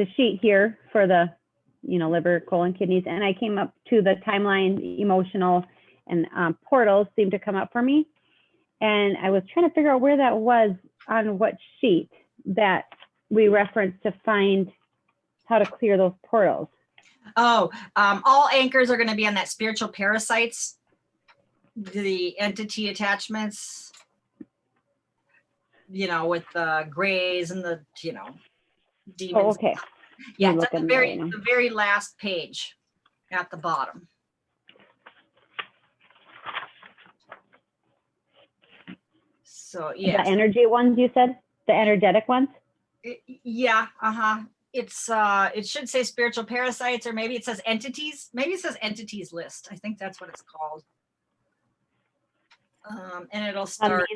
the sheet here for the, liver, colon, kidneys, and I came up to the timeline, emotional, and portals seemed to come up for me. And I was trying to figure out where that was on what sheet that we referenced to find how to clear those portals. Oh, all anchors are going to be on that spiritual parasites, the entity attachments, with the grays and the, demons. Oh, okay. Yeah, it's at the very last page at the bottom. So, yeah. The energy ones you said? The energetic ones? Yeah, it should say spiritual parasites, or maybe it says entities. Maybe it says entities list. I think that's what it's called. And it'll start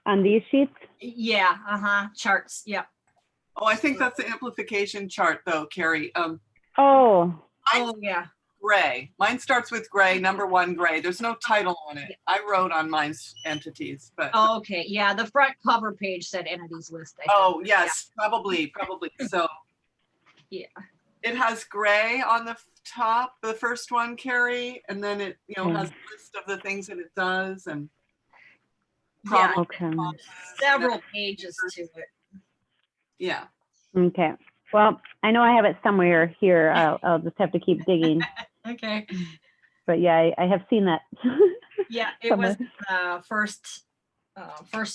on these sheets. Yeah, charts. Yeah. Oh, I think that's the amplification chart, though, Carrie. Yeah. Gray. Mine starts with gray, number 1 gray. There's no title on it. I wrote on mine's entities, but. Oh, okay. Yeah, the front cover page said entities list. Oh, yes, yeah. Probably. So. Yeah. It has gray on the top, the first one, Carrie, and then it, has a list of the things that it does, and. Several pages to it. Yeah. Okay. Well, I know I have it somewhere here. I'll just have to keep digging. Okay. But yeah, I have seen that. Yeah, it was first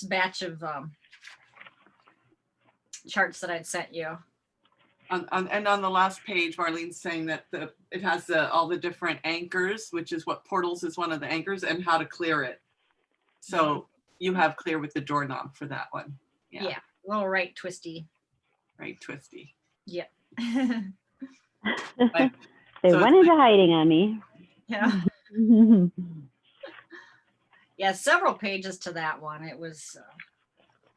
batch of charts that I'd sent you. And on the last page, Marlene's saying that it has all the different anchors, which is what portals is one of the anchors, and how to clear it. So you have clear with the doorknob for that one. Yeah. A little right twisty. Right twisty. Yeah. They went into hiding on me. Yeah. Yeah, several pages to that one. It was.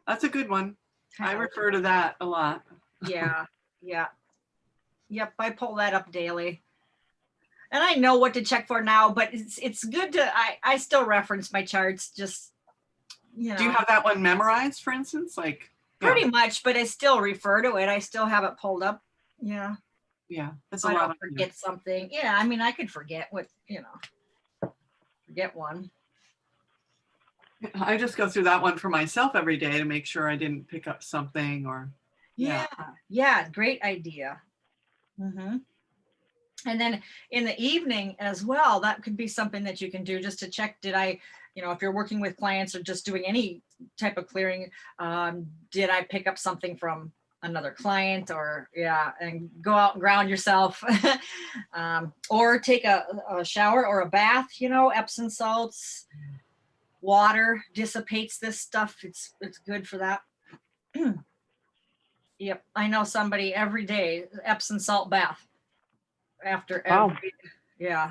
That's a good one. I refer to that a lot. Yeah. Yep, I pull that up daily. And I know what to check for now, but it's good to, I still reference my charts, just, Do you have that one memorized, for instance? Like. Pretty much, but I still refer to it. I still have it pulled up. Yeah. Yeah. That's a lot. I don't forget something. Yeah. I mean, I could forget forget one. I just go through that one for myself every day to make sure I didn't pick up something or. Yeah. Great idea. Mm-hmm. And then in the evening as well, that could be something that you can do just to check, did I, if you're working with clients or just doing any type of clearing, did I pick up something from another client and go out and ground yourself or take a shower or a bath, Epsom salts, water dissipates this stuff. It's good for that. Yep. I know somebody every day, Epsom salt bath after every day.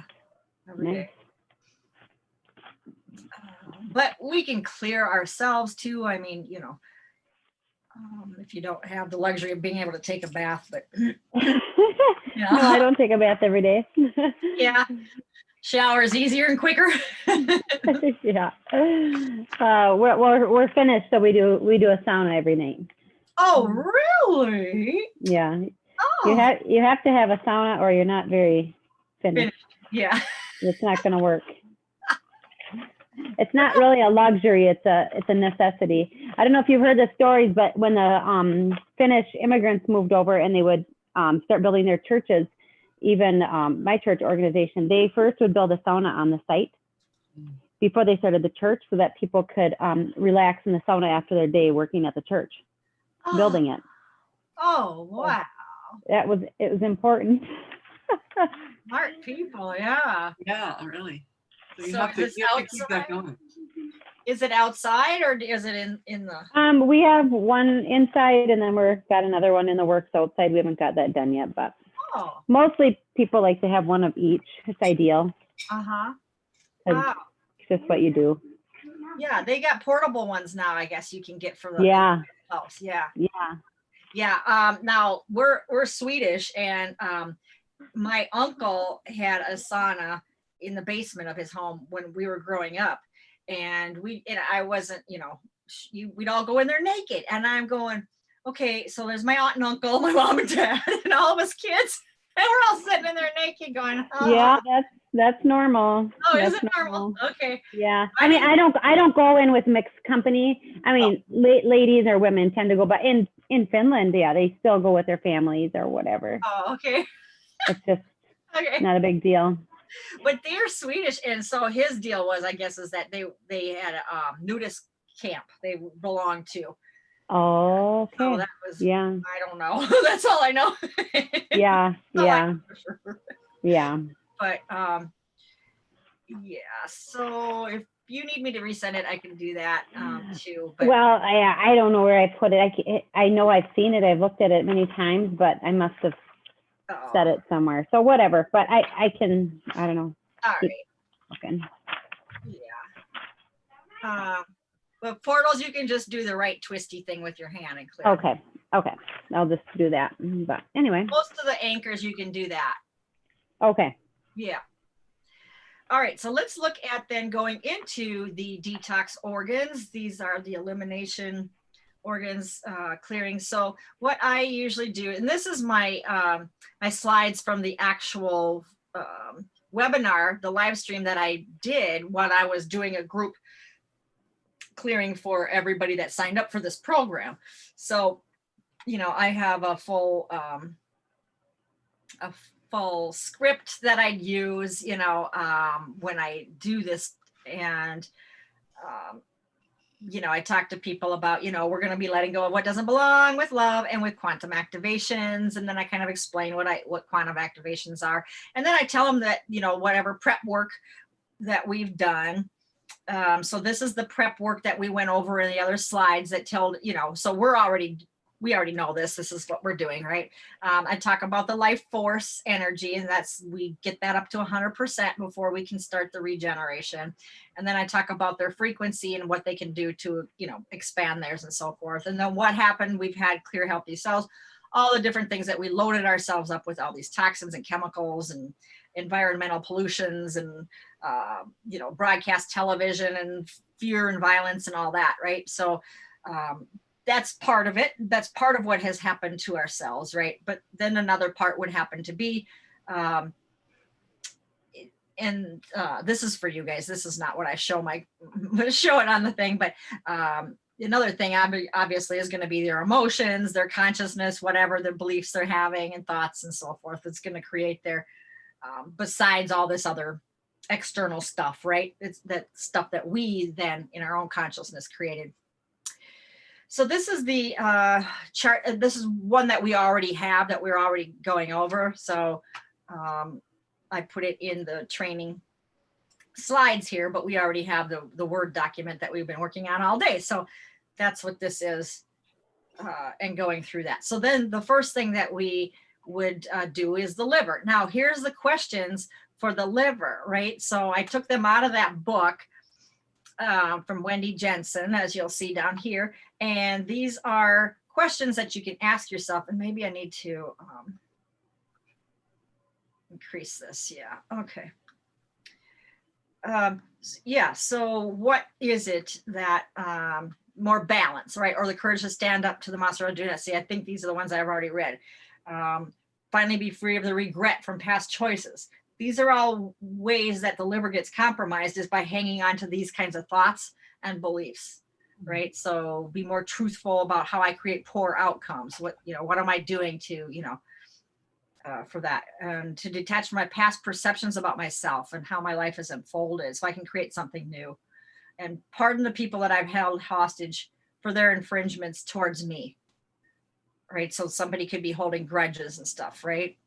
But we can clear ourselves too. I mean, if you don't have the luxury of being able to take a bath, but no, I don't take a bath every day. Yeah, shower is easier and quicker. Yeah, we're finished, so we do a sauna every night. Oh, really? Yeah. Oh. You have to have a sauna, or you're not very finished. Yeah, it's not going to work. It's not really a luxury, it's a necessity. I don't know if you've heard the stories, but when the Finnish immigrants moved over and they would start building their churches, even my church organization, they first would build a sauna on the site before they started the church so that people could relax in the sauna after their day working at the church, building it. Oh, wow. It was important. Smart people, yeah. Yeah, really. So you have to keep that going. Is it outside or is it in the? We have one inside and then we've got another one in the works outside. We haven't got that done yet, but mostly people like to have one of each. It's ideal. Wow. It's just what you do. Yeah, they got portable ones now, I guess you can get for the house. Yeah. Now we're Swedish, and my uncle had a sauna in the basement of his home when we were growing up, and I wasn't, we'd all go in there naked, and I'm going, okay, so there's my aunt and uncle, my mom and dad, and all of us kids, and we're all sitting in there naked going, oh. Yeah, that's normal. Oh, That's is it normal? Okay. Yeah. I I mean, mean- I don't go in with mixed company. I mean, ladies or women tend to go, but in Finland, yeah, they still go with their families or whatever. Oh, okay. It's just Okay. not a big deal. But they're Swedish, and so his deal was, I guess, is that they had a nudist camp they belonged to. Oh, So okay. that was, Yeah. I don't know. That's all I know. Yeah. That's all I Yeah. know for sure. Yeah. But yeah. So if you need me to resend it, I can do that too. But Well, I don't know where I put it. I know I've seen it. I've looked at it many times, but I must have set it somewhere. So whatever. But I don't know. All keep right. looking. Yeah. But portals, you can just do the right twisty thing with your hand and clear. Okay. Okay. I'll just do that. But anyway. Most of the anchors, you can do that. Okay. Yeah. All right. So let's look at then going into the detox organs. These are the elimination organs clearing. So what I usually do, and this is my my slides from the actual webinar, the live stream that I did when I was doing a group clearing for everybody that signed up for this program. So, you know, I have a full script that I'd use, you know, when I do this. And, you know, I talk to people about, you know, we're going to be letting go of what doesn't belong with love and with quantum activations. And then I kind of explain what quantum activations are. And then I tell them that, you know, whatever prep work that we've done. So this is the prep work that we went over in the other slides that told, you know, so we already know this is what we're doing, right? I talk about the life force energy, and we get that up to 100% before we can start the regeneration. And then I talk about their frequency and what they can do to, you know, expand theirs and so forth. And then what happened, we've had clear, healthy cells, all the different things that we loaded ourselves up with, all these toxins and chemicals and environmental pollutions and, you know, broadcast television and fear and violence and all that, right? So that's part of it. That's part of what has happened to our cells, right? But then another part would happen to be, and this is for you guys. This is not what I show I'm going to show it on the thing, but another thing obviously is going to be their emotions, their consciousness, whatever their beliefs they're having and thoughts and so forth. It's going to create their, besides all this other external stuff, right? It's that stuff that we then in our own consciousness created. So this is the chart. This is one that we already have, that we're already going over. So I put it in the training slides here, but we already have the Word document that we've been working on all day. So that's what this is, and going through that. So then the first thing that we would do is the liver. Now here's the questions for the liver, right? So I took them out of that book from Wendy Jensen, as you'll see down here. And these are questions that you can ask yourself. And maybe I need to increase this. Yeah. Okay. Yeah. So what is it that more balance, right? Or the courage to stand up to the monster or do not see. I think these are the ones I've already read. Finally be free of the regret from past choices. These are all ways that the liver gets compromised, is by hanging on to these kinds of thoughts and beliefs, right? So be more truthful about how I create poor outcomes. What am I doing to, for that, and to detach from my past perceptions about myself and how my life is unfolded, so I can create something new, and pardon the people that I've held hostage for their infringements towards me, right? So somebody could be holding grudges and stuff, right?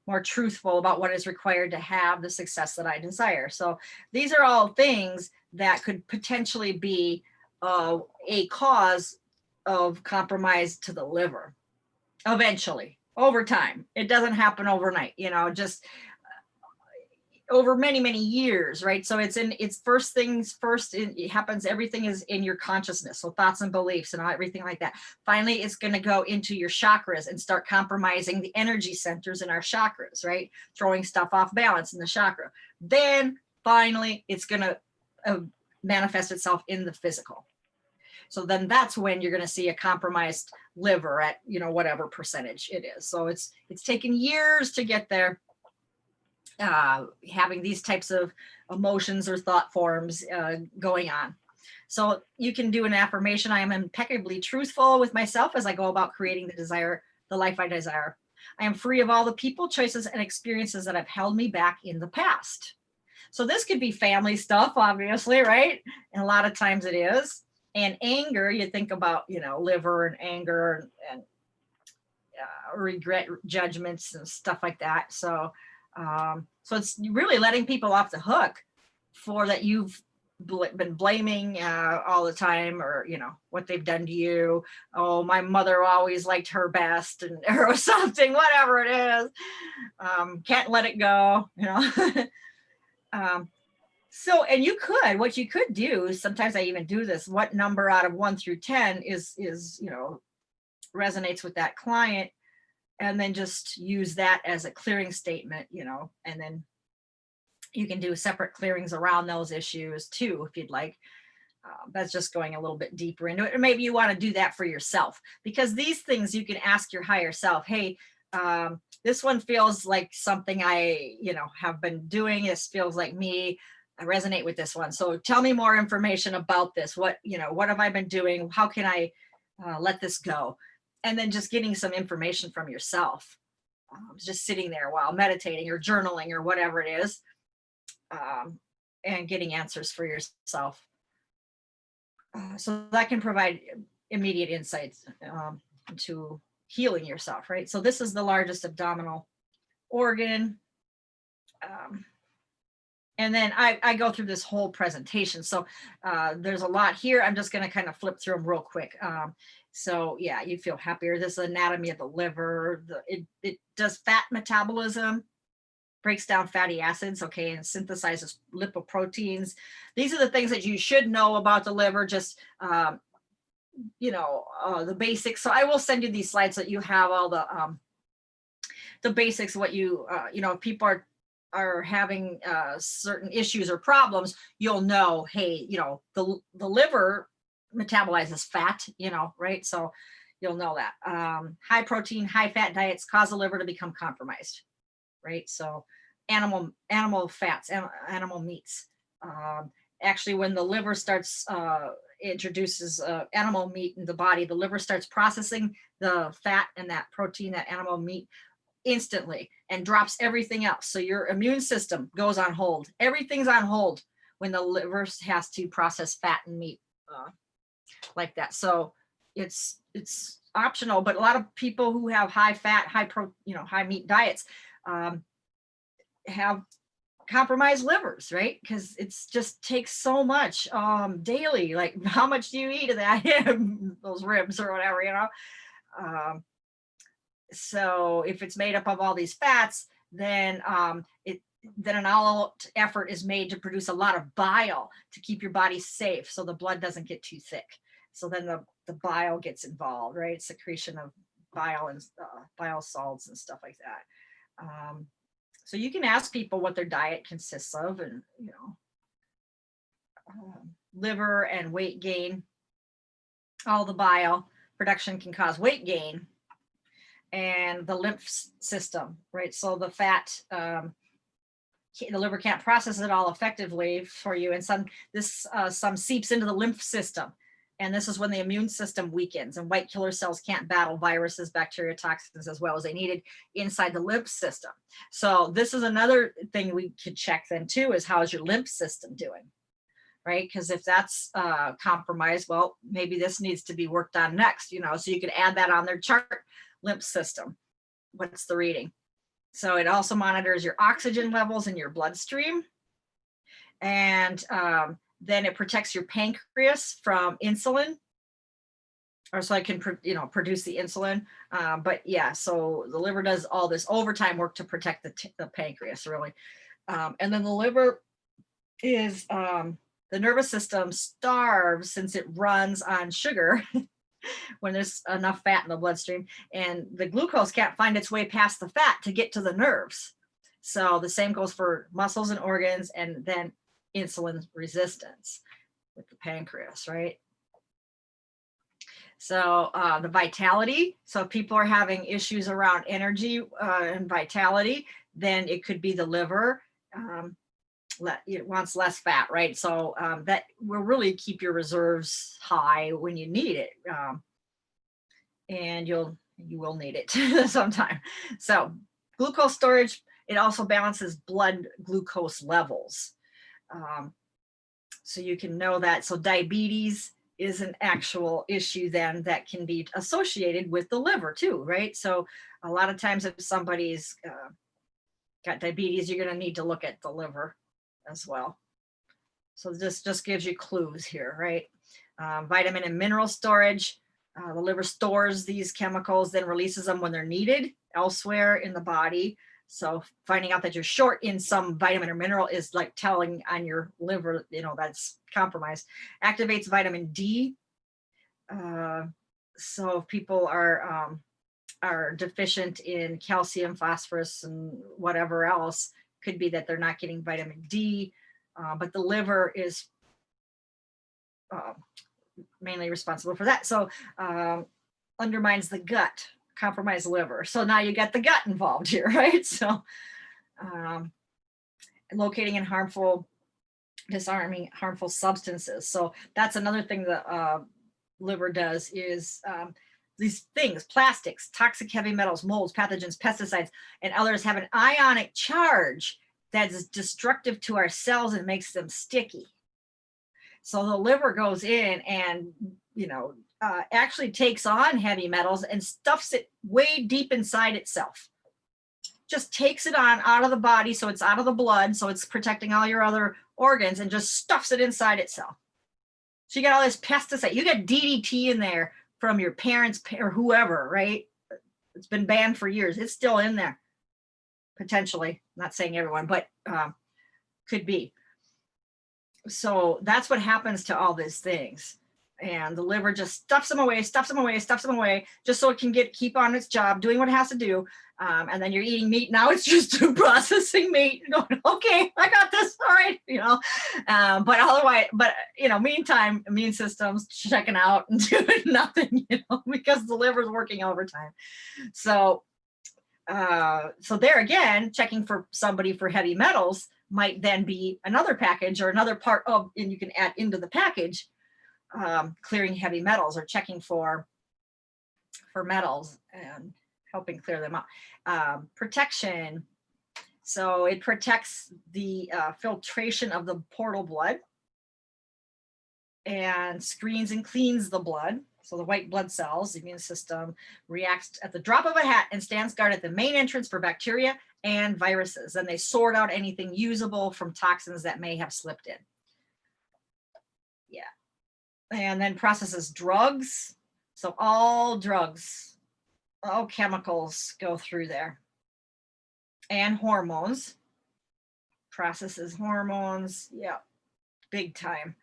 More truthful about what is required to have the success that I desire. So these are all things that could potentially be a cause of compromise to the liver eventually, over time. It doesn't happen overnight, just over many, many years, right? So it's first things first. It happens, everything is in your consciousness. So thoughts and beliefs and everything like that. Finally, it's going to go into your chakras and start compromising the energy centers in our chakras, right? Throwing stuff off balance in the chakra. Then finally, it's going to manifest itself in the physical. So then that's when you're going to see a compromised liver at, you know, whatever percentage it is. So it's taken years to get there, having these types of emotions or thought forms going on. So you can do an affirmation. I am impeccably truthful with myself as I go about creating the life I desire. I am free of all the people, choices, and experiences that have held me back in the past. So this could be family stuff, obviously, right? And a lot of times it is. And anger, you think about, you know, liver and anger and regret, judgments and stuff like that. So, so it's really letting people off the hook for that you've been blaming all the time, or, you know, what they've done to you. Oh, my mother always liked her best, and or something, whatever it is. Can't let it go, you know. So, and what you could do, sometimes I even do this, what number out of 1 through 10 is, you know, resonates with that client, and then just use that as a clearing statement, you know, and then you can do separate clearings around those issues too, if you'd like. That's just going a little bit deeper into it. Or maybe you want to do that for yourself, because these things you can ask your higher self, hey, this one feels like something I, you know, have been doing. This feels like me. I resonate with this one. So tell me more information about this. What, you know, what have I been doing? How can I let this go? And then just getting some information from yourself, just sitting there while meditating or journaling or whatever it is, and getting answers for yourself. So that can provide immediate insights into healing yourself, right? So this is the largest abdominal organ. And then I go through this whole presentation. So there's a lot here. I'm just going to kind of flip through them real quick. So yeah, you feel happier. This is anatomy of the liver. It does fat metabolism, breaks down fatty acids, okay, and synthesizes lipoproteins. These are the things that you should know about the liver, just, you know, the basics. So I will send you these slides so that you have all the basics, what you, you know, if people are having certain issues or problems, you'll know, hey, you know, the liver metabolizes fat, you know, right? So you'll know that. High protein, high fat diets cause the liver to become compromised, right? So animal fats, animal meats. Actually, when the liver starts, introduces animal meat in the body, the liver starts processing the fat and that protein, that animal meat, instantly, and drops everything else. So your immune system goes on hold. Everything's on hold when the liver has to process fat and meat like that. So it's optional, but a lot of people who have high fat, high meat diets have compromised livers, right? Because it's just takes so much daily. Like, how much do you eat of that? Those ribs or whatever, you know. So if it's made up of all these fats, then then an all-out effort is made to produce a lot of bile to keep your body safe, so the blood doesn't get too thick. So then the bile gets involved, right? Secretion of bile and bile salts and stuff like that. So you can ask people what their diet consists of, and, you know, liver and weight gain. All the bile production can cause weight gain, and the lymph system, right? So the fat, the liver can't process it all effectively for you, and some seeps into the lymph system. And this is when the immune system weakens, and white killer cells can't battle viruses, bacteria, toxins as well as they needed inside the lymph system. So this is another thing we could check then too, is how's your lymph system doing, right? Because if that's compromised, well, maybe this needs to be worked on next, you know, so you could add that on their chart. Lymph system, what's the reading? So it also monitors your oxygen levels in your bloodstream, and then it protects your pancreas from insulin, or so it can produce the insulin. But yeah, so the liver does all this overtime work to protect the pancreas, really. And then the liver is the nervous system starves, since it runs on sugar when there's enough fat in the bloodstream, and the glucose can't find its way past the fat to get to the nerves. So the same goes for muscles and organs, and then insulin resistance with the pancreas, right? So the vitality, so if people are having issues around energy and vitality, then it could be the liver. It wants less fat, right? So that will really keep your reserves high when you need it. And you will need it sometime. So glucose storage, it also balances blood glucose levels. So you can know that. So diabetes is an actual issue then that can be associated with the liver too, right? So a lot of times if somebody's got diabetes, you're going to need to look at the liver as well. So this just gives you clues here, right? Vitamin and mineral storage. The liver stores these chemicals, then releases them when they're needed elsewhere in the body. So finding out that you're short in some vitamin or mineral is like telling on your liver, you know, that's compromised. Activates vitamin D. So if people are deficient in calcium, phosphorus, and whatever else, could be that they're not getting vitamin D, but the liver is mainly responsible for that. So undermines the gut, compromised liver. So now you get the gut involved here, right? So locating in disarming harmful substances. So that's another thing the liver does is these things, plastics, toxic heavy metals, molds, pathogens, pesticides, and others have an ionic charge that is destructive to our cells and makes them sticky. So the liver goes in and, you know, actually takes on heavy metals and stuffs it way deep inside itself. Just takes it on out of the body, so it's out of the blood, so it's protecting all your other organs, and just stuffs it inside itself. So you got all this pesticide, you got DDT in there from your parents or whoever, right? It's been banned for years. It's still in there, potentially. I'm not saying everyone, but could be. So that's what happens to all these things. And the liver just stuffs them away, stuffs them away, stuffs them away, just so it can keep on its job, doing what it has to do. And then you're eating meat. Now it's just processing meat. Going, okay, I got this. All right, you know. But otherwise, you know, meantime, immune system's checking out and doing nothing, you know, because the liver's working overtime. So, so there again, checking for somebody for heavy metals might then be another package or another part of, and you can add into the package. Clearing heavy metals or checking for metals and helping clear them out. Protection. So it protects the filtration of the portal blood and screens and cleans the blood. So the white blood cells, the immune system reacts at the drop of a hat and stands guard at the main entrance for bacteria and viruses. And they sort out anything usable from toxins that may have slipped in. Yeah. And then processes drugs. So all drugs, all chemicals go through there. And hormones. Processes hormones, yeah, big time.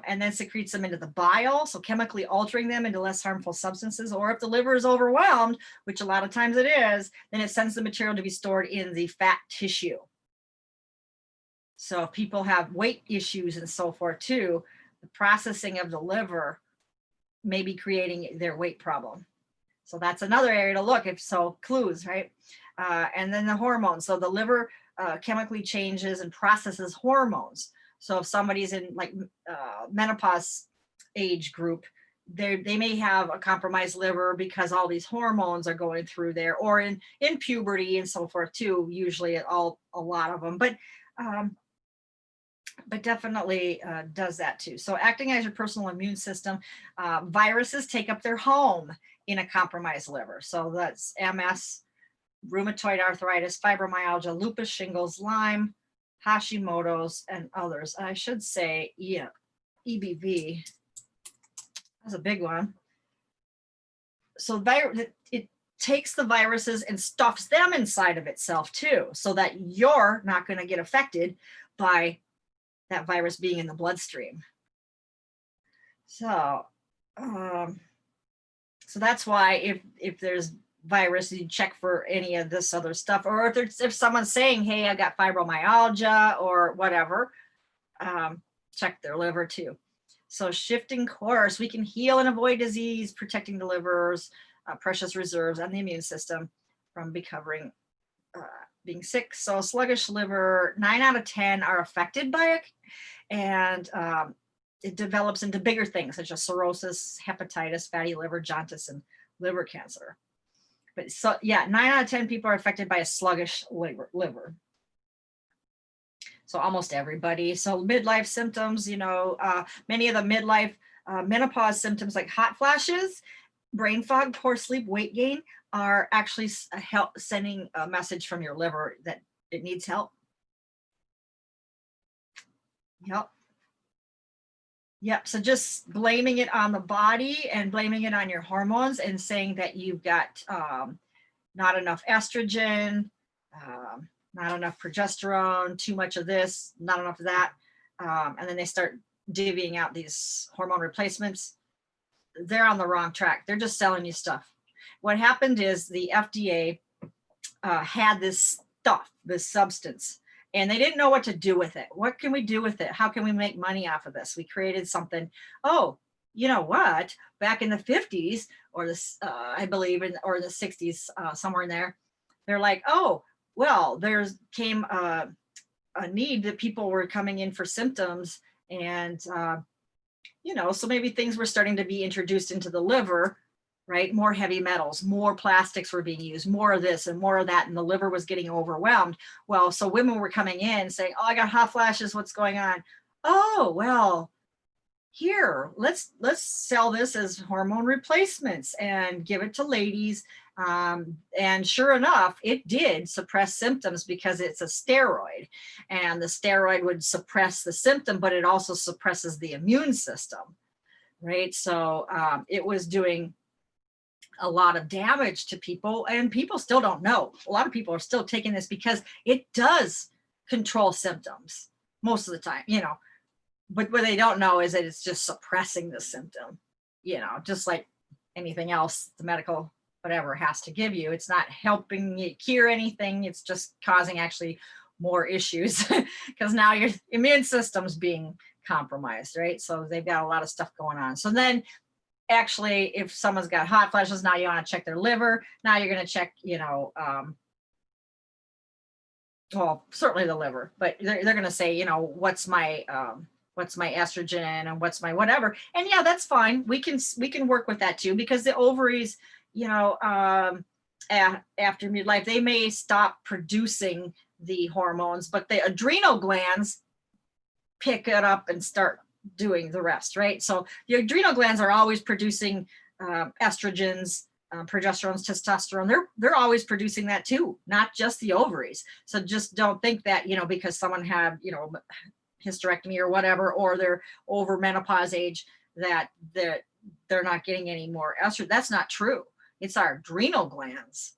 And then secretes them into the bile, so chemically altering them into less harmful substances. Or if the liver is overwhelmed, which a lot of times it is, then it sends the material to be stored in the fat tissue. So if people have weight issues and so forth too, the processing of the liver may be creating their weight problem. So that's another area to look, if so, clues, right? And then the hormones. So the liver chemically changes and processes hormones. So if somebody's in like menopause age group, they may have a compromised liver because all these hormones are going through there, or in puberty and so forth too, usually a lot of them, but definitely does that too. So acting as your personal immune system, viruses take up their home in a compromised liver. So that's MS, rheumatoid arthritis, fibromyalgia, lupus, shingles, Lyme, Hashimoto's, and others. I should say, yeah, EBV. That's a big one. So it takes the viruses and stuffs them inside of itself too, so that you're not going to get affected by that virus being in the bloodstream. So, so that's why if there's virus, you check for any of this other stuff, or if someone's saying, hey, I got fibromyalgia or whatever, check their liver too. So shifting course, we can heal and avoid disease, protecting the liver's precious reserves and the immune system from being sick. So sluggish liver, 9 out of 10 are affected by it. And it develops into bigger things such as cirrhosis, hepatitis, fatty liver, jaundice, and liver cancer. But so yeah, 9 out of 10 people are affected by a sluggish liver. So almost everybody. So midlife symptoms, you know, many of the midlife menopause symptoms like hot flashes, brain fog, poor sleep, weight gain are actually sending a message from your liver that it needs help. Yep. Yep. So just blaming it on the body and blaming it on your hormones and saying that you've got not enough estrogen, not enough progesterone, too much of this, not enough of that. And then they start divvying out these hormone replacements. They're on the wrong track. They're just selling you stuff. What happened is the FDA had this stuff, this substance, and they didn't know what to do with it. What can we do with it? How can we make money off of this? We created something. Oh, you know what? Back in the 50s or this, I believe, or the 60s, somewhere in there, they're like, oh, well, came a need that people were coming in for symptoms, and you know, so maybe things were starting to be introduced into the liver, right? More heavy metals, more plastics were being used, more of this and more of that, and the liver was getting overwhelmed. Well, so women were coming in saying, oh, I got hot flashes, what's going on? Oh, well, here, let's sell this as hormone replacements and give it to ladies. And sure enough, it did suppress symptoms because it's a steroid, and the steroid would suppress the symptom, but it also suppresses the immune system, right? So it was doing a lot of damage to people, and people still don't know. A lot of people are still taking this because it does control symptoms most of the time, you know, but what they don't know is that it's just suppressing the symptom, you know, just like anything else the medical whatever has to give you. It's not helping you cure anything. It's just causing actually more issues because now your immune system's being compromised, right? So they've got a lot of stuff going on. So then actually, if someone's got hot flashes, now you want to check their liver. Now you're going to check, you know, well, certainly the liver, but they're going to say, you know, what's my estrogen and what's my whatever. And yeah, that's fine. We can work with that too, because the ovaries, you know, after midlife, they may stop producing the hormones, but the adrenal glands pick it up and start doing the rest, right? So the adrenal glands are always producing estrogens, progesterones, testosterone. They're always producing that too, not just the ovaries. So just don't think that, you know, because someone had, you know, hysterectomy or whatever, or they're over menopause age, that they're not getting any more estrogen. That's not true. It's our adrenal glands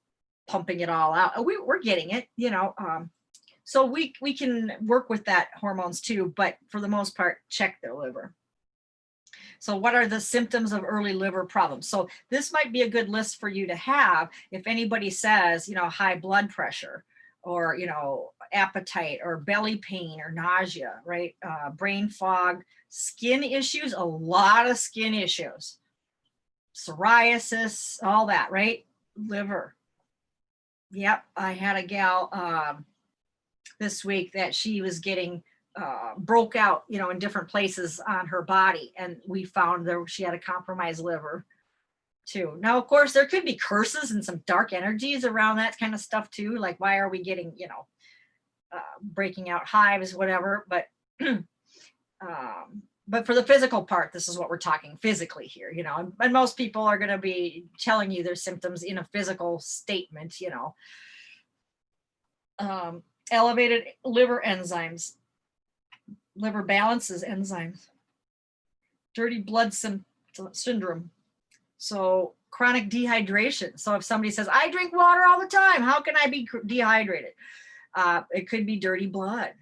pumping it all out. We're getting it, you know. So we can work with that hormones too, but for the most part, check their liver. So what are the symptoms of early liver problems? So this might be a good list for you to have if anybody says, you know, high blood pressure, or, you know, appetite, or belly pain, or nausea, right? Brain fog, skin issues, a lot of skin issues, psoriasis, all that, right? Liver. Yep, I had a gal this week that she was getting broke out, you know, in different places on her body, and we found there she had a compromised liver too. Now, of course, there could be curses and some dark energies around that kind of stuff too. Like, why are we getting, you know, breaking out hives, whatever? But for the physical part, this is what we're talking physically here, you know, and most people are going to be telling you their symptoms in a physical statement, you know. Elevated liver enzymes, liver balances enzymes, dirty blood syndrome. So chronic dehydration. So if somebody says, I drink water all the time, how can I be dehydrated? It could be dirty blood.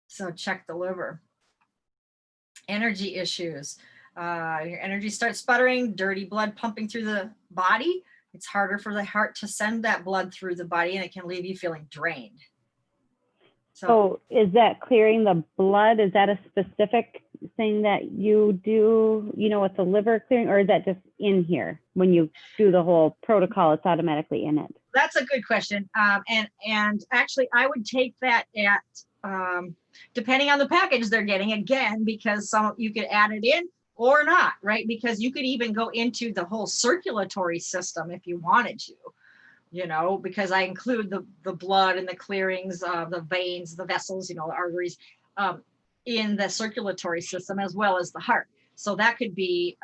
So check the liver. Energy issues. Your energy starts sputtering, dirty blood pumping through the body. It's harder for the heart to send that blood through the body, and it can leave you feeling drained. So is that clearing the blood? Is that a specific thing that you do, you know, with the liver clearing, or is that just in here? When you do the whole protocol, it's automatically in it? That's a good question. And actually I would take that at, depending on the package they're getting, again, because some you could add it in or not, right? Because you could even go into the whole circulatory system if you wanted to, you know, because I include the blood and the clearings of the veins, the vessels, you know, the arteries, in the circulatory system as well as the heart. So that could be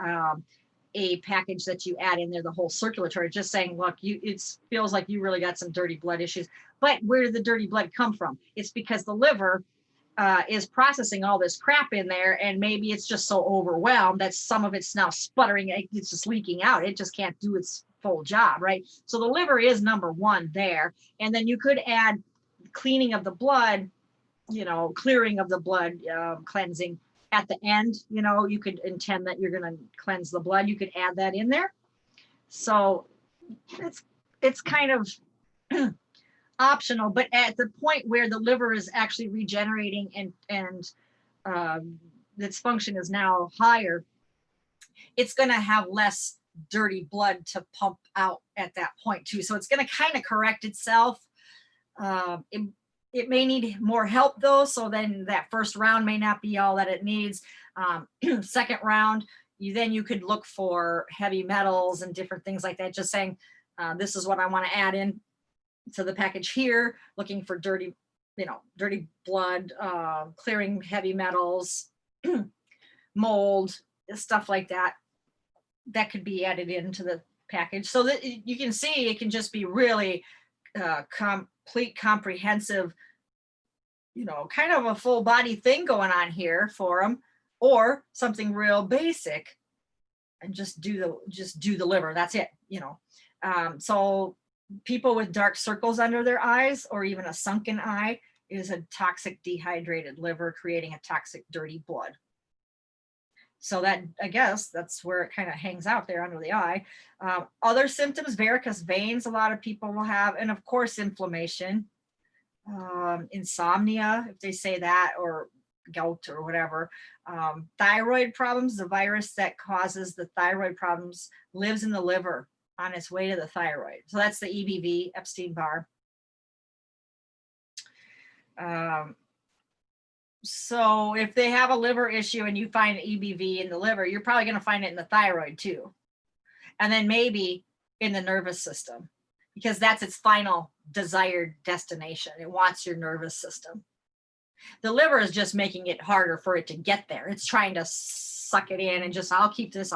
a package that you add in there, the whole circulatory, just saying, look, it feels like you really got some dirty blood issues. But where did the dirty blood come from? It's because the liver is processing all this crap in there, and maybe it's just so overwhelmed that some of it's now sputtering, it's just leaking out. It just can't do its full job, right? So the liver is number one there. And then you could add cleaning of the blood, you know, clearing of the blood, cleansing at the end. You know, you could intend that you're going to cleanse the blood. You could add that in there. So it's kind of optional, but at the point where the liver is actually regenerating and its function is now higher, it's going to have less dirty blood to pump out at that point too. So it's going to kind of correct itself. It may need more help though. So then that first round may not be all that it needs. Second round, you could look for heavy metals and different things like that. Just saying, this is what I want to add in to the package here, looking for dirty blood, clearing heavy metals, mold, stuff like that. That could be added into the package so that you can see it can just be really complete, comprehensive, you know, kind of a full body thing going on here for them, or something real basic and just do the liver. That's it, you know. So people with dark circles under their eyes or even a sunken eye is a toxic dehydrated liver creating a toxic dirty blood. So that, I guess, that's where it kind of hangs out there under the eye. Other symptoms, varicose veins, a lot of people will have, and of course, inflammation, insomnia, if they say that, or gout or whatever. Thyroid problems, the virus that causes the thyroid problems lives in the liver on its way to the thyroid. So that's the EBV, Epstein-Barr. So if they have a liver issue and you find EBV in the liver, you're probably going to find it in the thyroid too. And then maybe in the nervous system, because that's its final desired destination. It wants your nervous system. The liver is just making it harder for it to get there. It's trying to suck it in and just, I'll keep this,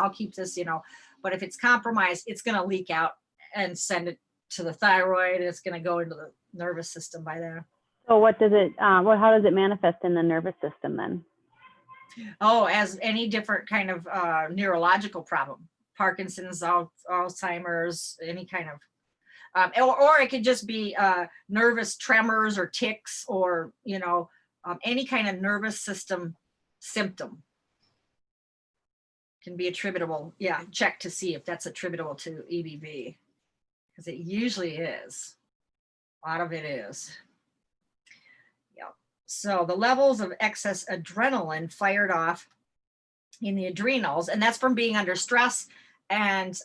you know. But if it's compromised, it's going to leak out and send it to the thyroid. It's going to go into the nervous system by then. So what does it, how does it manifest in the nervous system then? Oh, as any different kind of neurological problem, Parkinson's, Alzheimer's, any kind of, or it could just be nervous tremors or tics, or, you know, any kind of nervous system symptom can be attributable. Yeah, check to see if that's attributable to EBV, because it usually is. A lot of it is. So the levels of excess adrenaline fired off in the adrenals, and that's from being under stress, and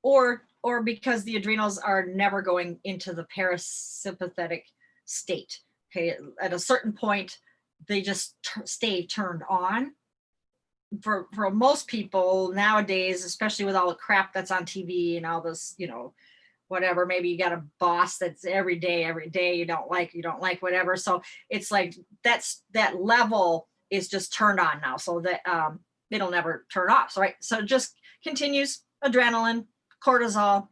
or because the adrenals are never going into the parasympathetic state. Okay, at a certain point, they just stay turned on. For most people nowadays, especially with all the crap that's on TV and all this, you know, whatever, maybe you got a boss that's every day you don't like whatever, so it's like that level is just turned on now, so that it'll never turn off. So so it just continues, adrenaline, cortisol,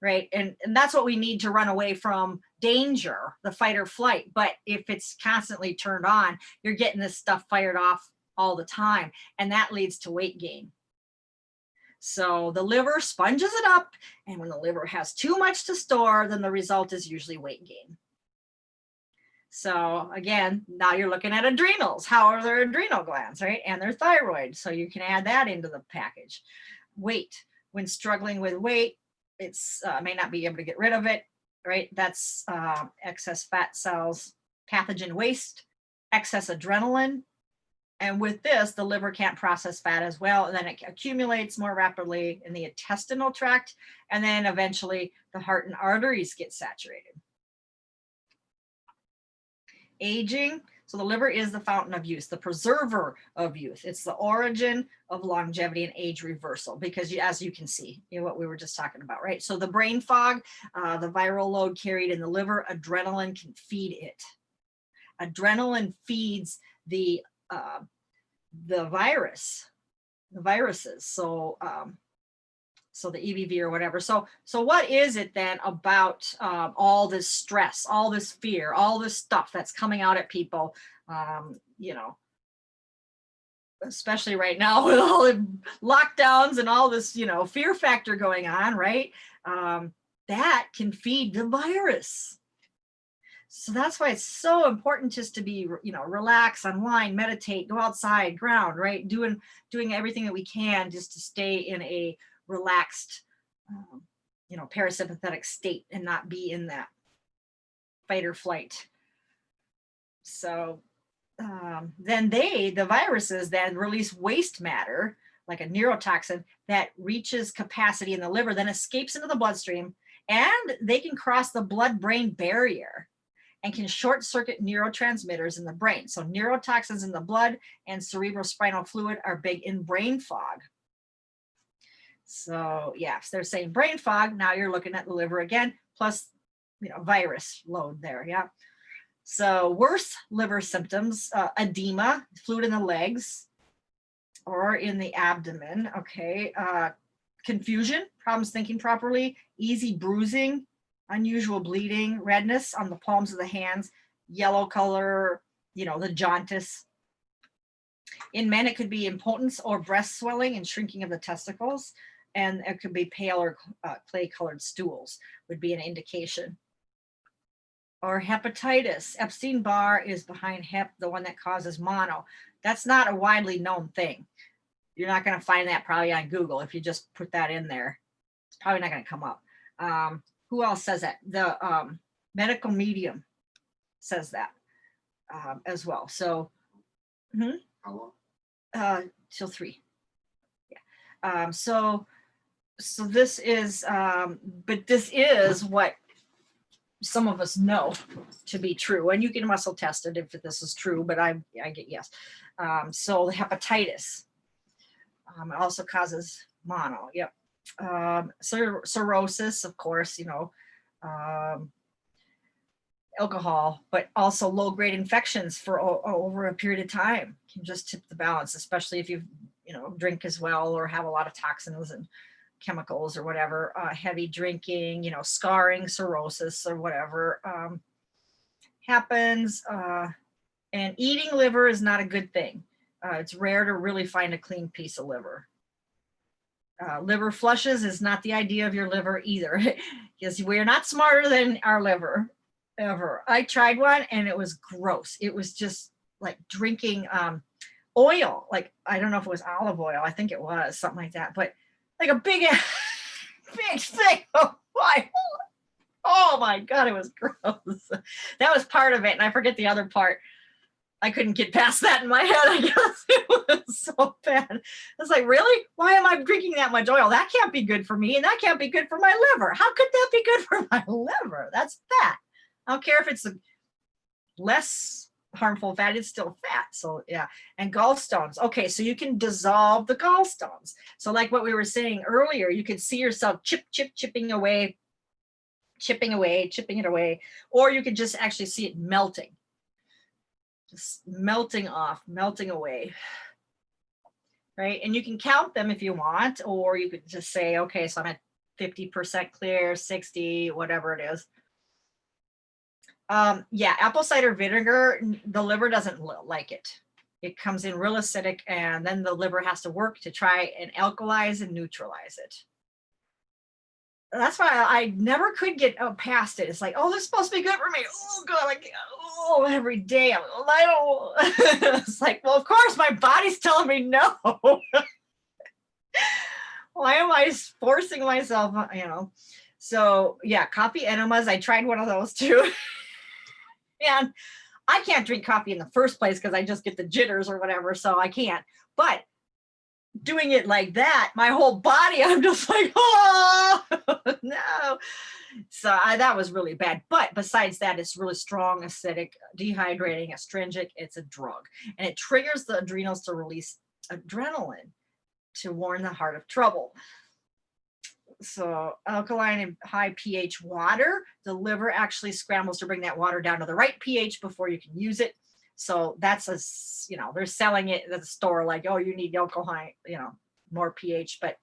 right? And that's what we need to run away from danger, the fight or flight. But if it's constantly turned on, you're getting this stuff fired off all the time, and that leads to weight gain. So the liver sponges it up, and when the liver has too much to store, then the result is usually weight gain. So again, now you're looking at adrenals. How are their adrenal glands, right? And their thyroid. So you can add that into the package. Weight. When struggling with weight, it's may not be able to get rid of it, right? That's excess fat cells, pathogen waste, excess adrenaline. And with this, the liver can't process fat as well. And then it accumulates more rapidly in the intestinal tract. And then eventually the heart and arteries get saturated. Aging. So the liver is the fountain of youth, the preserver of youth. It's the origin of longevity and age reversal, because as you can see, what we were just talking about, right? So the brain fog, the viral load carried in the liver, adrenaline can feed it. Adrenaline feeds the viruses. So so the EBV or whatever. So what is it then about all this stress, all this fear, all this stuff that's coming out at people, you know, especially right now with all the lockdowns and all this, you know, fear factor going on, right? That can feed the virus. So that's why it's so important just to be, you know, relax, unwind, meditate, go outside, ground, right? Doing everything that we can just to stay in a relaxed, you know, parasympathetic state and not be in that fight or flight. So then the viruses then release waste matter, like a neurotoxin that reaches capacity in the liver, then escapes into the bloodstream, and they can cross the blood-brain barrier and can short circuit neurotransmitters in the brain. So neurotoxins in the blood and cerebrospinal fluid are big in brain fog. So yeah, if they're saying brain fog, now you're looking at the liver again, plus, you know, virus load there, yeah. So worse liver symptoms, edema, fluid in the legs or in the abdomen, okay. Confusion, problems thinking properly, easy bruising, unusual bleeding, redness on the palms of the hands, yellow color, you know, the jaundice. In men, it could be impotence or breast swelling and shrinking of the testicles. And it could be pale or clay-colored stools would be an indication. Or hepatitis. Epstein-Barr is behind hep, the one that causes mono. That's not a widely known thing. You're not going to find that probably on Google. If you just put that in there, it's probably not going to come up. Who else says that? The medical medium says that as well. So, How long? till 3. Yeah. So this is, but this is what some of us know to be true, and you can muscle test it if this is true, but I get yes. So the hepatitis it also causes mono. Yep. Cirrhosis, of course, you know, alcohol, but also low-grade infections for over a period of time can just tip the balance, especially if you know, drink as well or have a lot of toxins and chemicals or whatever. Heavy drinking, you know, scarring, cirrhosis or whatever happens. And eating liver is not a good thing. It's rare to really find a clean piece of liver. Liver flushes is not the idea of your liver either, because we're not smarter than our liver ever. I tried one and it was gross. It was just like drinking oil. Like, I don't know if it was olive oil. I think it was something like that, but like a big thing of oil. Oh my God, it was gross. That was part of it. And I forget the other part. I couldn't get past that in my head. I guess it was so bad. I was like, really? Why am I drinking that much oil? That can't be good for me, and that can't be good for my liver. How could that be good for my liver? That's fat. I don't care if it's a less harmful fat, it's still fat. So yeah. And gallstones. Okay, so you can dissolve the gallstones. So like what we were saying earlier, you could see yourself chipping it away, or you could just actually see it melting. Just melting off, melting away, right? And you can count them if you want, or you could just say, okay, so I'm at 50% clear, 60, whatever it is. Yeah, apple cider vinegar, the liver doesn't like it. It comes in real acidic, and then the liver has to work to try and alkalize and neutralize it. That's why I never could get past it. It's like, oh, this is supposed to be good for me. Oh God, like, oh, every day. I don't. It's like, well, of course, my body's telling me no. Why am I forcing myself? You know. So yeah, coffee enemas. I tried one of those too. And I can't drink coffee in the first place because I just get the jitters or whatever. So I can't. But doing it like that, my whole body, I'm just like, oh no. So that was really bad. But besides that, it's really strong, acidic, dehydrating, astringent. It's a drug, and it triggers the adrenals to release adrenaline to warn the heart of trouble. So alkaline and high pH water, the liver actually scrambles to bring that water down to the right pH before you can use it. So that's they're selling it at the store like, oh, you need alkaline, more pH, but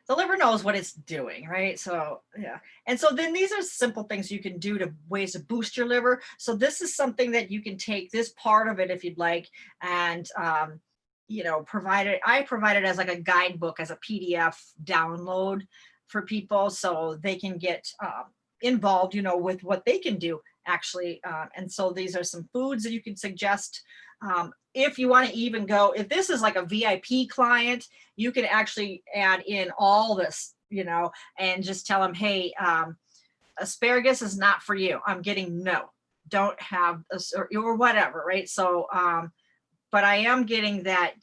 the liver knows what it's doing, right? So yeah. And so then these are simple things you can do to ways to boost your liver. So this is something that you can take this part of it if you'd like, and I provide it as like a guidebook, as a PDF download for people so they can get involved, with what they can do actually. And so these are some foods that you can suggest. If you want to even go, if this is like a VIP client, you can actually add in all this, and just tell them, hey, asparagus is not for you. I'm getting don't have this or whatever, right? So, but I am getting that,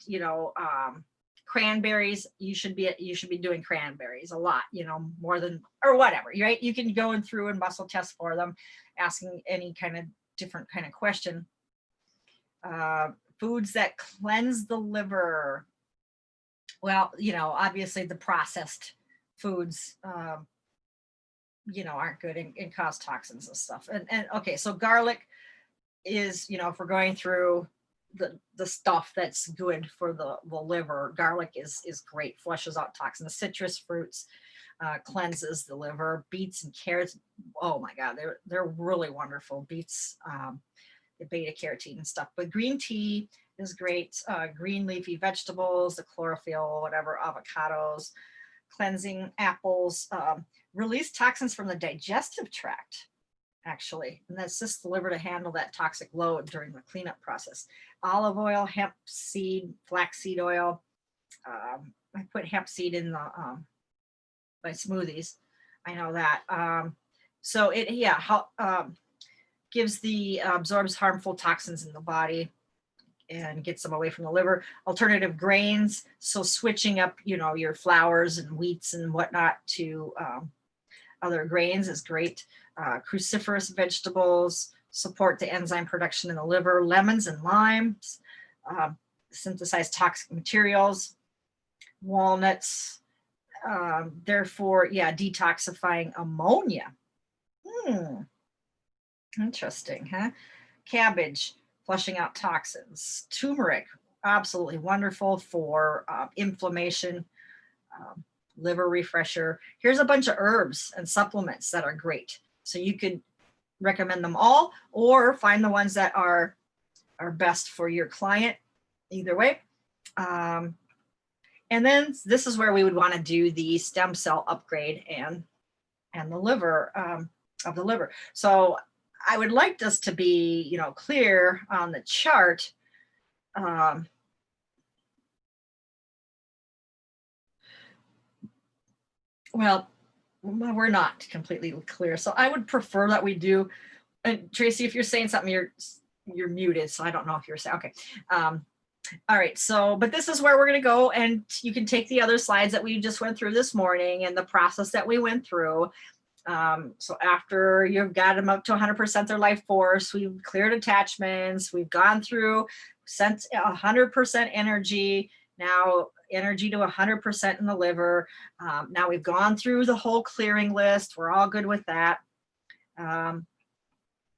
cranberries, you should be doing cranberries a lot, more than, or whatever, right? You can go through and muscle test for them, asking any kind of different kind of question. Foods that cleanse the liver. Well, obviously the processed foods, aren't good and cause toxins and stuff. And okay, so garlic is, if we're going through the stuff that's good for the liver, garlic is great, flushes out toxins. Citrus fruits cleanses the liver. Beets and carrots, oh my God, they're really wonderful. Beets, the beta carotene and stuff. But green tea is great. Green leafy vegetables, the chlorophyll, whatever, avocados, cleansing apples, release toxins from the digestive tract, actually, and that assists the liver to handle that toxic load during the cleanup process. Olive oil, hemp seed, flaxseed oil. I put hemp seed in the my smoothies. I know that. So it gives absorbs harmful toxins in the body and gets them away from the liver. Alternative grains, so switching up, your flours and wheats and whatnot to other grains is great. Cruciferous vegetables support the enzyme production in the liver. Lemons and limes synthesize toxic materials. Walnuts, therefore, detoxifying ammonia. Interesting, huh? Cabbage, flushing out toxins. Turmeric, absolutely wonderful for inflammation, liver refresher. Here's a bunch of herbs and supplements that are great. So you could recommend them all or find the ones that are best for your client, either way. And then this is where we would want to do the stem cell upgrade and the liver, of the liver. So I would like this to be, clear on the chart. Well, we're not completely clear. So I would prefer that we do, and Tracy, if you're saying something, you're muted. So I don't know if you're saying, okay. All right, so, but this is where we're going to go, and you can take the other slides that we just went through this morning and the process that we went through. So after you've got them up to 100% their life force, we've cleared attachments, we've gone through, sent 100% energy, now energy to 100% in the liver. Now we've gone through the whole clearing list. We're all good with that.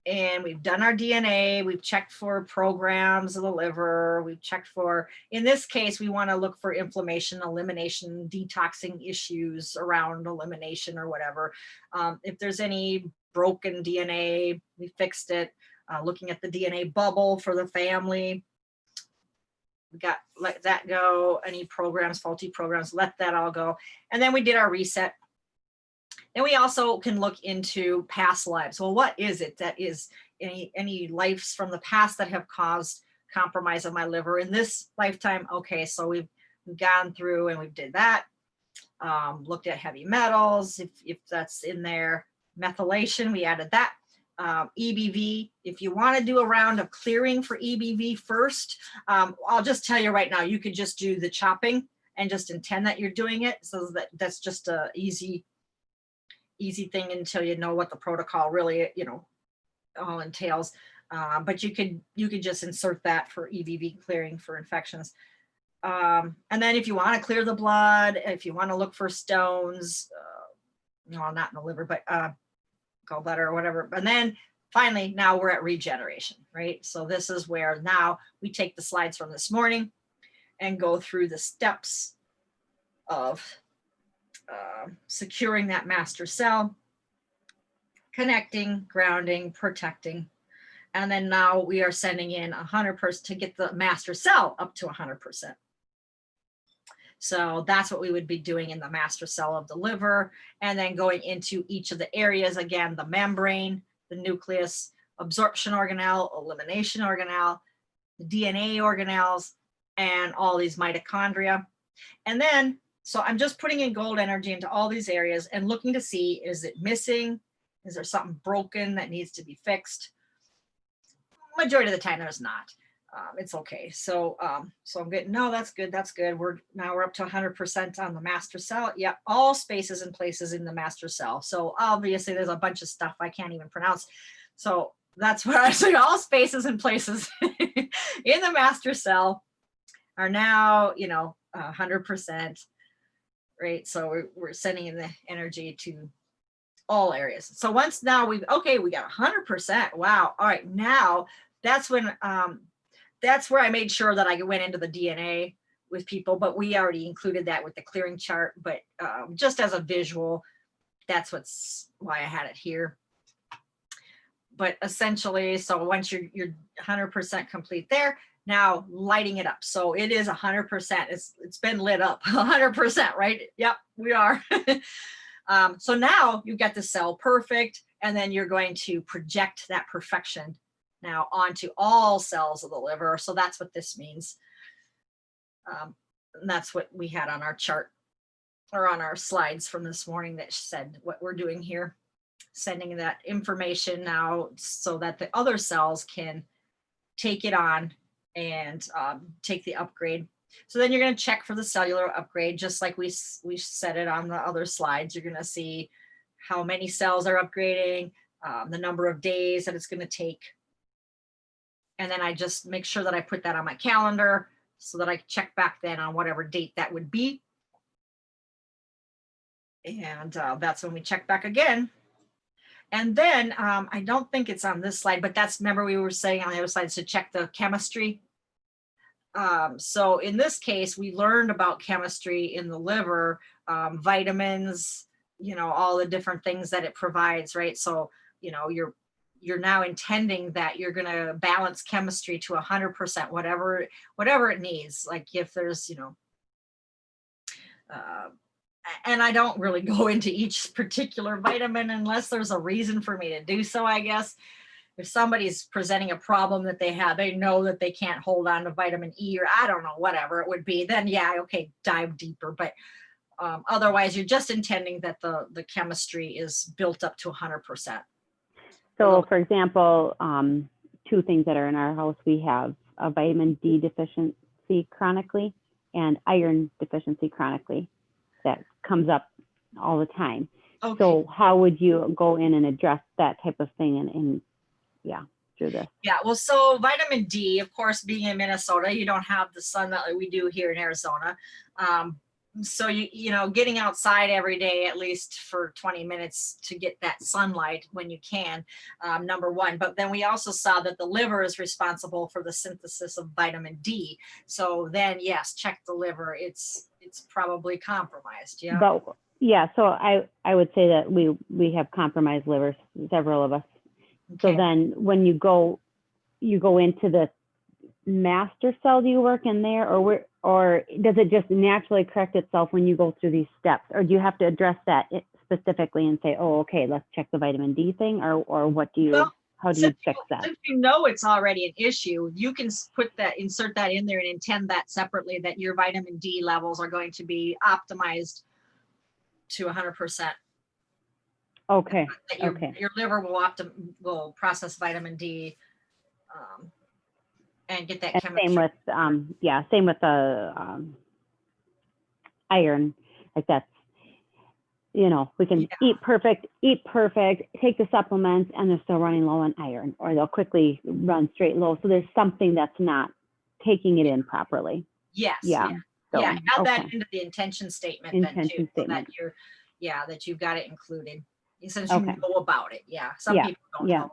And we've done our DNA, we've checked for programs of the liver, we've checked for, in this case, we want to look for inflammation, elimination, detoxing issues around elimination or whatever. If there's any broken DNA, we fixed it. Looking at the DNA bubble for the family, we got, let that go. Any programs, faulty programs, let that all go. And then we did our reset. And we also can look into past lives. Well, what is it that is any lives from the past that have caused compromise of my liver in this lifetime? Okay, so we've gone through and we've did that. Looked at heavy metals, if that's in there. Methylation, we added that. EBV, if you want to do a round of clearing for EBV first, I'll just tell you right now, you could just do the chopping and just intend that you're doing it. So that's just a easy thing until you know what the protocol really, all entails. But you could just insert that for EBV clearing for infections. And then if you want to clear the blood, if you want to look for stones, well, not in the liver, but gallbladder or whatever. And then finally, now we're at regeneration, right? So this is where now we take the slides from this morning and go through the steps of securing that master cell, connecting, grounding, protecting. And then now we are sending in 100% to get the master cell up to 100%. So that's what we would be doing in the master cell of the liver, and then going into each of the areas, again, the membrane, the nucleus, absorption organelle, elimination organelle, the DNA organelles, and all these mitochondria. And then, so I'm just putting in gold energy into all these areas and looking to see, is it missing? Is there something broken that needs to be fixed? Majority of the time there's not. It's okay. So I'm getting, no, that's good. That's good. We're up to 100% on the master cell. Yeah, all spaces and places in the master cell. So obviously there's a bunch of stuff I can't even pronounce. So that's what I say. All spaces and places in the master cell are now, 100%. Right. So we're sending in the energy to all areas. So once now we got 100%. Wow. All right. Now that's when, that's where I made sure that I went into the DNA with people, but we already included that with the clearing chart. But just as a visual, that's why I had it here. But essentially, so once you're 100% complete there, now lighting it up. So it is 100%. It's been lit up 100%, right? Yep, we are. So now you've got the cell perfect, and then you're going to project that perfection now onto all cells of the liver. So that's what this means. And that's what we had on our chart or on our slides from this morning that said what we're doing here, sending that information now so that the other cells can take it on and take the upgrade. So then you're going to check for the cellular upgrade, just like we said it on the other slides. You're going to see how many cells are upgrading, the number of days that it's going to take. And then I just make sure that I put that on my calendar so that I check back then on whatever date that would be. And that's when we check back again. And then I don't think it's on this slide, but remember we were saying on the other slides to check the chemistry. So in this case, we learned about chemistry in the liver, vitamins, all the different things that it provides, right? So, you're now intending that you're going to balance chemistry to 100%, whatever it needs. Like if there's, and I don't really go into each particular vitamin unless there's a reason for me to do so, I guess. If somebody's presenting a problem that they know that they can't hold on to vitamin E, or I don't know, whatever it would be, then yeah, okay, dive deeper. But otherwise, you're just intending that the chemistry is built up to 100%. So for example, two things that are in our house, we have a vitamin D deficiency chronically and iron deficiency chronically that comes up all the time. Okay. So how would you go in and address that type of thing and through this? Yeah, well, so vitamin D, of course, being in Minnesota, you don't have the sun that we do here in Arizona. So getting outside every day, at least for 20 minutes to get that sunlight when you can, number one. But then we also saw that the liver is responsible for the synthesis of vitamin D. So then, yes, check the liver. It's probably compromised. Yeah. But yeah, so I would say that we have compromised livers, several of us. Okay. So then when you go into the master cell, do you work in there, or does it just naturally correct itself when you go through these steps, or do you have to address that specifically and say, oh, okay, let's check the vitamin D thing, or what do you, how do you fix that? If you know it's already an issue, you can insert that in there and intend that separately, that your vitamin D levels are going to be optimized to 100%. Okay, That your, okay. your liver will process vitamin D and get that And chemistry. same with, yeah, same with the iron. Like that's, you know, we can eat perfect, take the supplements, and they're still running low on iron, or they'll quickly run straight low. So there's something that's not taking it in properly. Yes. Yeah. So, Yeah, add that okay. into the intention statement Intention then too, so that statement. you're, that you've got it included, since Okay. you know about it. Yeah, some Yeah, people don't yeah. know.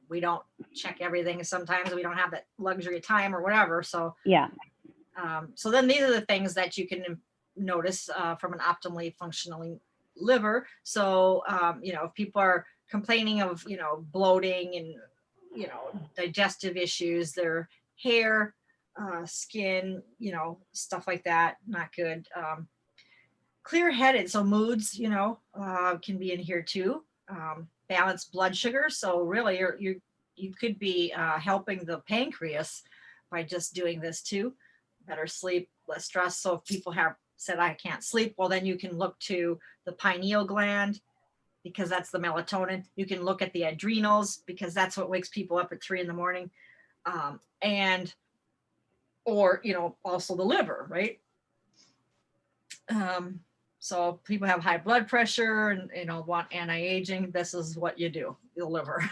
We don't check everything. Sometimes we don't have that luxury of time or whatever. So, Yeah. so then these are the things that you can notice from an optimally functioning liver. So, if people are complaining of, bloating and, digestive issues, their hair, skin, stuff like that, not good. Clear-headed, so moods, can be in here too. Balanced blood sugar. So really, you could be helping the pancreas by just doing this too. Better sleep, less stress. So if people have said, I can't sleep, well, then you can look to the pineal gland, because that's the melatonin. You can look at the adrenals, because that's what wakes people up at 3 a.m. Or also the liver, right? So if people have high blood pressure and want anti-aging, this is what you do, the liver.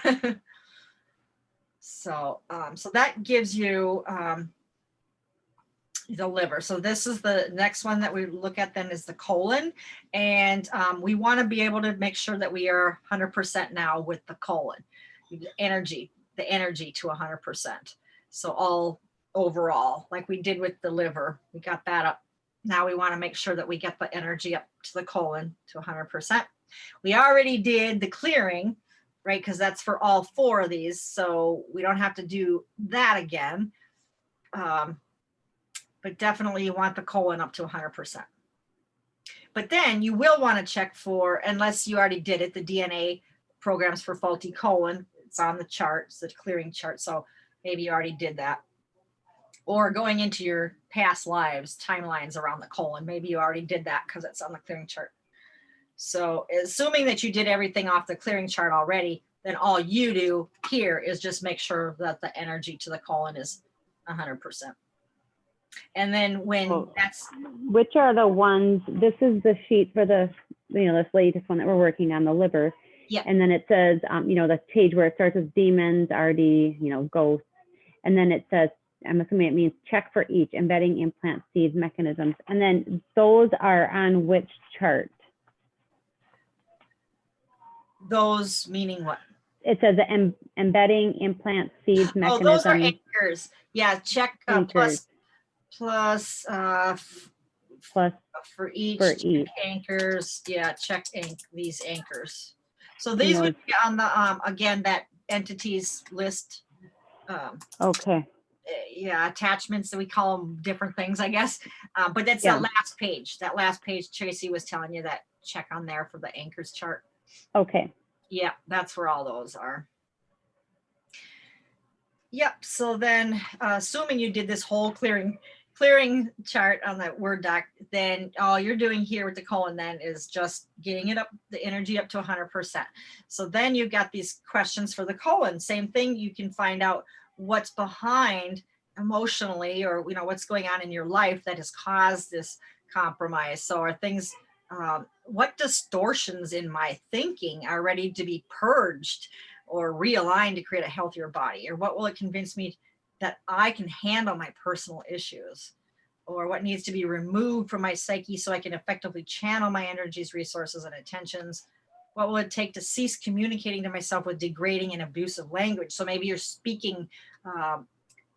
So that gives you the liver. So this is the next one that we look at then, is the colon. And we want to be able to make sure that we are 100% now with the colon, the energy to 100%. So all overall, like we did with the liver, we got that up. Now we want to make sure that we get the energy up to the colon to 100%. We already did the clearing, right? Because that's for all 4 of these. So we don't have to do that again. But definitely you want the colon up to 100%. But then you will want to check for, unless you already did it, the DNA programs for faulty colon. It's on the chart, it's the clearing chart. So maybe you already did that. Or going into your past lives, timelines around the colon. Maybe you already did that because it's on the clearing chart. So assuming that you did everything off the clearing chart already, then all you do here is just make sure that the energy to the colon is 100%. And then when that's... Which are the ones, this is the sheet for the, this latest one that we're working on, the liver. Yeah. And then it says, the page where it starts with demons, RD, ghosts. And then it says, I'm assuming it means check for each, embedding, implant, seeds, mechanisms. And then those are on which chart? Those meaning what? It says the embedding, implant, seeds, mechanisms. Oh, those are anchors. Yeah, check anchors. plus for each check anchors. Yeah, check these anchors. So these would be on the again, that entities list. Okay. Yeah, attachments, that we call them different things, I guess. But that's the last page. That last page Tracy was telling you, that check on there for the anchors chart. Okay. Yeah, that's where all those are. Yep. So then, assuming you did this whole clearing chart on that Word doc, then all you're doing here with the colon then is just getting it up, the energy up to 100%. So then you've got these questions for the colon. Same thing. You can find out what's behind emotionally, or what's going on in your life that has caused this compromise. So are things, what distortions in my thinking are ready to be purged or realigned to create a healthier body? Or what will it convince me that I can handle my personal issues? Or what needs to be removed from my psyche so I can effectively channel my energies, resources, and attentions? What will it take to cease communicating to myself with degrading and abusive language? So maybe you're speaking,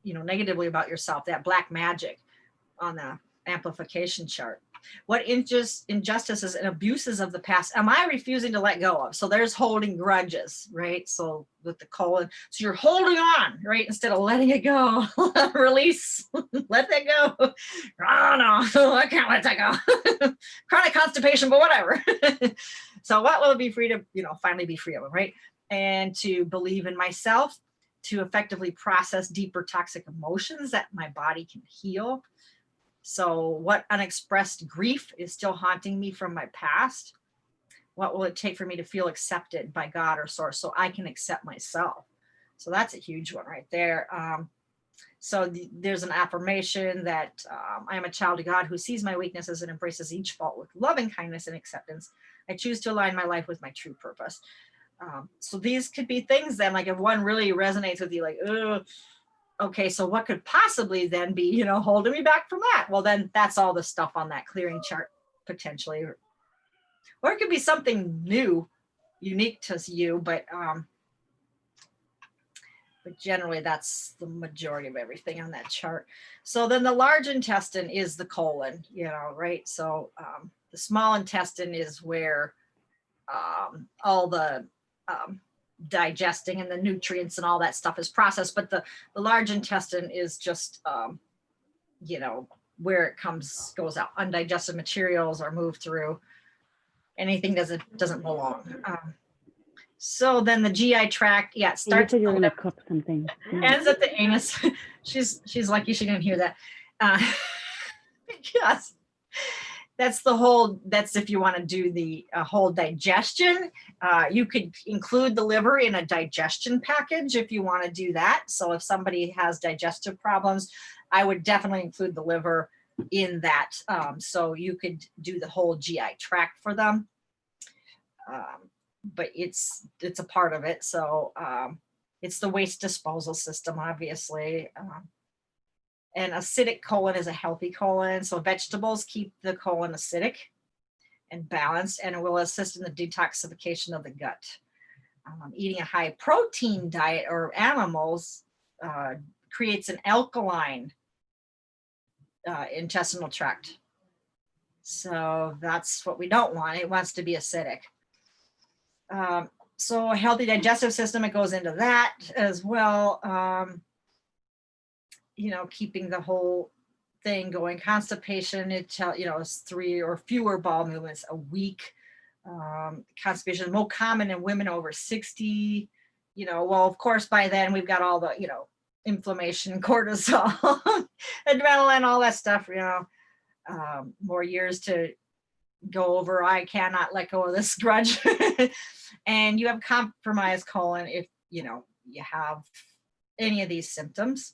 negatively about yourself, that black magic on the amplification chart. What injustices and abuses of the past am I refusing to let go of? So there's holding grudges, right? So with the colon, so you're holding on, right? Instead of letting it go, release, let that go. Oh no, I can't let that go. Chronic constipation, but whatever. So what will it be free to, finally be free of, right? And to believe in myself, to effectively process deeper toxic emotions that my body can heal. So what unexpressed grief is still haunting me from my past? What will it take for me to feel accepted by God or source so I can accept myself? So that's a huge one right there. There's an affirmation that I am a child of God who sees my weaknesses and embraces each fault with loving kindness and acceptance. I choose to align my life with my true purpose. So these could be things then, like if one really resonates with you, like, ugh, okay, so what could possibly then be, you know, holding me back from that? Well, then that's all the stuff on that clearing chart potentially. Or it could be something new, unique to you, but generally that's the majority of everything on that chart. So then the large intestine is the colon, you know, right? So the small intestine is where all the digesting and the nutrients and all that stuff is processed, but the large intestine is just, you know, where it goes out. Undigested materials are moved through. Anything doesn't belong. So then the GI tract, yeah, it You starts said you were at gonna the cook something. ends at the anus. she's lucky she didn't hear that. Yes, that's if you want to do the whole digestion. You could include the liver in a digestion package if you want to do that. So if somebody has digestive problems, I would definitely include the liver in that. So you could do the whole GI tract for them. But it's a part of it. So it's the waste disposal system, obviously. And acidic colon is a healthy colon. So vegetables keep the colon acidic and balanced, and it will assist in the detoxification of the gut. Eating a high protein diet or animals creates an alkaline intestinal tract. So that's what we don't want. It wants to be acidic. So a healthy digestive system, it goes into that as well. You know, keeping the whole thing going. Constipation, is 3 or fewer bowel movements a week. Constipation, more common in women over 60. You know, well, of course, by then we've got all the, you know, inflammation, cortisol, adrenaline, all that stuff, you know, more years to go over. I cannot let go of this grudge. And you have compromised colon if, you know, you have any of these symptoms.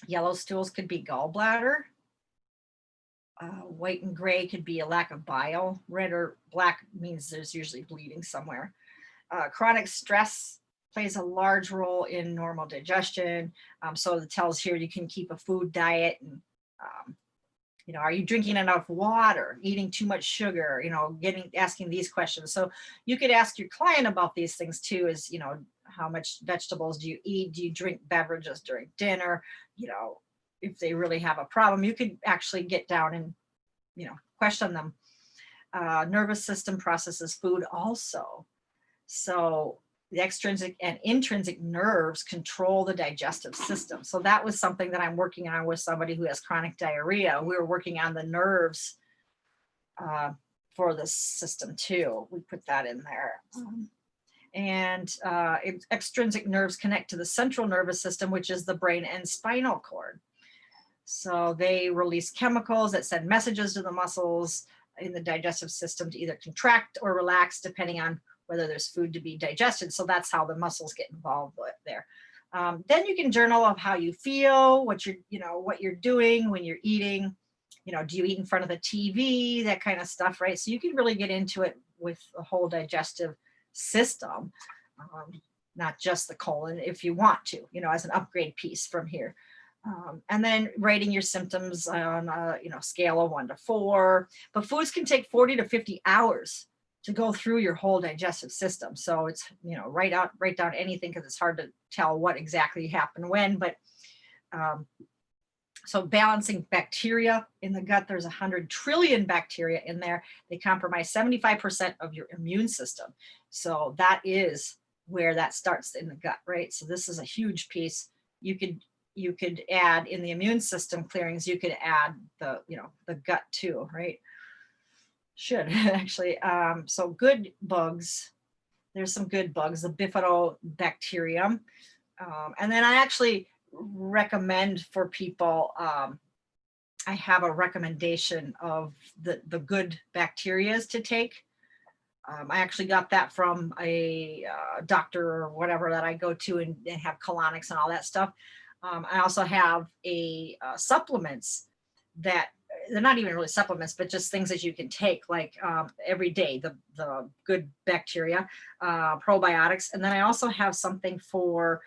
Yellow stools could be gallbladder. White and gray could be a lack of bile. Red or black means there's usually bleeding somewhere. Chronic stress plays a large role in normal digestion. So it tells here you can keep a food diet and you know, are you drinking enough water, eating too much sugar, you know, asking these questions. So you could ask your client about these things too, is, you know, how much vegetables do you eat? Do you drink beverages during dinner? You know, if they really have a problem, you could actually get down and, you know, question them. Nervous system processes food also. So the extrinsic and intrinsic nerves control the digestive system. So that was something that I'm working on with somebody who has chronic diarrhea. We were working on the nerves for the system too. We put that in there. Extrinsic nerves connect to the central nervous system, which is the brain and spinal cord. So they release chemicals that send messages to the muscles in the digestive system to either contract or relax, depending on whether there's food to be digested. So that's how the muscles get involved with there. Then you can journal of how you feel, what you're doing when you're eating. You know, do you eat in front of the TV, that kind of stuff, right? So you can really get into it with the whole digestive system, not just the colon, if you want to, you know, as an upgrade piece from here. And then rating your symptoms on a scale of 1 to 4. But foods can take 40 to 50 hours to go through your whole digestive system. So it's, you know, write down anything, because it's hard to tell what exactly happened when. But so balancing bacteria in the gut, there's 100 trillion bacteria in there. They compromise 75% of your immune system. So that is where that starts, in the gut, right? So this is a huge piece. You could add in the immune system clearings, you could add the gut too, right? Should actually. So good bugs, there's some good bugs, the bifidobacterium. And then I actually recommend for people, I have a recommendation of the good bacterias to take. I actually got that from a doctor or whatever that I go to and have colonics and all that stuff. I also have a supplements that they're not even really supplements, but just things that you can take like every day, the good bacteria, probiotics. And then I also have something for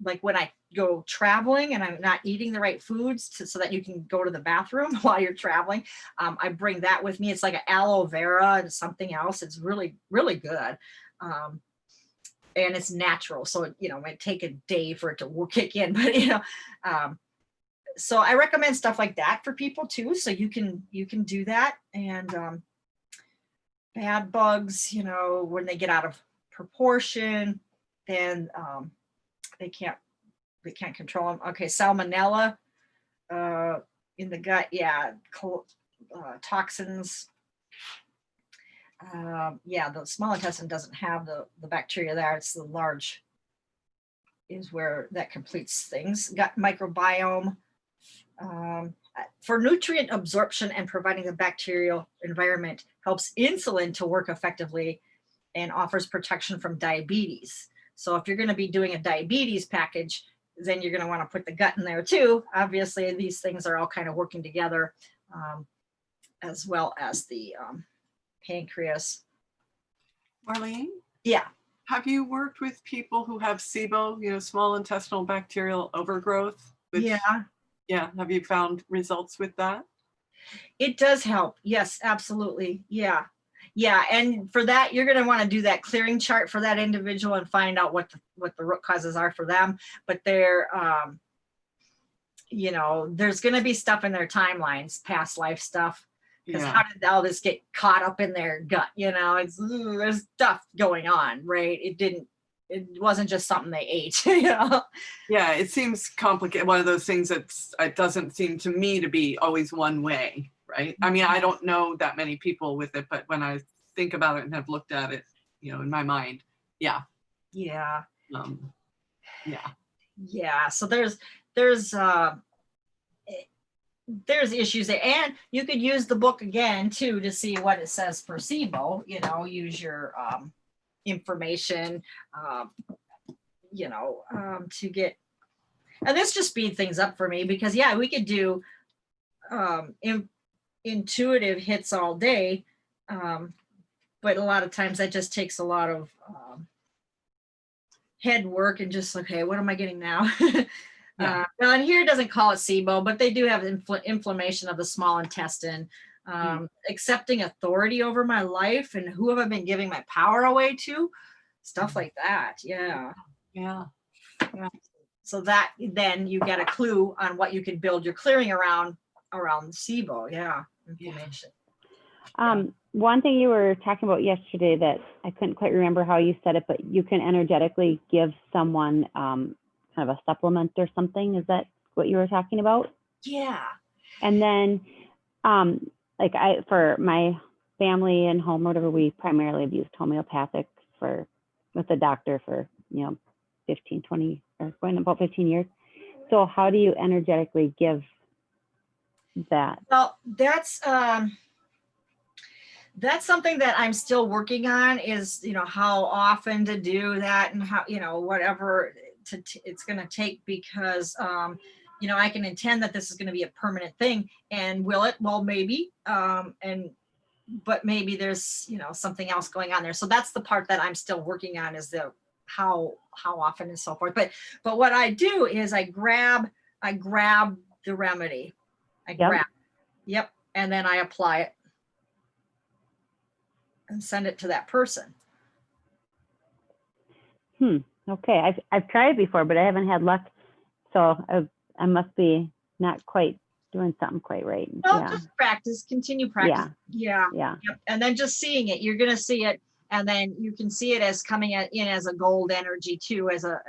like when I go traveling and I'm not eating the right foods so that you can go to the bathroom while you're traveling. I bring that with me. It's like an aloe vera and something else. It's really, really good. And it's natural. So, it might take a day for it to kick in, but so I recommend stuff like that for people too. So you can do that. And bad bugs, when they get out of proportion, then they can't control them. Okay, salmonella in the gut, yeah, toxins. The small intestine doesn't have the bacteria there. It's the large is where that completes things. Gut microbiome. For nutrient absorption and providing the bacterial environment helps insulin to work effectively and offers protection from diabetes. So if you're going to be doing a diabetes package, then you're going to want to put the gut in there too. Obviously, these things are all kind of working together, as well as the pancreas. Marlene? Yeah. Have you worked with people who have SIBO, small intestinal bacterial overgrowth? Yeah. Have you found results with that? It does help. Yes, absolutely. Yeah. Yeah. And for that, you're going to want to do that clearing chart for that individual and find out what the root causes are for them. But they're, there's going to be stuff in their timelines, past life stuff. Because how did all this get caught up in their gut? There's stuff going on, right? It wasn't just something they ate, Yeah, it seems complicated. One of those things it doesn't seem to me to be always one way, right? I mean, I don't know that many people with it, but when I think about it and have looked at it, in my mind, yeah. Yeah. Yeah. So there's issues there, and you could use the book again too to see what it says for SIBO. Use your information, to get, and this just speed things up for me because we could do intuitive hits all day, but a lot of times that just takes a lot of head work and just okay, what am I getting now? Yeah. Well, and here it doesn't call it SIBO, but they do have inflammation of the small intestine, accepting authority over my life and who have I been giving my power away to, stuff like that. Yeah. So that then you get a clue on what you can build your clearing around SIBO. Yeah. Inflammation. One thing you were talking about yesterday that I couldn't quite remember how you said it, but you can energetically give someone kind of a supplement or something. Is that what you were talking about? Yeah. And then for my family and home, whatever, we primarily have used homeopathic with the doctor for 15, 20 or going about 15 years. So how do you energetically give that? Well, that's something that I'm still working on is, how often to do that and how, whatever it's going to take because, I can intend that this is going to be a permanent thing and will it? Well, maybe, but maybe there's, something else going on there. So that's the part that I'm still working on is the how often and so forth. But what I do is I grab the remedy. Yep. And then I apply it and send it to that person. Okay. I've tried it before, but I haven't had luck. So I must be not quite doing something quite right. Well, just practice, continue practice. Yeah. Yep. And then just seeing it, you're going to see it. And then you can see it as coming in as a gold energy too, as a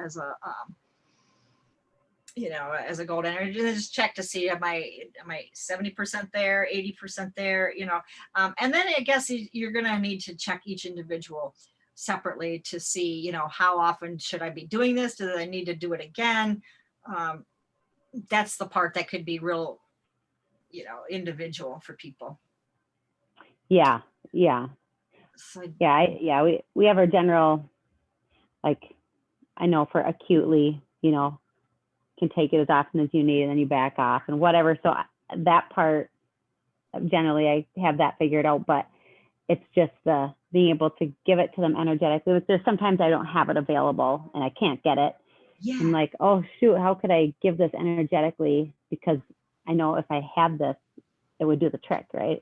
gold energy. Just check to see, am I 70% there, 80% there, and then I guess you're going to need to check each individual separately to see, how often should I be doing this? Do I need to do it again? That's the part that could be real, individual for people. Yeah. So Yeah, we have our general, like, I know for acutely, can take it as often as you need and then you back off and whatever. So that part, generally I have that figured out, but it's just the being able to give it to them energetically. There's sometimes I don't have it available and I can't get it. I'm yeah, like, oh shoot, how could I give this energetically? Because I know if I had this, it would do the trick, right?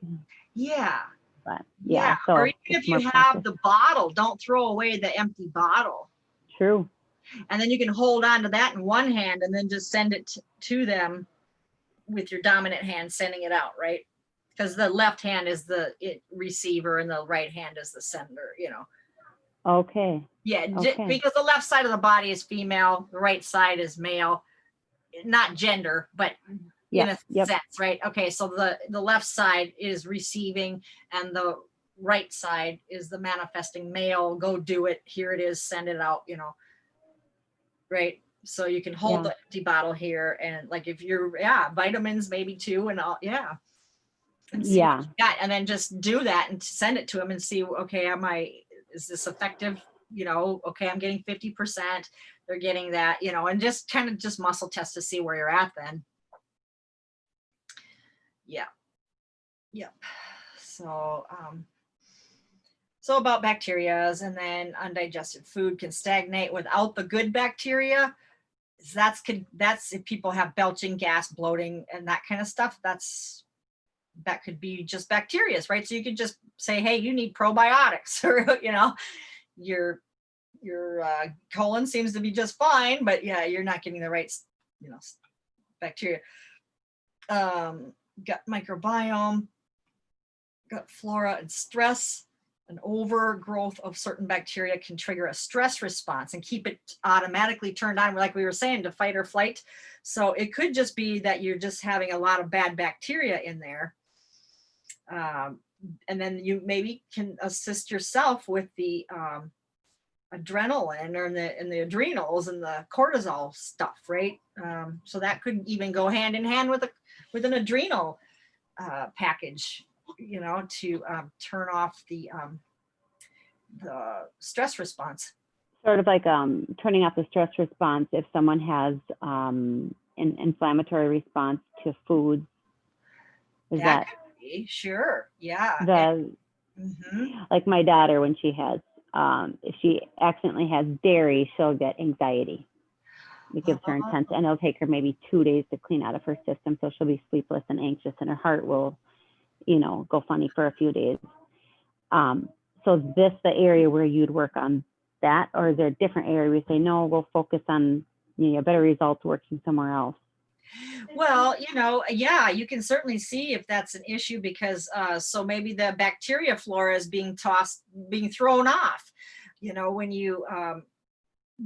yeah, But yeah. yeah, so Or even it's if more you have practice. the bottle, don't throw away the empty bottle. True. And then you can hold on to that in one hand and then just send it to them with your dominant hand, sending it out, right? Because the left hand is the receiver and the right hand is the sender, Okay. Yeah, Okay. because the left side of the body is female, the right side is male, not gender, but in a Yep. sense, right? Okay, so the left side is receiving and the right side is the manifesting male. Go do it. Here it is. Send it out, right? So you can hold the empty bottle here and like if you're, vitamins maybe too and all, and see what you got, and then just do that and send it to them and see, okay, is this effective? Okay, I'm getting 50%. They're getting that, and just kind of just muscle test to see where you're at then. Yeah. Yep. So, about bacterias, and then undigested food can stagnate without the good bacteria. That's if people have belching, gas, bloating, and that kind of stuff. That could be just bacteria, right? So you could just say, hey, you need probiotics, or your colon seems to be just fine, but yeah, you're not getting the right bacteria. Gut microbiome, gut flora, and stress. An overgrowth of certain bacteria can trigger a stress response and keep it automatically turned on, like we were saying, to fight or flight. So it could just be that you're just having a lot of bad bacteria in there. And then you maybe can assist yourself with the adrenaline or the adrenals and the cortisol stuff, right? So that could even go hand in hand with an adrenal package, to turn off the stress response. Sort of like turning off the stress response if someone has an inflammatory response to foods. Is that could be, sure, yeah. Like my daughter, when she has, if she accidentally has dairy, she'll get anxiety. It gives her intense, and it'll take her maybe 2 days to clean out of her system. So she'll be sleepless and anxious, and her heart will, go funny for a few days. So is this the area where you'd work on that, or is there a different area where you say, no, we'll focus on better results working somewhere else? Well, you can certainly see if that's an issue, because so maybe the bacteria flora is being thrown off. When you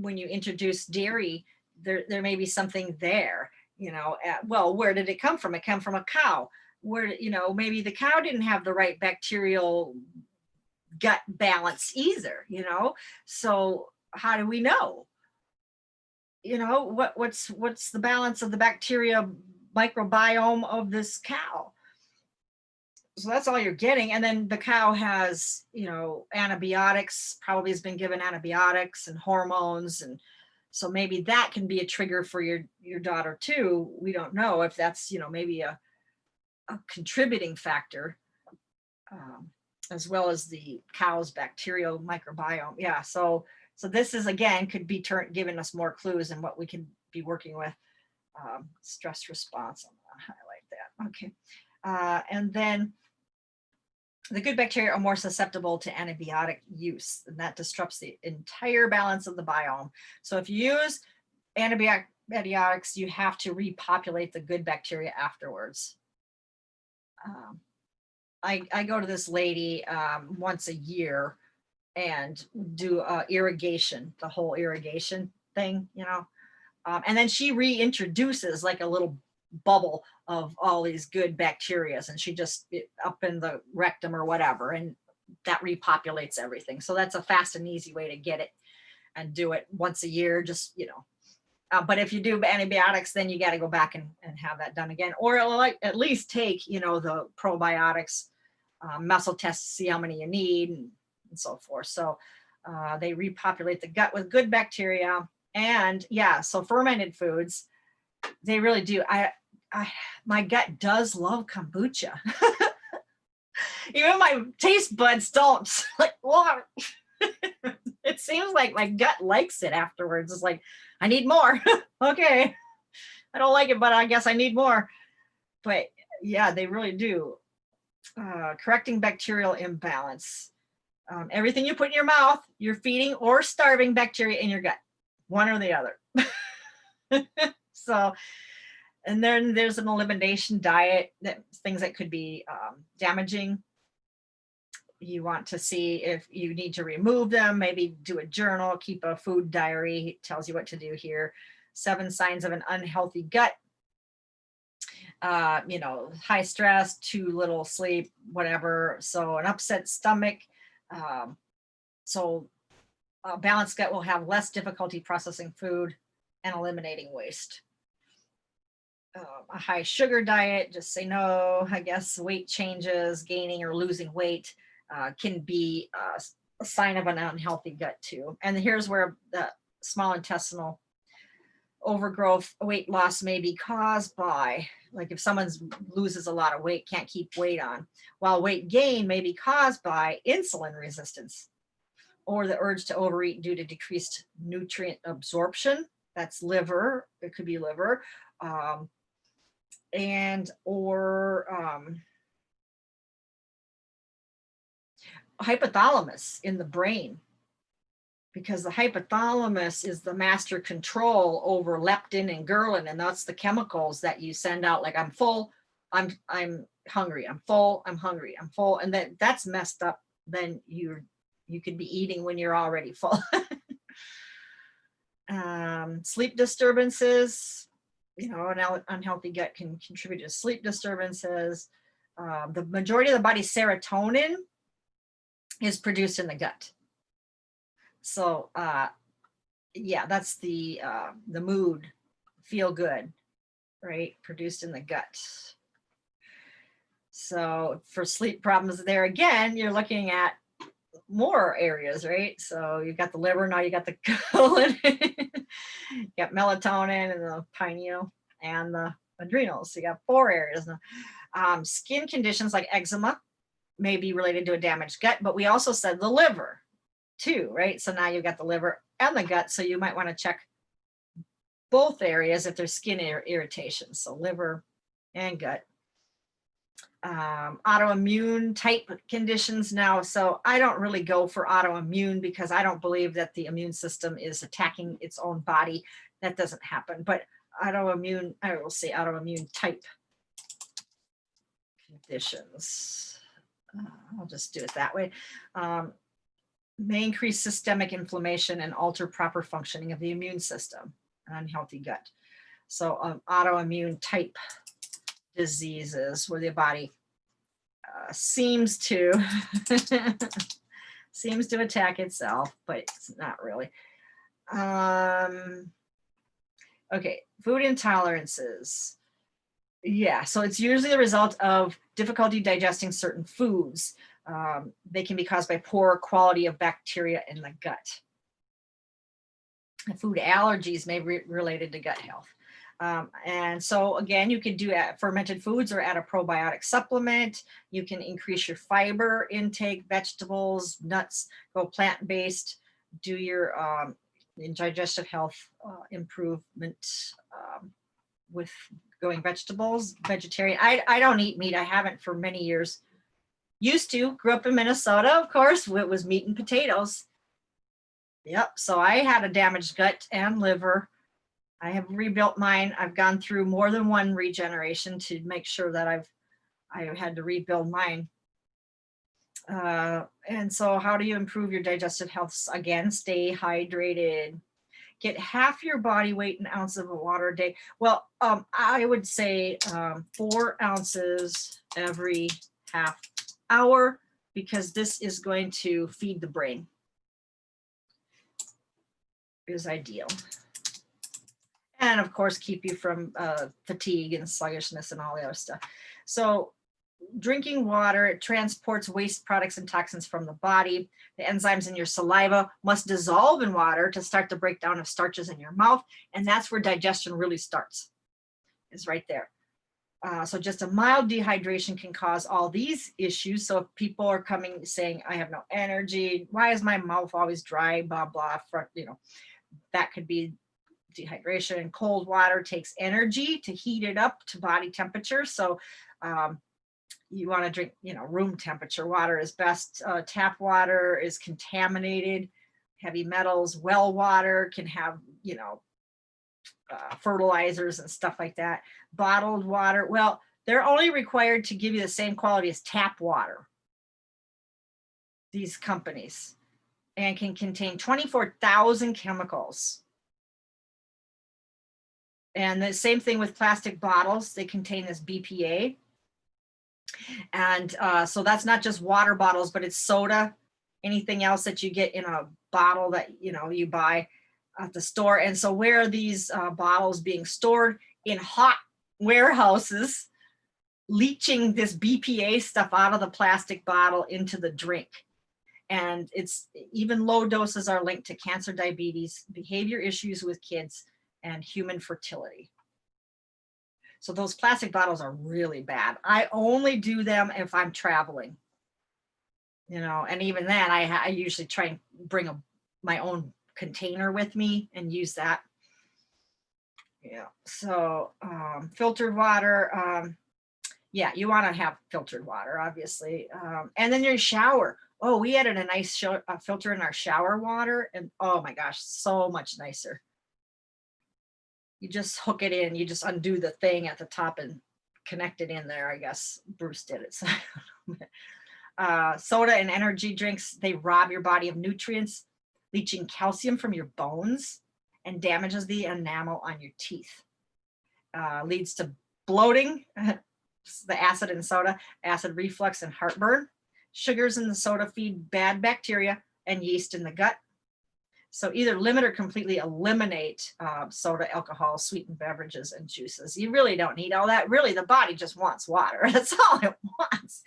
introduce dairy, there may be something there. Well, where did it come from? It came from a cow. Where maybe the cow didn't have the right bacterial gut balance either. So how do we know? What's the balance of the bacteria microbiome of this cow? So that's all you're getting. And then the cow has, antibiotics, probably has been given antibiotics and hormones. And so maybe that can be a trigger for your daughter too. We don't know if that's, maybe a contributing factor, as well as the cow's bacterial microbiome. Yeah. So this is, again, could be giving us more clues in what we can be working with. Stress response. I'm going to highlight that. Okay. And then the good bacteria are more susceptible to antibiotic use, and that disrupts the entire balance of the biome. So if you use antibiotics, you have to repopulate the good bacteria afterwards. I go to this lady once a year and do irrigation, the whole irrigation thing, and then she reintroduces like a little bubble of all these good bacteria, and she just up in the rectum or whatever, and that repopulates everything. So that's a fast and easy way to get it and do it once a year, just, but if you do antibiotics, then you got to go back and have that done again, or at least take, the probiotics, muscle test to see how many you need, and and so forth. So they repopulate the gut with good bacteria. And yeah, so fermented foods, they really do. My gut does love kombucha. Even my taste buds don't. Like, what? It seems like my gut likes it afterwards. It's like, I need more. Okay. I don't like it, but I guess I need more. But yeah, they really do. Correcting bacterial imbalance. Everything you put in your mouth, you're feeding or starving bacteria in your gut, one or the other. So, and then there's an elimination diet, that things that could be damaging. You want to see if you need to remove them, maybe do a journal, keep a food diary. It tells you what to do here. 7 signs of an unhealthy gut. High stress, too little sleep, whatever. So an upset stomach. So a balanced gut will have less difficulty processing food and eliminating waste. A high sugar diet, just say no. I guess weight changes, gaining or losing weight can be a sign of an unhealthy gut too. And here's where the small intestinal overgrowth, weight loss may be caused by, like if someone loses a lot of weight, can't keep weight on, while weight gain may be caused by insulin resistance or the urge to overeat due to decreased nutrient absorption. That's liver, it could be liver, hypothalamus in the brain, because the hypothalamus is the master control over leptin and ghrelin, and that's the chemicals that you send out, like I'm full, I'm hungry, I'm full, I'm hungry, I'm full, and that's messed up. Then you could be eating when you're already full. Sleep disturbances, an unhealthy gut can contribute to sleep disturbances. The majority of the body's serotonin is produced in the gut. So yeah, that's the mood, feel good, right? Produced in the gut. So for sleep problems there again, you're looking at more areas, right? So you've got the liver, now you got the colon, you got melatonin and the pineal and the adrenals. So you got 4 areas. Skin conditions like eczema may be related to a damaged gut, but we also said the liver too, right? So now you've got the liver and the gut. So you might want to check both areas if there's skin irritation. So liver and gut. Autoimmune type conditions now. So I don't really go for autoimmune because I don't believe that the immune system is attacking its own body. That doesn't happen. But autoimmune, I will say autoimmune type conditions. I'll just do it that way. May increase systemic inflammation and alter proper functioning of the immune system, an unhealthy gut. So autoimmune type diseases where the body seems to attack itself, but it's not really. Okay, food intolerances. Yeah, so it's usually the result of difficulty digesting certain foods. They can be caused by poor quality of bacteria in the gut. Food allergies may be related to gut health. And so again, you could do fermented foods or add a probiotic supplement. You can increase your fiber intake, vegetables, nuts, go plant-based, do your digestive health improvement with going vegetables, vegetarian. I don't eat meat. I haven't for many years. Used to, grew up in Minnesota, of course, it was meat and potatoes. Yep, so I had a damaged gut and liver. I have rebuilt mine. I've gone through more than one regeneration to make sure that I had to rebuild mine. And so how do you improve your digestive health? Again, stay hydrated. Get half your body weight in ounces of water a day. Well, I would say 4 ounces every half hour, because this is going to feed the brain. Is ideal. And of course, keep you from fatigue and sluggishness and all the other stuff. So drinking water, it transports waste products and toxins from the body. The enzymes in your saliva must dissolve in water to start the breakdown of starches in your mouth. And that's where digestion really starts, is right there. So just a mild dehydration can cause all these issues. So if people are coming saying, I have no energy, why is my mouth always dry, blah, blah, you know, that could be dehydration. And cold water takes energy to heat it up to body temperature. So you want to drink, you know, room temperature water is best. Tap water is contaminated, heavy metals. Well water can have, you know, fertilizers and stuff like that. Bottled water, well, they're only required to give you the same quality as tap water, these companies, and can contain 24,000 chemicals. And the same thing with plastic bottles, they contain this BPA. And so that's not just water bottles, but it's soda, anything else that you get in a bottle that, you know, you buy at the store. And so where are these bottles being stored? In hot warehouses, leaching this BPA stuff out of the plastic bottle into the drink. And it's even low doses are linked to cancer, diabetes, behavior issues with kids, and human fertility. So those plastic bottles are really bad. I only do them if I'm traveling, you know, and even then I usually try and bring my own container with me and use that. Yeah, so filtered water, yeah, you want to have filtered water, obviously. And then your shower. Oh, we added a nice filter in our shower water, and oh my gosh, so much nicer. You just hook it in, you just undo the thing at the top and connect it in there. I guess Bruce did it. So soda and energy drinks, they rob your body of nutrients, leaching calcium from your bones, and damages the enamel on your teeth. Leads to bloating, the acid in soda, acid reflux, and heartburn. Sugars in the soda feed bad bacteria and yeast in the gut. So either limit or completely eliminate soda, alcohol, sweetened beverages, and juices. You really don't need all that. Really, the body just wants water. That's all it wants.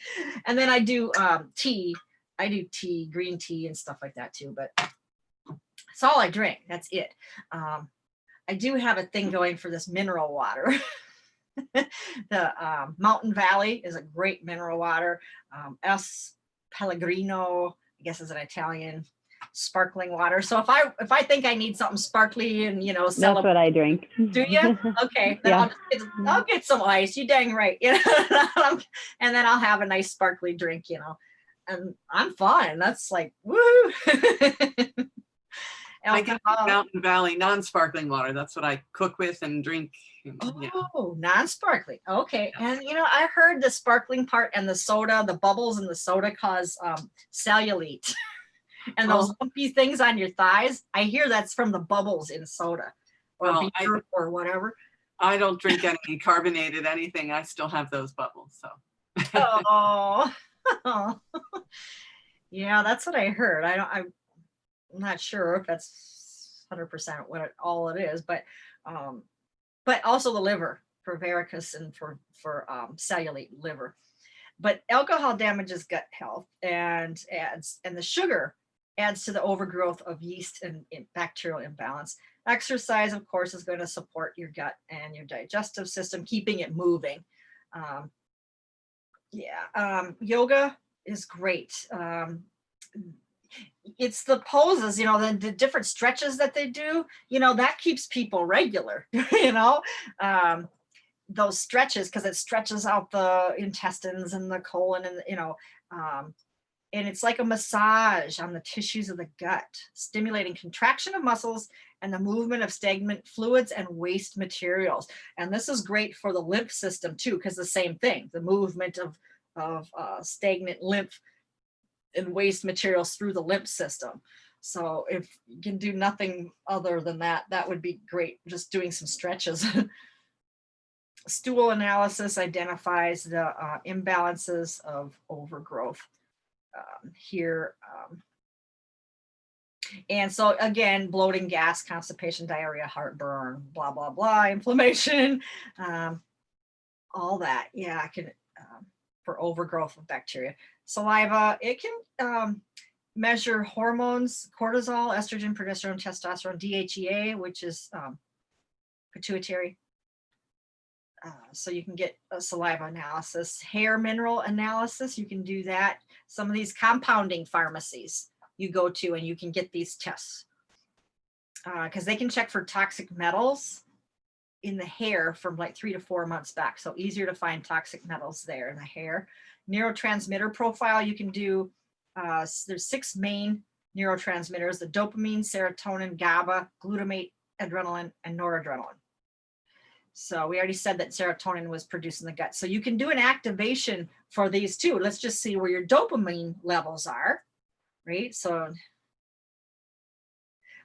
And then I do tea. I do tea, green tea, and stuff like that too. But that's all I drink. That's it. I do have a thing going for this mineral water. The Mountain Valley is a great mineral water. S. Pellegrino, I guess is an Italian sparkling water. So if I think I need something sparkly and, you know, That's what I drink. Do you? Okay, then Yeah. I'll get some ice. You dang right. You know, and then I'll have a nice sparkly drink, you know, and I'm fine. That's like, woo. I get Mountain Valley non-sparkling water. That's what I cook with and drink. Yeah. Oh, non-sparkling. Okay. And you know, I heard the sparkling part and the soda, the bubbles in the soda cause cellulite. And those lumpy things on your thighs, I hear that's from the bubbles in soda or beer or whatever. I don't drink any carbonated anything. I still have those bubbles. So. Oh. Yeah, that's what I heard. I'm not sure if that's 100% what all it is, but also the liver for varicose and for cellulite liver. But alcohol damages gut health and the sugar adds to the overgrowth of yeast and bacterial imbalance. Exercise, of course, is going to support your gut and your digestive system, keeping it moving. Yoga is great. It's the poses, you know, the different stretches that they do, you know, that keeps people regular, you know, those stretches, because it stretches out the intestines and the colon and, you know, and it's like a massage on the tissues of the gut, stimulating contraction of muscles and the movement of stagnant fluids and waste materials. And this is great for the lymph system too, because the same thing, the movement of stagnant lymph and waste materials through the lymph system. So if you can do nothing other than that, that would be great. Just doing some stretches. Stool analysis identifies the imbalances of overgrowth here. And so again, bloating, gas, constipation, diarrhea, heartburn, blah, blah, blah, inflammation, all that. Yeah, I can. for overgrowth of bacteria. Saliva, it can measure hormones, cortisol, estrogen, progesterone, testosterone, DHEA, which is pituitary. So you can get a saliva analysis. Hair mineral analysis, you can do that. Some of these compounding pharmacies you go to and you can get these tests because they can check for toxic metals in the hair from like 3 to 4 months back. So easier to find toxic metals there in the hair. Neurotransmitter profile, you can do, there's 6 main neurotransmitters, the dopamine, serotonin, GABA, glutamate, adrenaline, and noradrenaline. So we already said that serotonin was produced in the gut. So you can do an activation for these too. Let's just see where your dopamine levels are, right? So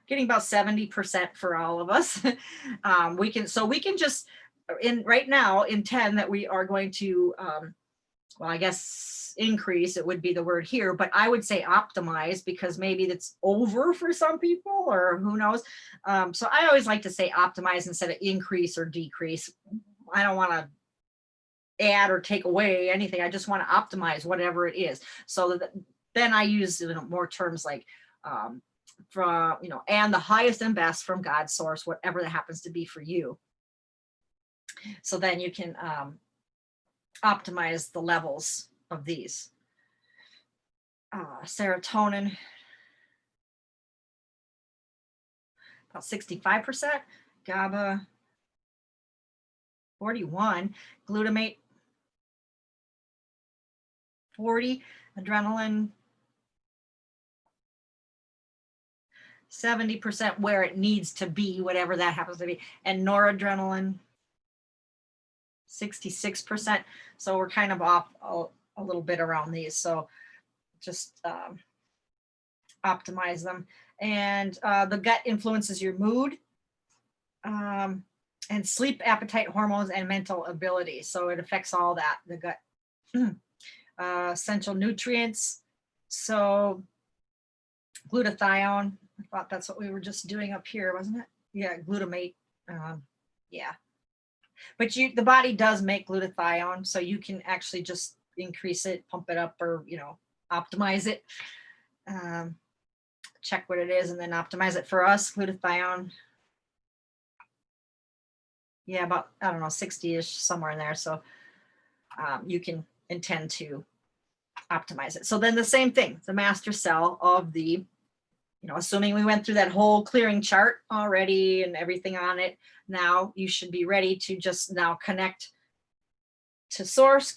getting about 70% for all of us. we can just right now intend that we are going to, well, I guess increase, it would be the word here, but I would say optimize because maybe that's over for some people or who knows. So I always like to say optimize instead of increase or decrease. I don't want to add or take away anything. I just want to optimize whatever it is. So that, then I use more terms like from, and the highest and best from God's source, whatever that happens to be for you. So then you can optimize the levels of these. Serotonin, about 65%, GABA, 41, glutamate, 40, adrenaline, 70% where it needs to be, whatever that happens to be, and noradrenaline, 66%. So we're kind of off a little bit around these. So just optimize them. And the gut influences your mood and sleep, appetite, hormones, and mental ability. So it affects all that, the gut. Essential nutrients. So glutathione, I thought that's what we were just doing up here, wasn't it? Yeah, glutamate. Yeah. But the body does make glutathione, so you can actually just increase it, pump it up, or optimize it. Check what it is and then optimize it. For us, glutathione, yeah, about, I don't know, 60-ish, somewhere in there. So you can intend to optimize it. So then the same thing, the master cell of the, assuming we went through that whole clearing chart already and everything on it, now you should be ready to just now connect to source,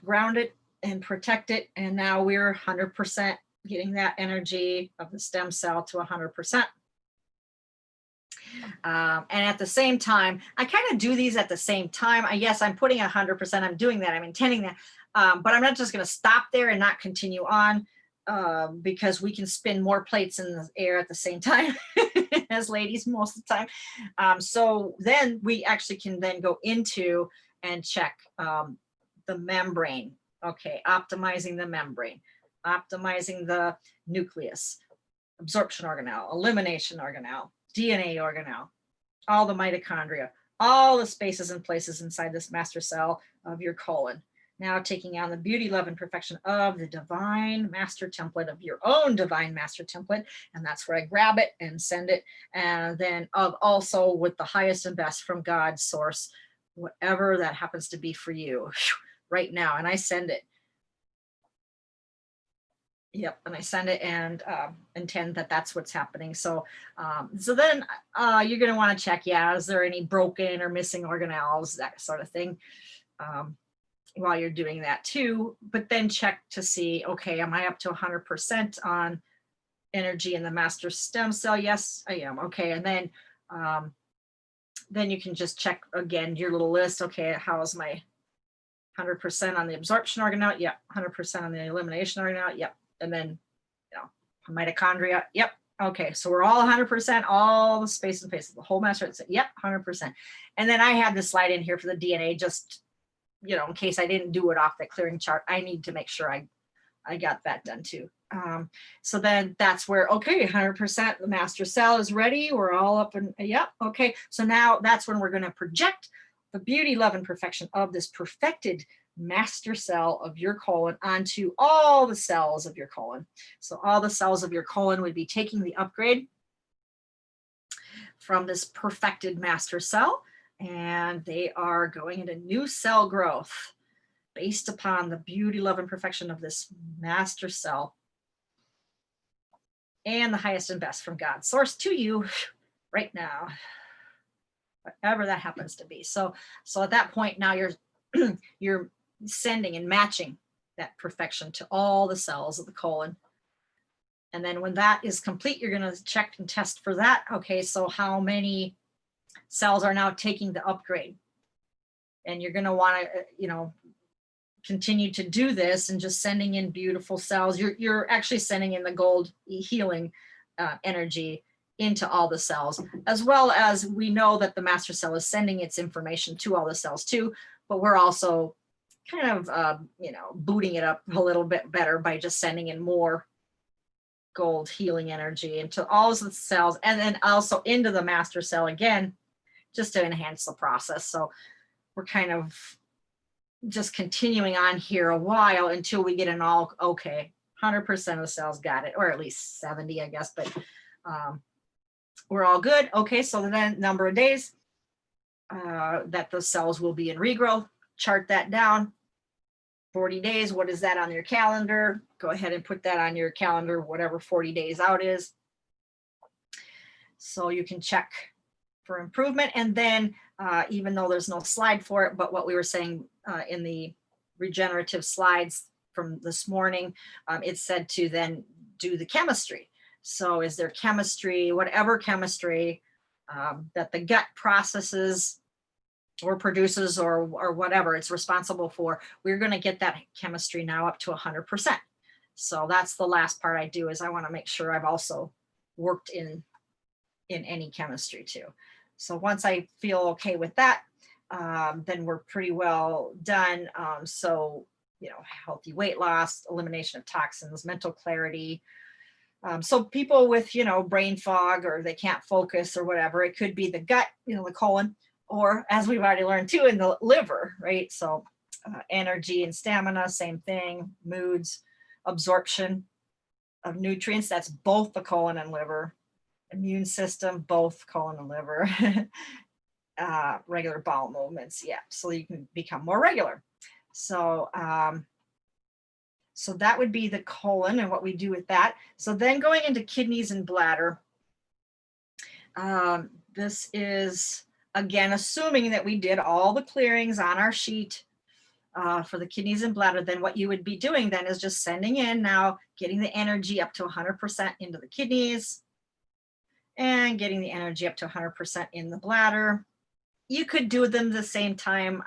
ground it and protect it. And now we're 100% getting that energy of the stem cell to 100%. And at the same time, I kind of do these at the same time. Yes, I'm putting 100%, I'm doing that, I'm intending that, but I'm not just going to stop there and not continue on. Because we can spin more plates in the air at the same time as ladies most of the time. So then we actually can then go into and check the membrane. Okay, optimizing the membrane, optimizing the nucleus, absorption organelle, elimination organelle, DNA organelle, all the mitochondria, all the spaces and places inside this master cell of your colon. Now taking on the beauty, love, and perfection of the divine master template, of your own divine master template. And that's where I grab it and send it. And then also with the highest and best from God's source, whatever that happens to be for you right now. And I send it. Yep, and I send it and intend that that's what's happening. So so then you're going to want to check, is there any broken or missing organelles, that sort of thing. While you're doing that too, but then check to see, okay, am I up to 100% on energy in the master stem cell? Yes, I am. Okay, and then you can just check again your little list. Okay, how is my 100% on the absorption organelle? Yep. 100% on the elimination organelle? Yep. And then, mitochondria? Yep. Okay, so we're all 100%, all the space and places, the whole master. Yep, 100%. And then I have this slide in here for the DNA, just in case I didn't do it off the clearing chart. I need to make sure I got that done too. So then that's where, okay, 100%, the master cell is ready. We're all up and yep. Okay. So now that's when we're going to project the beauty, love, and perfection of this perfected master cell of your colon onto all the cells of your colon. So all the cells of your colon would be taking the upgrade from this perfected master cell, and they are going into new cell growth based upon the beauty, love, and perfection of this master cell and the highest and best from God's source to you right now, whatever that happens to be. So at that point now you're sending and matching that perfection to all the cells of the colon. And then when that is complete, you're going to check and test for that. Okay, so how many cells are now taking the upgrade? And you're going to want to, continue to do this and just sending in beautiful cells. You're actually sending in the gold healing energy into all the cells, as well as we know that the master cell is sending its information to all the cells too, but we're also kind of, booting it up a little bit better by just sending in more gold healing energy into all of the cells, and then also into the master cell again, just to enhance the process. So we're kind of just continuing on here a while until we get an all, okay, 100% of the cells got it, or at least 70, I guess, but we're all good. Okay, so then number of days that the cells will be in regrowth, chart that down. 40 days, what is that on your calendar? Go ahead and put that on your calendar, whatever 40 days out is. So you can check for improvement. And then even though there's no slide for it, but what we were saying in the regenerative slides from this morning, it said to then do the chemistry. So is there chemistry, whatever chemistry that the gut processes or produces or whatever it's responsible for, we're going to get that chemistry now up to 100%. So that's the last part I do, is I want to make sure I've also worked in any chemistry too. So once I feel okay with that, then we're pretty well done. So, healthy weight loss, elimination of toxins, mental clarity. So people with, brain fog, or they can't focus or whatever, it could be the gut, the colon, or as we've already learned too, in the liver, right? So energy and stamina, same thing, moods, absorption of nutrients, that's both the colon and liver. Immune system, both colon and liver. Regular bowel movements, yeah, so you can become more regular. So so that would be the colon and what we do with that. So then going into kidneys and bladder, this is again assuming that we did all the clearings on our sheet for the kidneys and bladder. Then what you would be doing then is just sending in now, getting the energy up to 100% into the kidneys, and getting the energy up to 100% in the bladder. You could do them the same time.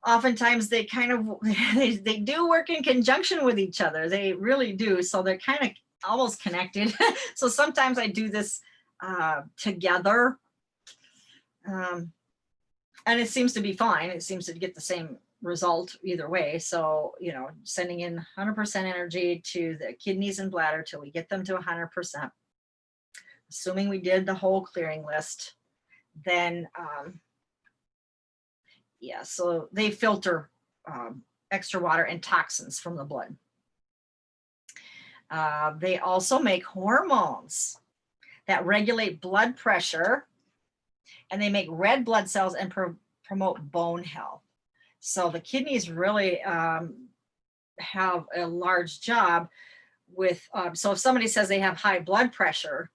Oftentimes they kind of, they do work in conjunction with each other. They really do. So they're kind of almost connected. So sometimes I do this together. And it seems to be fine. It seems to get the same result either way. So, sending in 100% energy to the kidneys and bladder till we get them to 100%. Assuming we did the whole clearing list, then so they filter extra water and toxins from the blood. They also make hormones that regulate blood pressure, and they make red blood cells and promote bone health. So the kidneys really have a large job with, so if somebody says they have high blood pressure,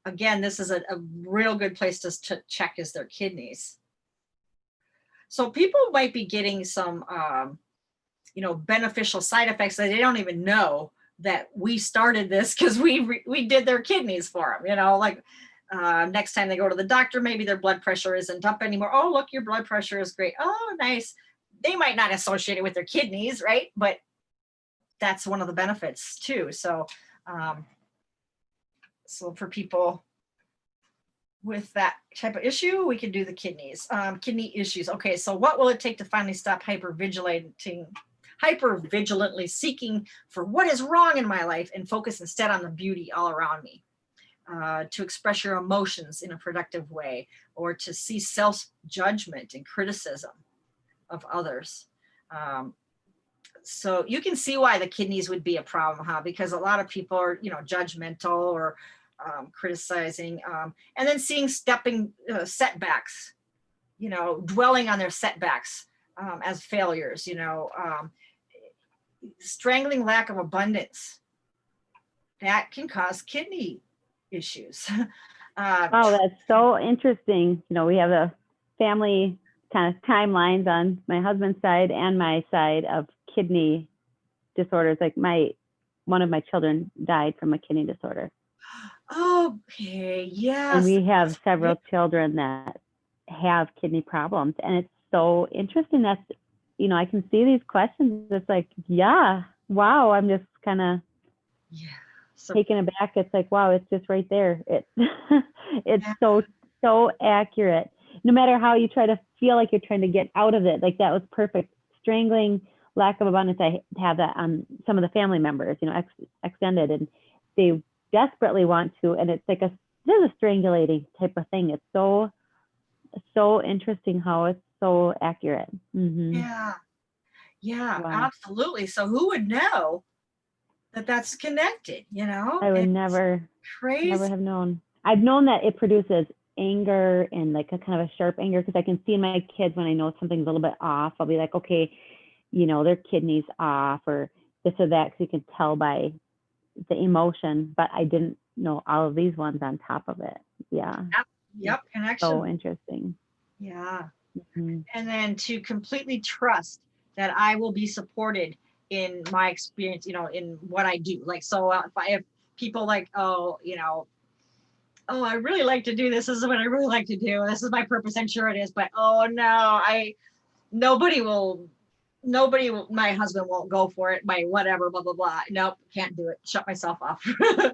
again, this is a real good place to check is their kidneys. So people might be getting some, beneficial side effects that they don't even know that we started this because we did their kidneys for them, like next time they go to the doctor, maybe their blood pressure isn't up anymore. Oh, look, your blood pressure is great. Oh, nice. They might not associate it with their kidneys, right? But that's one of the benefits too. So, so for people with that type of issue, we can do the kidneys. Kidney issues. Okay, so what will it take to finally stop hypervigilantly seeking for what is wrong in my life and focus instead on the beauty all around me? To express your emotions in a productive way, or to see self-judgment and criticism of others. So you can see why the kidneys would be a problem, huh? Because a lot of people are, judgmental or criticizing, and then seeing setbacks, dwelling on their setbacks as failures, strangling lack of abundance. That can cause kidney issues. Oh, that's so interesting. We have a family kind of timelines on my husband's side and my side of kidney disorders. Like one of my children died from a kidney disorder. Okay, yes. And we have several children that have kidney problems. And it's so interesting that, I can see these questions. It's like, yeah, wow. I'm just kind of taken aback. It's like, wow, it's just right there. It's so accurate. No matter how you try to feel like you're trying to get out of it, like that was perfect. Strangling, lack of abundance. I have that on some of the family members, extended, and they desperately want to, and it's like there's a strangulating type of thing. It's so interesting how it's so accurate. Mm-hmm. Yeah, Wow. absolutely. So who would know that that's connected, I would never have known. I've known that it produces anger and like a kind of a sharp anger, because I can see in my kids when I know something's a little bit off, I'll be like, okay, their kidney's off or this or that, because you can tell by the emotion, but I didn't know all of these ones on top of it. Yeah. Yep. Connection. So interesting. Yeah. Mm-hmm. And then to completely trust that I will be supported in my experience, in what I do. Like, so if people like, oh, I really like to do this. This is what I really like to do. This is my purpose. I'm sure it is, but oh no, my husband won't go for it, my whatever, blah, blah, blah. Nope, can't do it. Shut myself off. I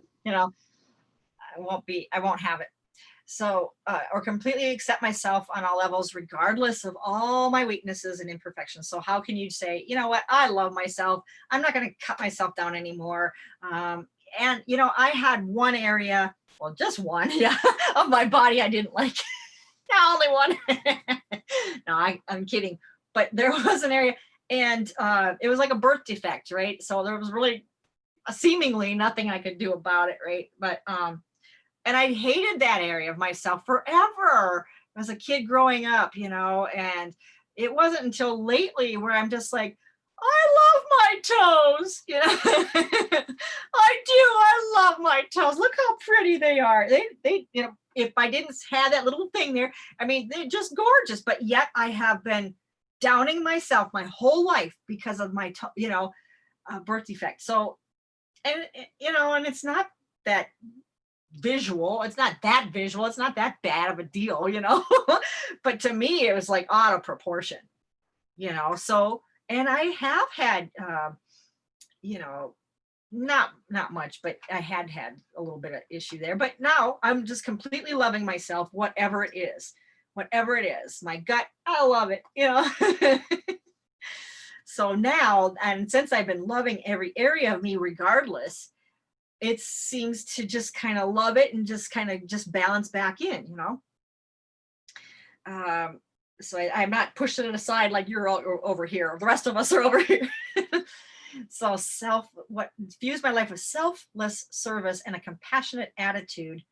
won't have it. So, or completely accept myself on all levels, regardless of all my weaknesses and imperfections. So how can you say, you know what, I love myself. I'm not going to cut myself down anymore. And, I had one area, well, just one of my body I didn't like. No, only one. No, I'm kidding. But there was an area, and it was like a birth defect, right? So there was really seemingly nothing I could do about it, right? But and I hated that area of myself forever as a kid growing up, and it wasn't until lately where I'm just like, I love my toes, I love my toes. Look how pretty they are. They, if I didn't have that little thing there, I mean, they're just gorgeous, but yet I have been downing myself my whole life because of my, birth defect. So, and it's not that visual. It's not that visual. It's not that bad of a deal, but to me, it was like out of proportion, so, and I have had, not much, but I had a little bit of issue there, but now I'm just completely loving myself, whatever it is, my gut, I love it, So now, and since I've been loving every area of me regardless, it seems to just kind of love it and just kind of just balance back in, so I'm not pushing it aside like you're all over here. The rest of us are over here. So what views my life with selfless service and a compassionate attitude.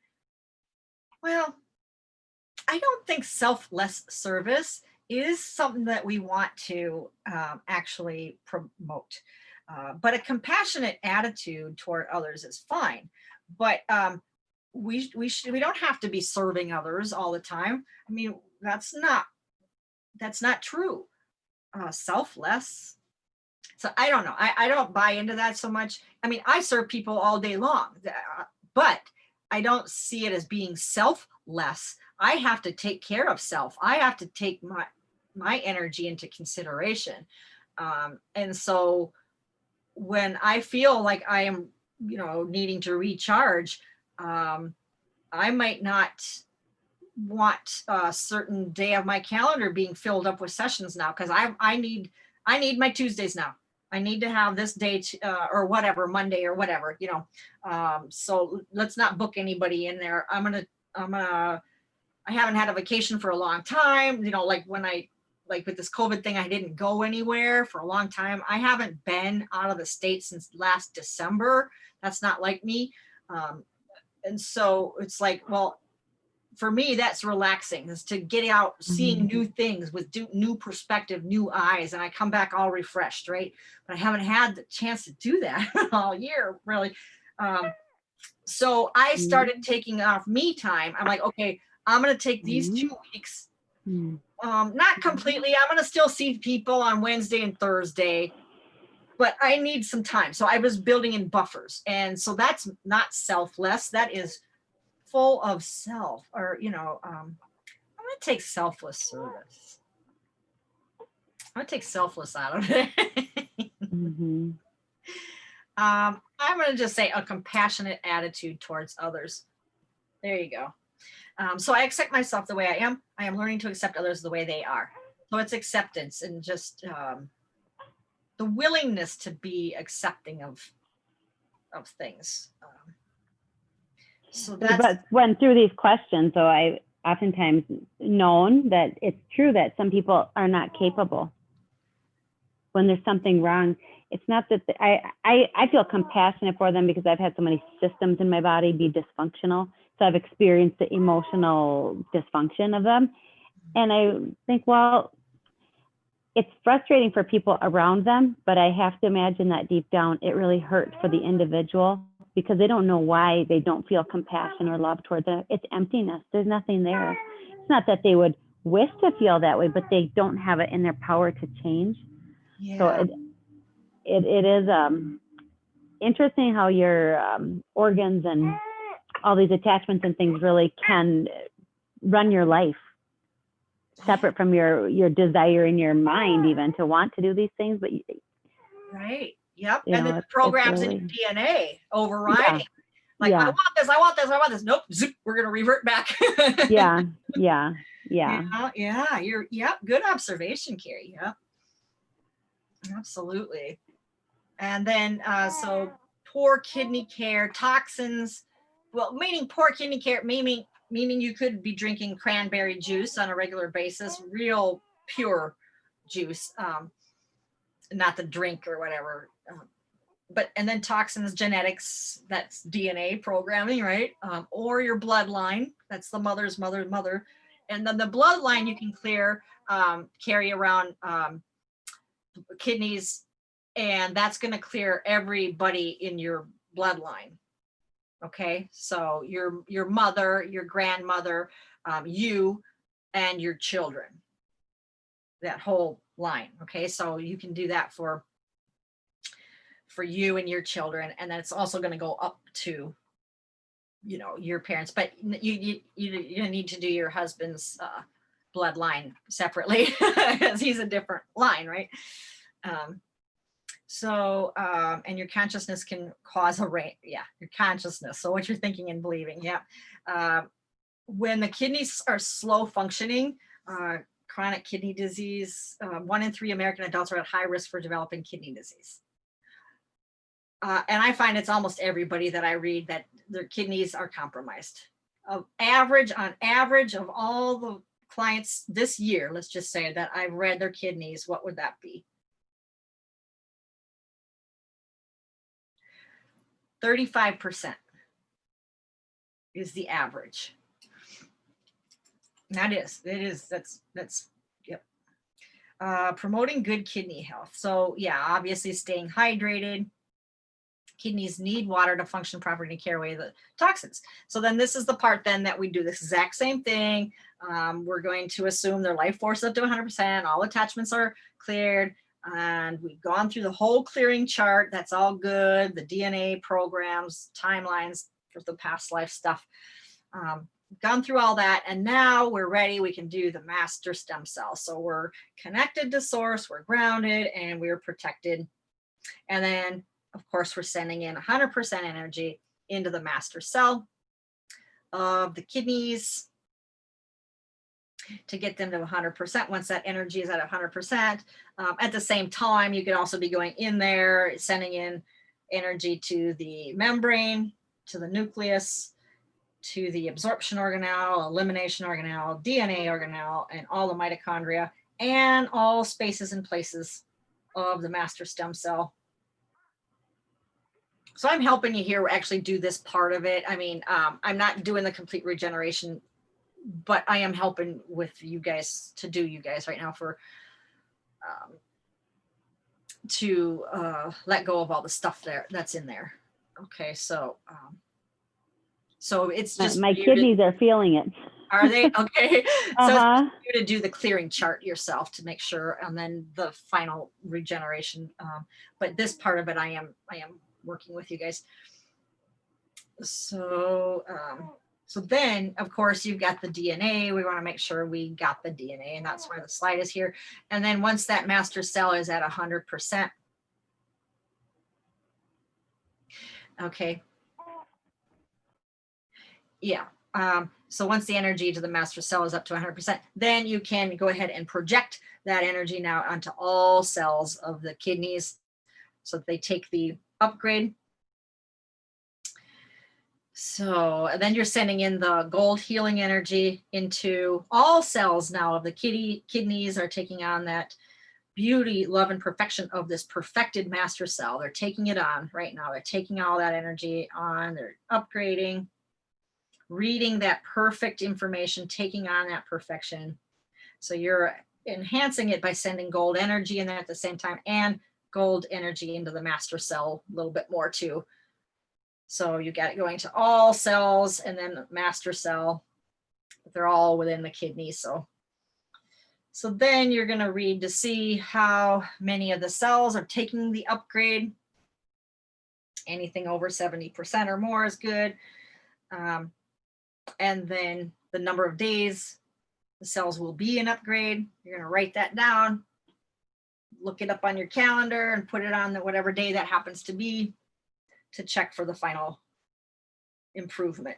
Well, I don't think selfless service is something that we want to actually promote. But a compassionate attitude toward others is fine. But we don't have to be serving others all the time. I mean, that's not true. Selfless. So I don't know. I don't buy into that so much. I mean, I serve people all day long, but I don't see it as being selfless. I have to take care of self. I have to take my energy into consideration. And so when I feel like I am, needing to recharge, I might not want a certain day of my calendar being filled up with sessions now, because I need my Tuesdays now. I need to have this day or whatever, Monday or whatever, so let's not book anybody in there. I haven't had a vacation for a long time, like when I like with this COVID thing, I didn't go anywhere for a long time. I haven't been out of the state since last December. That's not like me. And so it's like, well, for me, that's relaxing, is to get out, seeing new things with new perspective, new eyes, and I come back all refreshed, right? But I haven't had the chance to do that all year, really. So I started taking off me time. I'm like, okay, I'm going to take these 2 weeks, not completely. I'm going to still see people on Wednesday and Thursday, but I need some time. So I was building in buffers. And so that's not selfless. That is full of self, or, I'm going to take selfless service. I'm going to take selfless out of it. I'm going to just say a compassionate attitude towards others. There you go. So I accept myself the way I am. I am learning to accept others the way they are. So it's acceptance and just the willingness to be accepting of things. So that's, but went through these questions, so I oftentimes known that it's true that some people are not capable when there's something wrong. It's not that I feel compassionate for them because I've had so many systems in my body be dysfunctional. So I've experienced the emotional dysfunction of them. And I think, well, it's frustrating for people around them, but I have to imagine that deep down, it really hurts for the individual because they don't know why they don't feel compassion or love towards them. It's emptiness. There's nothing there. It's not that they would wish to feel that way, but they don't have it in their power to change. yeah. So it is interesting how your organs and all these attachments and things really can run your life separate from your desire in your mind even to want to do these things. But right. Yep. You And know, then the programs really, in your DNA overriding. Like, yeah. I want this, I want this, I want this. Nope. Zip, we're going to revert back. Yeah. Yep. Good observation, Carrie. Yep. Absolutely. And then, so poor kidney care, toxins. Well, meaning poor kidney care, meaning you could be drinking cranberry juice on a regular basis, real pure juice, not the drink or whatever. And then toxins, genetics, that's DNA programming, right? Or your bloodline, that's the mother's mother. And then the bloodline you can clear, carry around kidneys, and that's going to clear everybody in your bloodline. Okay, so your mother, your grandmother, you, and your children, that whole line. Okay, so you can do that for you and your children, and then it's also going to go up to, your parents. But you need to do your husband's bloodline separately because he's a different line, right? And your consciousness can cause your consciousness. So what you're thinking and believing. Yeah. When the kidneys are slow functioning, chronic kidney disease, 1 in 3 American adults are at high risk for developing kidney disease. And I find it's almost everybody that I read that their kidneys are compromised. On average of all the clients this year, let's just say that I've read their kidneys, what would that be? 35% is the average. That's yep. Promoting good kidney health. So yeah, obviously staying hydrated. Kidneys need water to function properly to carry away the toxins. So then this is the part then that we do the exact same thing. We're going to assume their life force up to 100%. All attachments are cleared. And we've gone through the whole clearing chart. That's all good. The DNA programs, timelines for the past life stuff. Gone through all that. And now we're ready. We can do the master stem cell. So we're connected to source, we're grounded, and we're protected. And then, of course, we're sending in 100% energy into the master cell of the kidneys to get them to 100%. Once that energy is at 100%, at the same time, you could also be going in there, sending in energy to the membrane, to the nucleus, to the absorption organelle, elimination organelle, DNA organelle, and all the mitochondria, and all spaces and places of the master stem cell. So I'm helping you here actually do this part of it. I mean, I'm not doing the complete regeneration, but I am helping with you guys to do you guys right now for to let go of all the stuff there that's in there. Okay, so so it's just My for you to- kidneys are feeling it. are they okay? So it's Uh-huh. for you to do the clearing chart yourself to make sure, and then the final regeneration. But this part of it, I am working with you guys. So so then of course you've got the DNA. We want to make sure we got the DNA, and that's why the slide is here. And then once that master cell is at 100%, okay, yeah, so once the energy to the master cell is up to 100%, then you can go ahead and project that energy now onto all cells of the kidneys so that they take the upgrade. So and then you're sending in the gold healing energy into all cells now of the kidneys are taking on that beauty, love, and perfection of this perfected master cell. They're taking it on right now. They're taking all that energy on, they're upgrading, reading that perfect information, taking on that perfection. So you're enhancing it by sending gold energy in there at the same time, and gold energy into the master cell a little bit more too. So you got it going to all cells and then master cell, but they're all within the kidney. So then you're going to read to see how many of the cells are taking the upgrade. Anything over 70% or more is good. And then the number of days the cells will be an upgrade. You're going to write that down, look it up on your calendar, and put it on whatever day that happens to be to check for the final improvement.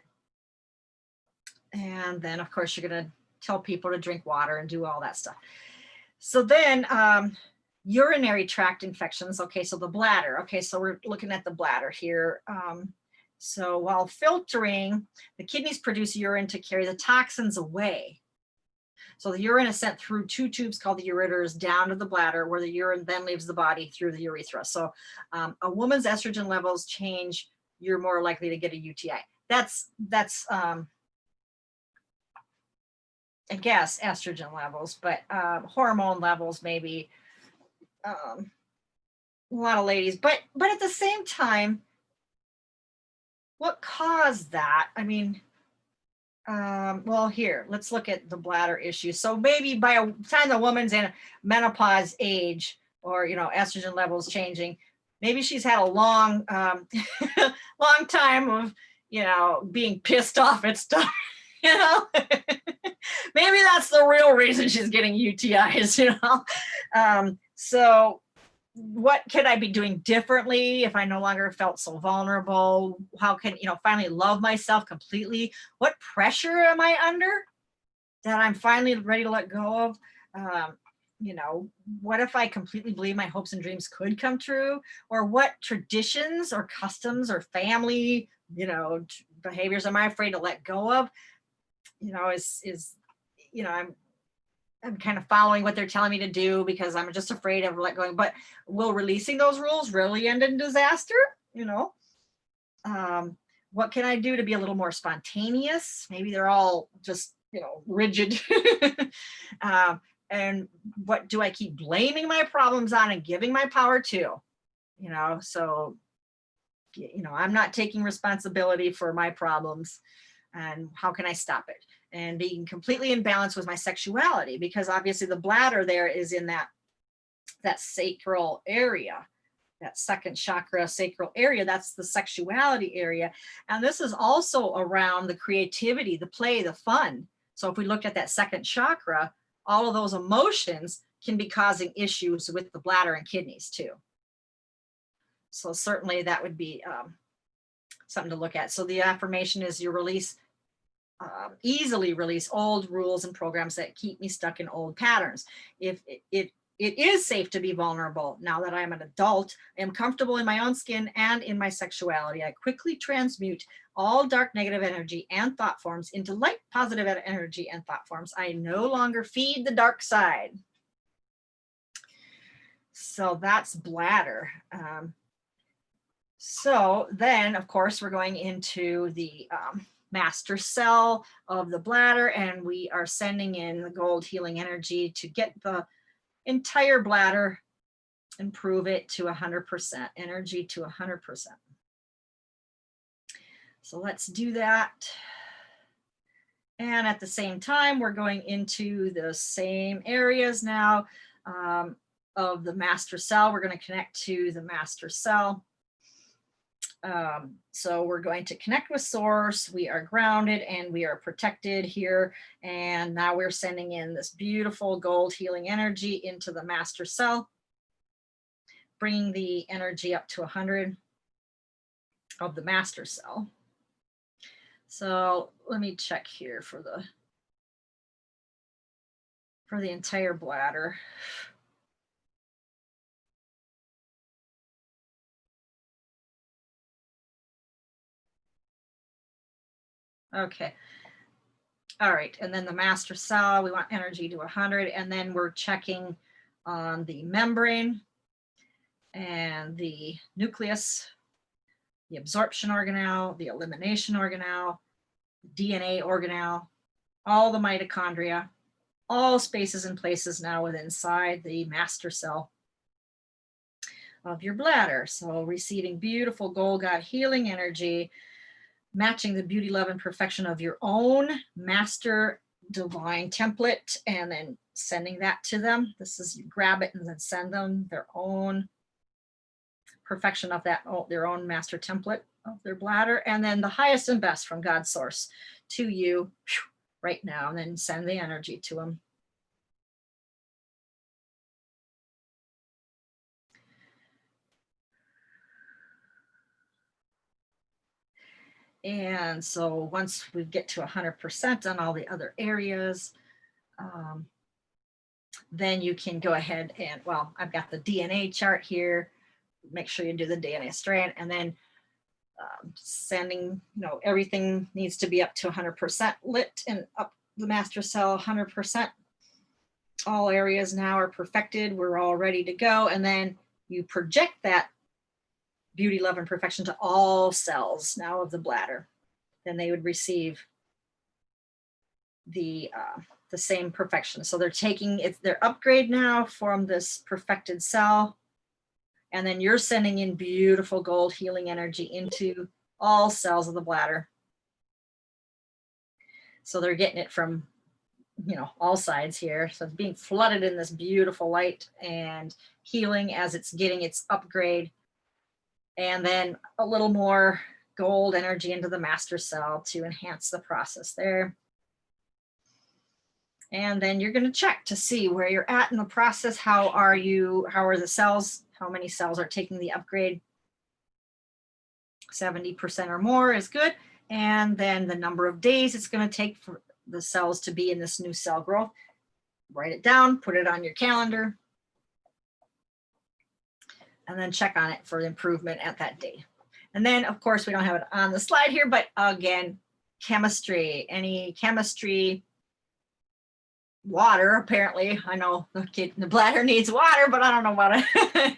And then of course you're going to tell people to drink water and do all that stuff. So then urinary tract infections. Okay, so the bladder. Okay, so we're looking at the bladder here. So while filtering, the kidneys produce urine to carry the toxins away. So the urine is sent through two tubes called the ureters down to the bladder, where the urine then leaves the body through the urethra. So a woman's estrogen levels change, you're more likely to get a UTI. That's I guess estrogen levels, but hormone levels maybe a lot of ladies. But at the same time, what caused that? I mean, well, here, let's look at the bladder issue. So maybe by the time the woman's in menopause age, or, you know, estrogen levels changing, maybe she's had a long, long time of, you know, being pissed off at stuff, you know, maybe that's the real reason she's getting UTIs, you know? So what could I be doing differently if I no longer felt so vulnerable? How can, you know, finally love myself completely? What pressure am I under that I'm finally ready to let go of? You know, what if I completely believe my hopes and dreams could come true? Or what traditions or customs or family, you know, behaviors am I afraid to let go of? You know, you know, I'm kind of following what they're telling me to do because I'm just afraid of let going. But will releasing those rules really end in disaster? You know, what can I do to be a little more spontaneous? Maybe they're all just, you know, rigid. And what do I keep blaming my problems on and giving my power to? You know, so, you know, I'm not taking responsibility for my problems, and how can I stop it? And being completely in balance with my sexuality, because obviously the bladder there is in that sacral area, that second chakra, sacral area. That's the sexuality area. And this is also around the creativity, the play, the fun. So if we looked at that second chakra, all of those emotions can be causing issues with the bladder and kidneys too. So certainly that would be something to look at. So the affirmation is you release, easily release old rules and programs that keep me stuck in old patterns. If it is safe to be vulnerable now that I'm an adult, I am comfortable in my own skin and in my sexuality. I quickly transmute all dark negative energy and thought forms into light positive energy and thought forms. I no longer feed the dark side. So that's bladder. So then, of course, we're going into the master cell of the bladder, and we are sending in the gold healing energy to get the entire bladder, improve it to 100%, energy to 100%. So let's do that. And at the same time, we're going into the same areas now of the master cell. We're going to connect to the master cell. So we're going to connect with source. We are grounded and we are protected here. And now we're sending in this beautiful gold healing energy into the master cell, bringing the energy up to 100 of the master cell. So let me check here for the entire bladder. Okay. All right. And then the master cell, we want energy to 100. And then we're checking on the membrane and the nucleus, the absorption organelle, the elimination organelle, DNA organelle, all the mitochondria, all spaces and places now within inside the master cell of your bladder. So receiving beautiful gold God healing energy, matching the beauty, love, and perfection of your own master divine template, and then sending that to them. This is, you grab it and then send them their own perfection of that, their own master template of their bladder, and then the highest and best from God's source to you right now, and then send the energy to them. And so once we get to 100% on all the other areas, then you can go ahead and, well, I've got the DNA chart here. Make sure you do the DNA strand, and then sending, everything needs to be up to 100% lit and up the master cell 100%. All areas now are perfected. We're all ready to go. And then you project that beauty, love, and perfection to all cells now of the bladder. Then they would receive the same perfection. So they're taking it, their upgrade now from this perfected cell. And then you're sending in beautiful gold healing energy into all cells of the bladder. So they're getting it from, all sides here. So it's being flooded in this beautiful light and healing as it's getting its upgrade. And then a little more gold energy into the master cell to enhance the process there. And then you're going to check to see where you're at in the process. How are the cells? How many cells are taking the upgrade? 70% or more is good. And then the number of days it's going to take for the cells to be in this new cell growth. Write it down, put it on your calendar, and then check on it for improvement at that day. And then, of course, we don't have it on the slide here, but again, chemistry, any chemistry, water, apparently. I know the bladder needs water, but I don't know what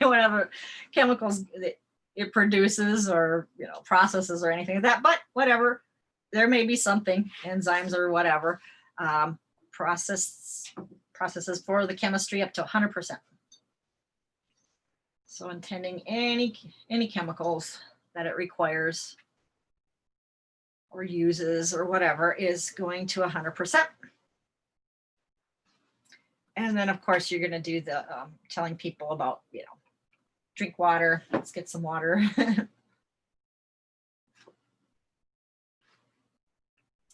whatever chemicals that it produces or processes or anything like that, but whatever, there may be something, enzymes or whatever, processes for the chemistry up to 100%. So intending any chemicals that it requires or uses or whatever is going to 100%. And then, of course, you're going to do the telling people about, drink water. Let's get some water.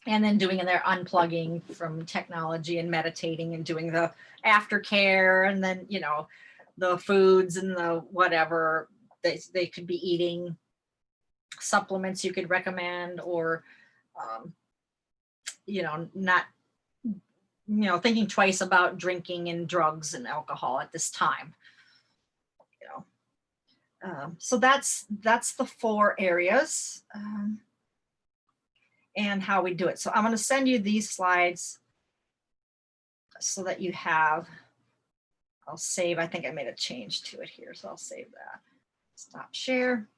And then doing their unplugging from technology and meditating and doing the aftercare, and then, the foods and the whatever they could be eating, supplements you could recommend, or, not, thinking twice about drinking and drugs and alcohol at this time. So that's the 4 areas and how we do it. So I'm going to send you these slides so that you have I'll save. I think I made a change to it here, so I'll save that. Stop share.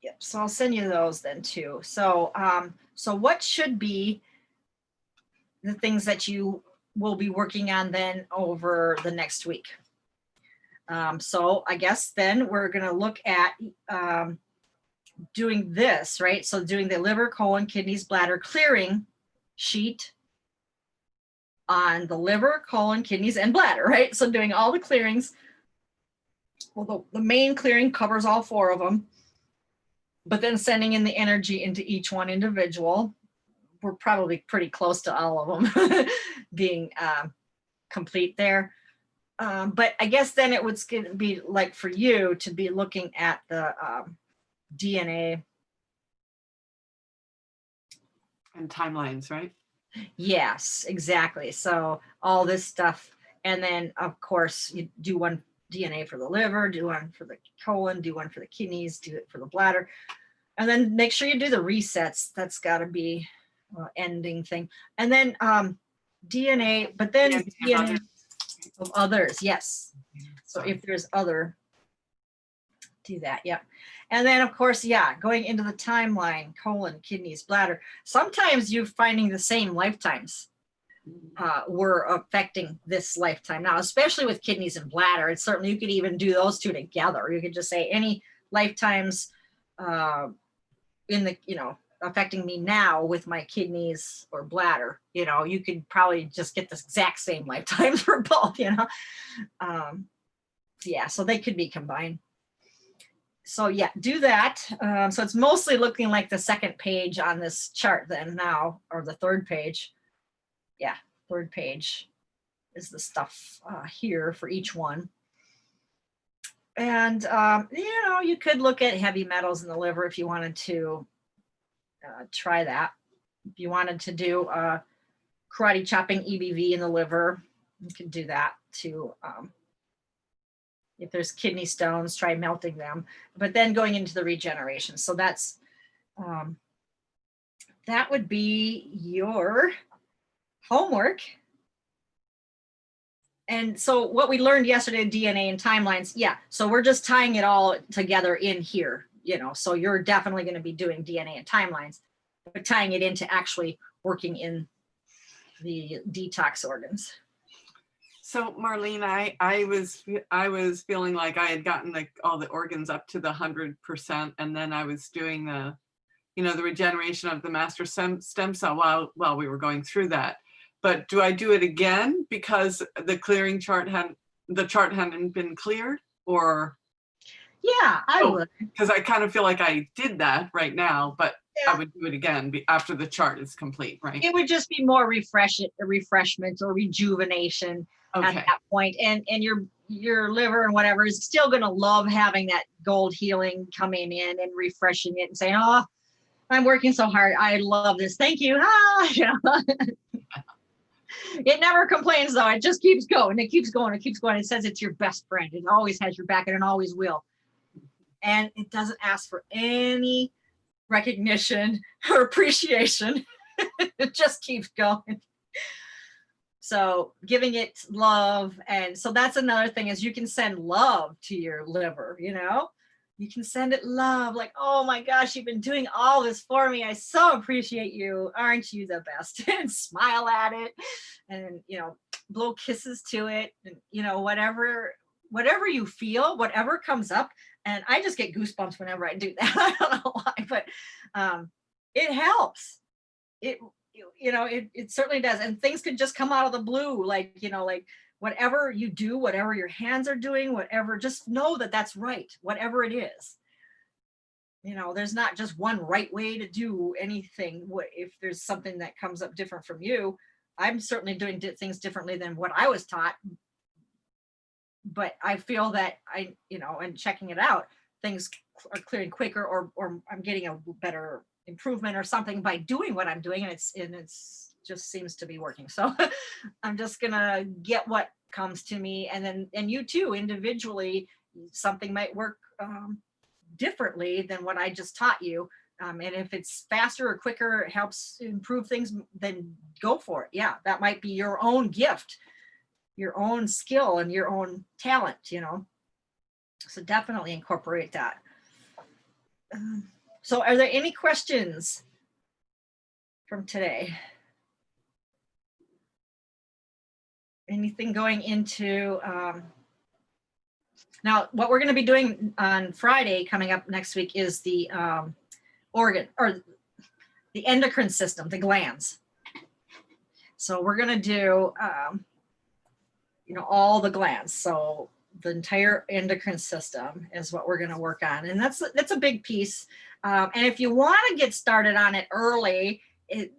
Yep, so I'll send you those then too. So, so what should be the things that you will be working on then over the next week? So I guess then we're gonna look at doing this, right? So doing the liver, colon, kidneys, bladder clearing sheet on the liver, colon, kidneys, and bladder, right? So doing all the clearings. Well, the main clearing covers all 4 of them, but then sending in the energy into each one individual. We're probably pretty close to all of them being complete there. But I guess then it would be like for you to be looking at the DNA. And timelines, right? Yes, exactly. So all this stuff. And then of course you do one DNA for the liver, do one for the colon, do one for the kidneys, do it for the bladder. And then make sure you do the resets. That's gotta be ending thing. And then DNA, but then DNA of others, yes. So if there's other, do that, yeah. And then of course, yeah, going into the timeline, colon, kidneys, bladder. Sometimes you're finding the same lifetimes were affecting this lifetime. Now, especially with kidneys and bladder, it's certainly, you could even do those 2 together. You could just say any lifetimes in the, affecting me now with my kidneys or bladder, you could probably just get the exact same lifetimes for both, yeah, so they could be combined. So yeah, do that. So it's mostly looking like the 2nd page on this chart then now, or the 3rd page. Yeah, 3rd page is the stuff here for each one. And, you could look at heavy metals in the liver if you wanted to try that. If you wanted to do karate chopping EBV in the liver, you could do that too. If there's kidney stones, try melting them, but then going into the regeneration. So that's, that would be your homework. And so what we learned yesterday, DNA and timelines, yeah, so we're just tying it all together in here, so you're definitely going to be doing DNA and timelines, but tying it into actually working in the detox organs. So Marlene, I was feeling like I had gotten all the organs up to the 100%, and then I was doing the, the regeneration of the master stem cell while we were going through that. But do I do it again because the clearing chart hadn't been cleared, or? Yeah, I would. Because I kind of feel like I did that right now, but Yeah. I would do it again after the chart is complete, right? It would just be more refreshment or rejuvenation at that point. And your liver and whatever is still going to love having that gold healing coming in and refreshing it and saying, oh, I'm working so hard. I love this. Thank you. It never complains though. It just keeps going. It keeps going. It keeps going. It says it's your best friend. It always has your back and it always will. And it doesn't ask for any recognition or appreciation. It just keeps going. So giving it love. And so that's another thing is you can send love to your liver, you can send it love, like, oh my gosh, you've been doing all this for me. I so appreciate you. Aren't you the best? And smile at it and, blow kisses to it and, whatever you feel, whatever comes up. And I just get goosebumps whenever I do that. I don't know why, but it helps. It certainly does. And things could just come out of the blue. Like whatever you do, whatever your hands are doing, whatever, just know that that's right. Whatever it is, there's not just one right way to do anything. If there's something that comes up different from you, I'm certainly doing things differently than what I was taught. But I feel that and checking it out, things are clearing quicker or I'm getting a better improvement or something by doing what I'm doing. And it's just seems to be working. So I'm just gonna get what comes to me. And you too, individually, something might work differently than what I just taught you. And if it's faster or quicker, it helps improve things, then go for it. Yeah, that might be your own gift your own skill and your own talent, you know. So definitely incorporate that. So are there any questions from today? Anything going into, now what we're going to be doing on Friday coming up next week is the organ, or the endocrine system, the glands. So we're going to do, you know, all the glands. So the entire endocrine system is what we're going to work on. And that's a big piece. And if you want to get started on it early,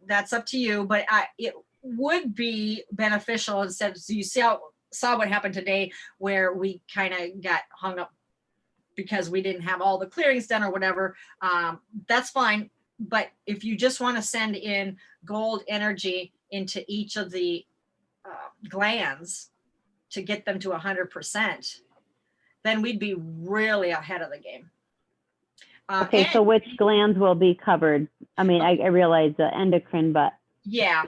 that's up to you, but it would be beneficial instead of, you saw what happened today where we kind of got hung up because we didn't have all the clearings done or whatever. That's fine. But if you just want to send in gold energy into each of the glands to get them to 100%, then we'd be really ahead of the game. Okay, so which glands will be covered? I mean, I realize the endocrine, but yeah,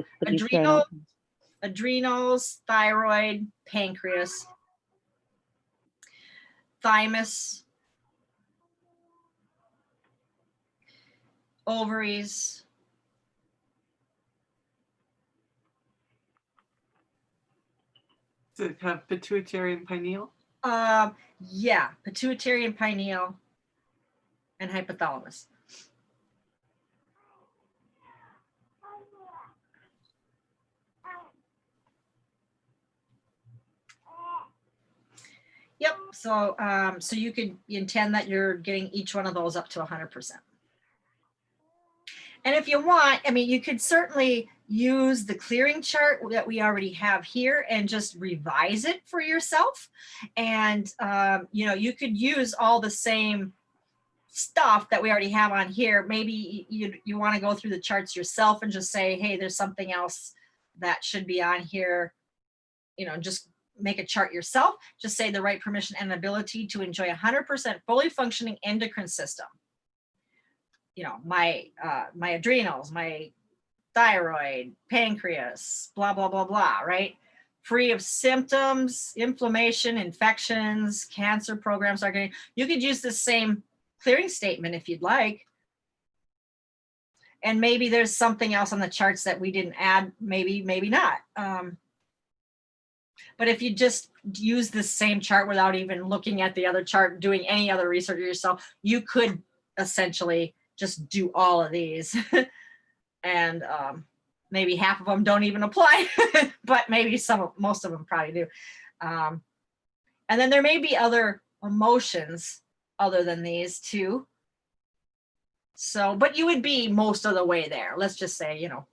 adrenals, thyroid, pancreas, thymus, ovaries, Does it have pituitary and pineal? yeah, pituitary and pineal, and hypothalamus. Yep. So, so you could intend that you're getting each one of those up to 100%. And if you want, I mean, you could certainly use the clearing chart that we already have here and just revise it for yourself. And, you know, you could use all the same stuff that we already have on here. Maybe you want to go through the charts yourself and just say, hey, there's something else that should be on here. You know, just make a chart yourself. Just say the right permission and ability to enjoy 100% fully functioning endocrine system. You know, my adrenals, my thyroid, pancreas, blah, blah, blah, blah, right? Free of symptoms, inflammation, infections, cancer programs are going. You could use the same clearing statement if you'd like. And maybe there's something else on the charts that we didn't add, maybe not. But if you just use the same chart without even looking at the other chart, doing any other research yourself, you could essentially just do all of these. And maybe half of them don't even apply, but maybe most of them probably do. And then there may be other emotions other than these two. So, but you would be most of the way there. Let's just say, you know.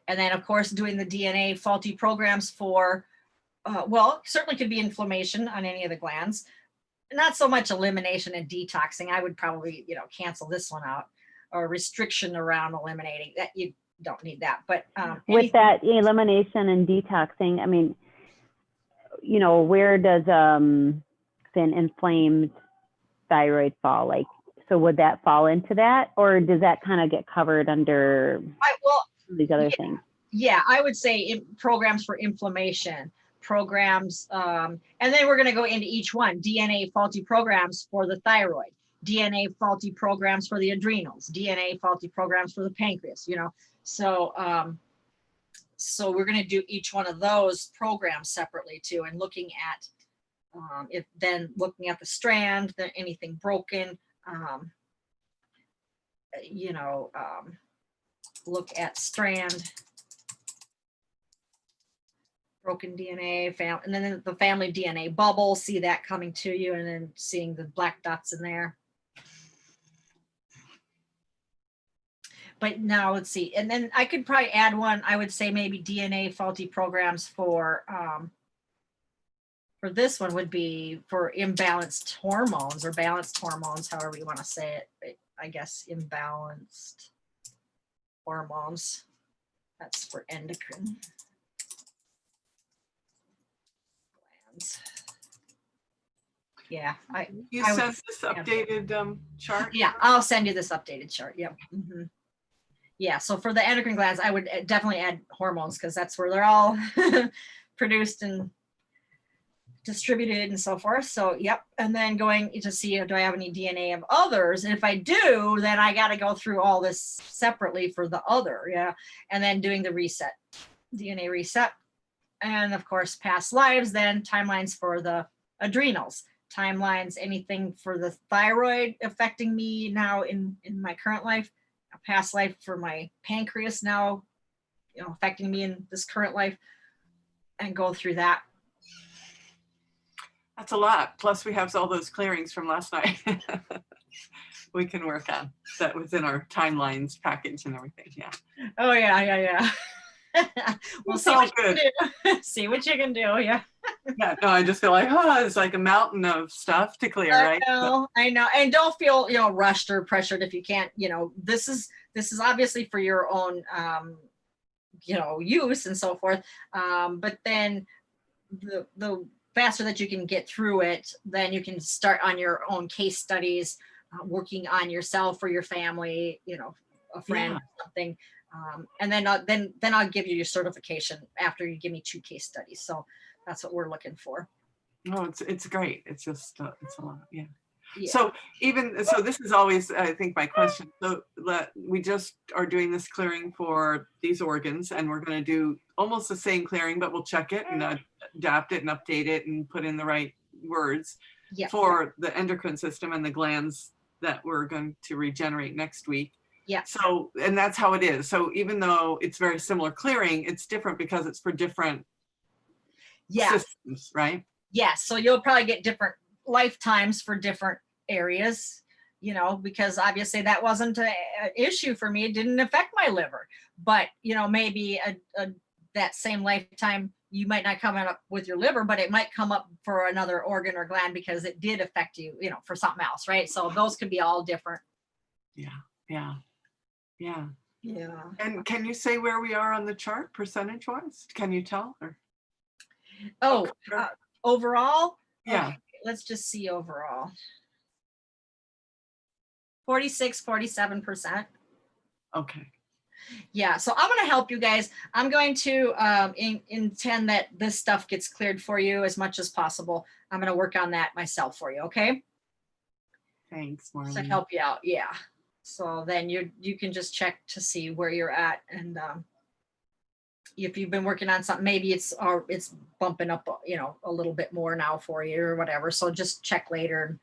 And then, of course, doing the DNA faulty programs for, well, certainly could be inflammation on any of the glands. Not so much elimination and detoxing. I would probably, you know, cancel this one out, or restriction around eliminating that. You don't need that. But with that elimination and detoxing, I mean, you know, where does an inflamed thyroid fall? Like, so would that fall into that, or does that kind of get covered under these other things? Yeah, I would say programs for inflammation, programs, and then we're going to go into each one. DNA faulty programs for the thyroid, DNA faulty programs for the adrenals, DNA faulty programs for the pancreas, you know. So, so we're going to do each one of those programs separately too, and looking at, if then looking at the strand, anything broken, you know, look at strand, broken DNA, and then the family DNA bubble, see that coming to you, and then seeing the black dots in there. But now let's see, and then I could probably add one. I would say maybe DNA faulty programs for this one would be for imbalanced hormones or balanced hormones, however you want to say it. I guess imbalanced hormones. That's for endocrine glands. Yeah, You sent this updated chart? Yeah, I'll send you this updated chart. Yep. Mm-hmm. Yeah, so for the endocrine glands, I would definitely add hormones because that's where they're all produced and distributed and so forth. So, yep. And then going to see, do I have any DNA of others? And if I do, then I got to go through all this separately for the other. Yeah. And then doing the reset, DNA reset. And of course, past lives, then timelines for the adrenals, timelines, anything for the thyroid affecting me now in my current life, a past life for my pancreas now, affecting me in this current life, and go through that. That's a lot. Plus we have all those clearings from last night. We can work on that within our timelines package and everything. Yeah. Oh yeah. We'll It's see all what good. you can do. See what you can do. Yeah. Yeah. No, I just feel like, it's like a mountain of stuff to clear, right? I know. And don't feel, rushed or pressured if you can't, this is obviously for your own, use and so forth. But then the faster that you can get through it, then you can start on your own case studies, working on yourself or your family, a friend or something. And then I'll give you your certification after you give me 2 case studies. So that's what we're looking for. Oh, it's great. It's just, it's a lot. Yeah. Yeah. So this is always, I think, my question. So we just are doing this clearing for these organs, and we're going to do almost the same clearing, but we'll check it and adapt it and update it and put in the right words for the endocrine system and the glands that we're going to regenerate next week. Yeah. So, and that's how it is. So even though it's very similar clearing, it's different because it's for different systems, right? Yes. So you'll probably get different lifetimes for different areas, because obviously that wasn't an issue for me. It didn't affect my liver, but maybe that same lifetime you might not come up with your liver, but it might come up for another organ or gland because it did affect you, for something else, right? So those could be all different. Yeah. Yeah. And can you say where we are on the chart percentage wise? Can you tell? Or? Overall? Yeah. Okay, let's just see overall. 47%. Okay. Yeah, so I'm going to help you guys. I'm going to intend that this stuff gets cleared for you as much as possible. I'm going to work on that myself for you, okay? Thanks, Marlene. To help you out, yeah. So then you can just check to see where you're at, and if you've been working on something, maybe it's bumping up, a little bit more now for you or whatever. So just check later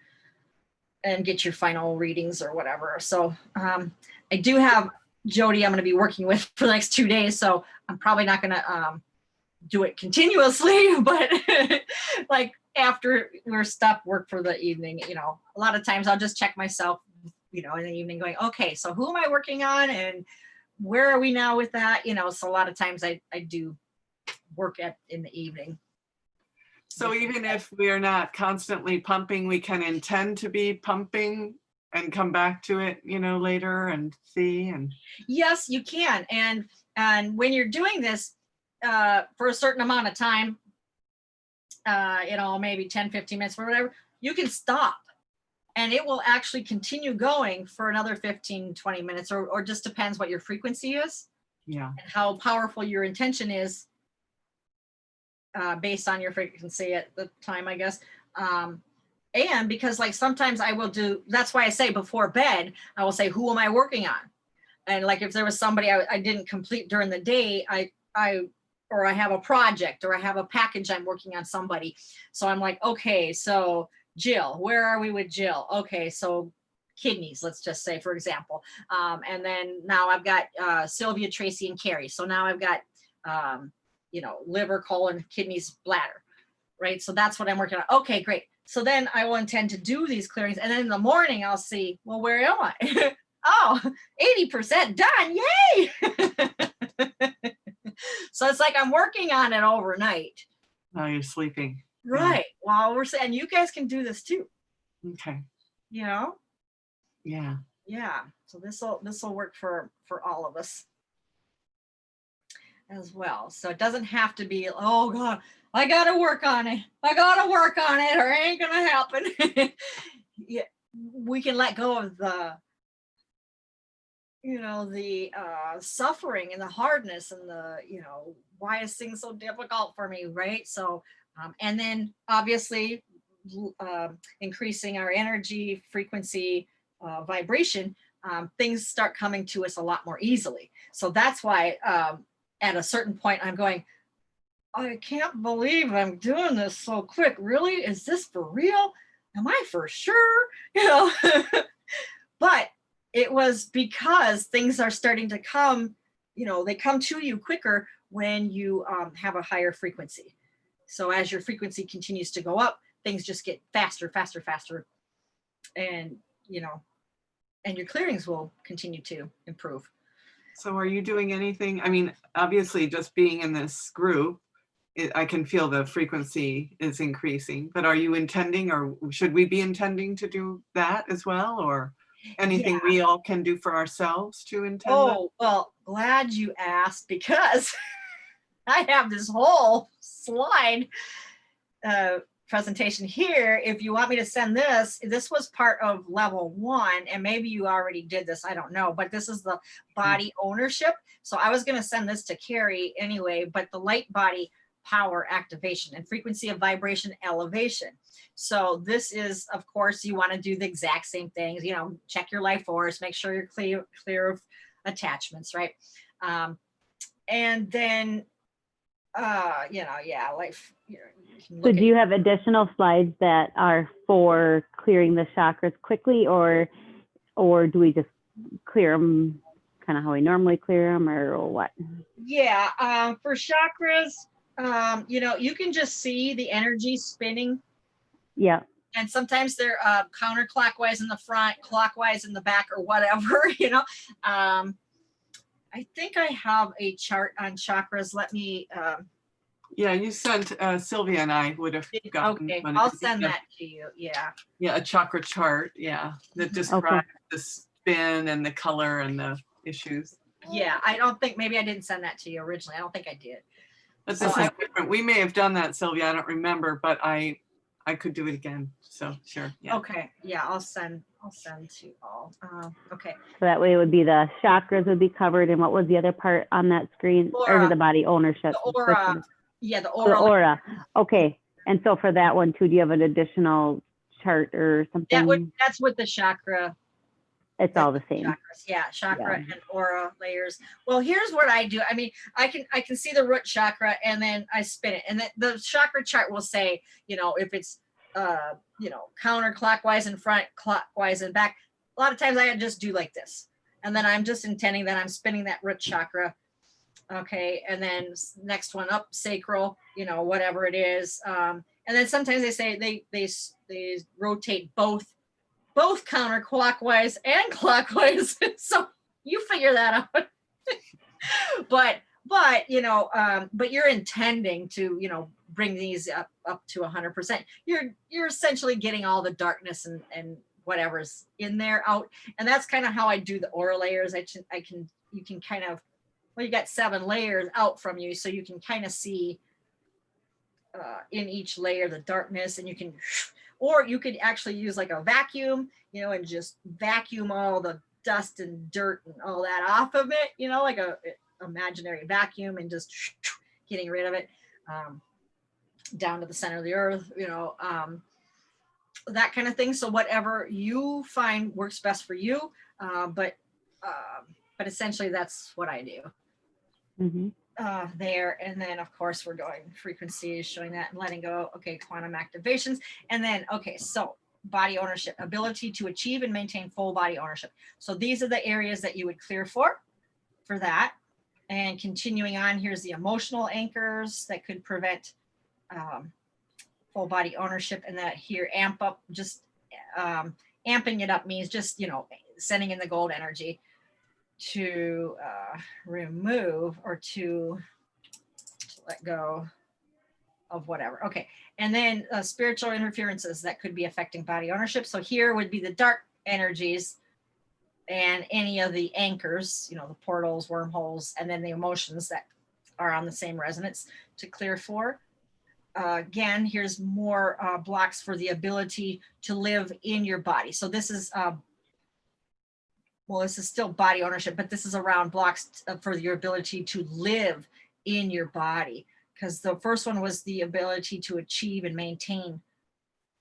and get your final readings or whatever. So I do have Jody I'm going to be working with for the next 2 days, so I'm probably not going to do it continuously, but like after we're stopped work for the evening, a lot of times I'll just check myself, in the evening going, okay, so who am I working on and where are we now with that? So a lot of times I do work in the evening. So even if we are not constantly pumping, we can intend to be pumping and come back to it, later and see. And yes, you can. And when you're doing this for a certain amount of time, maybe 10, 15 minutes or whatever, you can stop. And it will actually continue going for another 15, 20 minutes, or just depends what your frequency is. Yeah. And how powerful your intention is based on your frequency at the time, I guess. And because like sometimes I will do, that's why I say before bed, I will say, who am I working on? And like if there was somebody I didn't complete during the day, I have a project or I have a package I'm working on somebody. So I'm like, okay, so Jill, where are we with Jill? Okay, so kidneys, let's just say, for example. And then now I've got Sylvia, Tracy, and Carrie. So now I've got, liver, colon, kidneys, bladder, right? So that's what I'm working on. Okay, great. So then I will intend to do these clearings. And then in the morning, I'll see, well, where am I? Oh, 80% done. Yay. So it's like I'm working on it overnight. Oh, you're sleeping. Right. While we're saying you guys can do this too. Okay. Yeah. Yeah. So this will work for all of us as well. So it doesn't have to be, oh God, I gotta work on it. Or it ain't gonna happen. Yeah, we can let go of the the suffering and the hardness and the, why is things so difficult for me, right? So, and then obviously increasing our energy, frequency, vibration, things start coming to us a lot more easily. So that's why at a certain point I'm going, I can't believe I'm doing this so quick. Really? Is this for real? Am I for sure? But it was because things are starting to come, they come to you quicker when you have a higher frequency. So as your frequency continues to go up, things just get faster, faster, faster. And, and your clearings will continue to improve. So are you doing anything? I mean, obviously just being in this group, I can feel the frequency is increasing, but are you intending, or should we be intending to do that as well? Or anything we all can do for ourselves to intend that? Oh, well, glad you asked, because I have this whole slide presentation here. If you want me to send this was part of level 1, and maybe you already did this, I don't know, but this is the body ownership. So I was going to send this to Carrie anyway, but the light body power activation and frequency of vibration elevation. So this is, of course, you want to do the exact same things, check your life force, make sure you're clear of attachments, right? And then life. So do you have additional slides that are for clearing the chakras quickly, or do we just clear them kind of how we normally clear them, or what? Yeah, for chakras, you can just see the energy spinning. Yeah. And sometimes they're counterclockwise in the front, clockwise in the back, or whatever, I think I have a chart on chakras. Let me. Yeah, you sent Sylvia and I would have gotten. Okay, I'll send that to you. Yeah. Yeah, a chakra chart. Yeah, that describes the spin and the color and the issues. Yeah, I don't think, maybe I didn't send that to you originally. I don't think I did. But this is different. We may have done that, Sylvia. I don't remember, but I could do it again. So sure. Yeah. Okay. Yeah, I'll send to all. Okay. So that way it would be the chakras would be covered, and what was the other part on that screen? Aura. Or the body ownership? The aura. Yeah, the aura. The aura. Okay. And so for that one too, do you have an additional chart or something? That's with the chakra. It's all the same. Chakras. Yeah, chakra and aura layers. Well, here's what I do. I mean, I can see the root chakra, and then I spin it, and the chakra chart will say, if it's counterclockwise in front, clockwise in back. A lot of times I just do like this, and then I'm just intending that I'm spinning that root chakra. Okay, and then next one up, sacral, whatever it is. And then sometimes they say they rotate both counterclockwise and clockwise. So you figure that out. but you're intending to, bring these up to 100%. You're essentially getting all the darkness and whatever's in there out. And that's kind of how I do the aura layers. You can kind of, you got 7 layers out from you, so you can kind of see in each layer the darkness, and or you could actually use like a vacuum, and just vacuum all the dust and dirt and all that off of it, like a imaginary vacuum, and just getting rid of it down to the center of the earth, that kind of thing. So whatever you find works best for you, but essentially that's what I do. Mm-hmm. There, and then of course we're going frequencies, showing that and letting go. Okay, quantum activations, and then so body ownership, ability to achieve and maintain full body ownership. So these are the areas that you would clear for that. And continuing on, here's the emotional anchors that could prevent full body ownership, and that here amp up, just amping it up means just sending in the gold energy to remove or to let go of whatever. Okay, and then spiritual interferences that could be affecting body ownership. So here would be the dark energies and any of the anchors, the portals, wormholes, and then the emotions that are on the same resonance to clear for. Again, here's more blocks for the ability to live in your body. So this is well, this is still body ownership, but this is around blocks for your ability to live in your body. Because the first one was the ability to achieve and maintain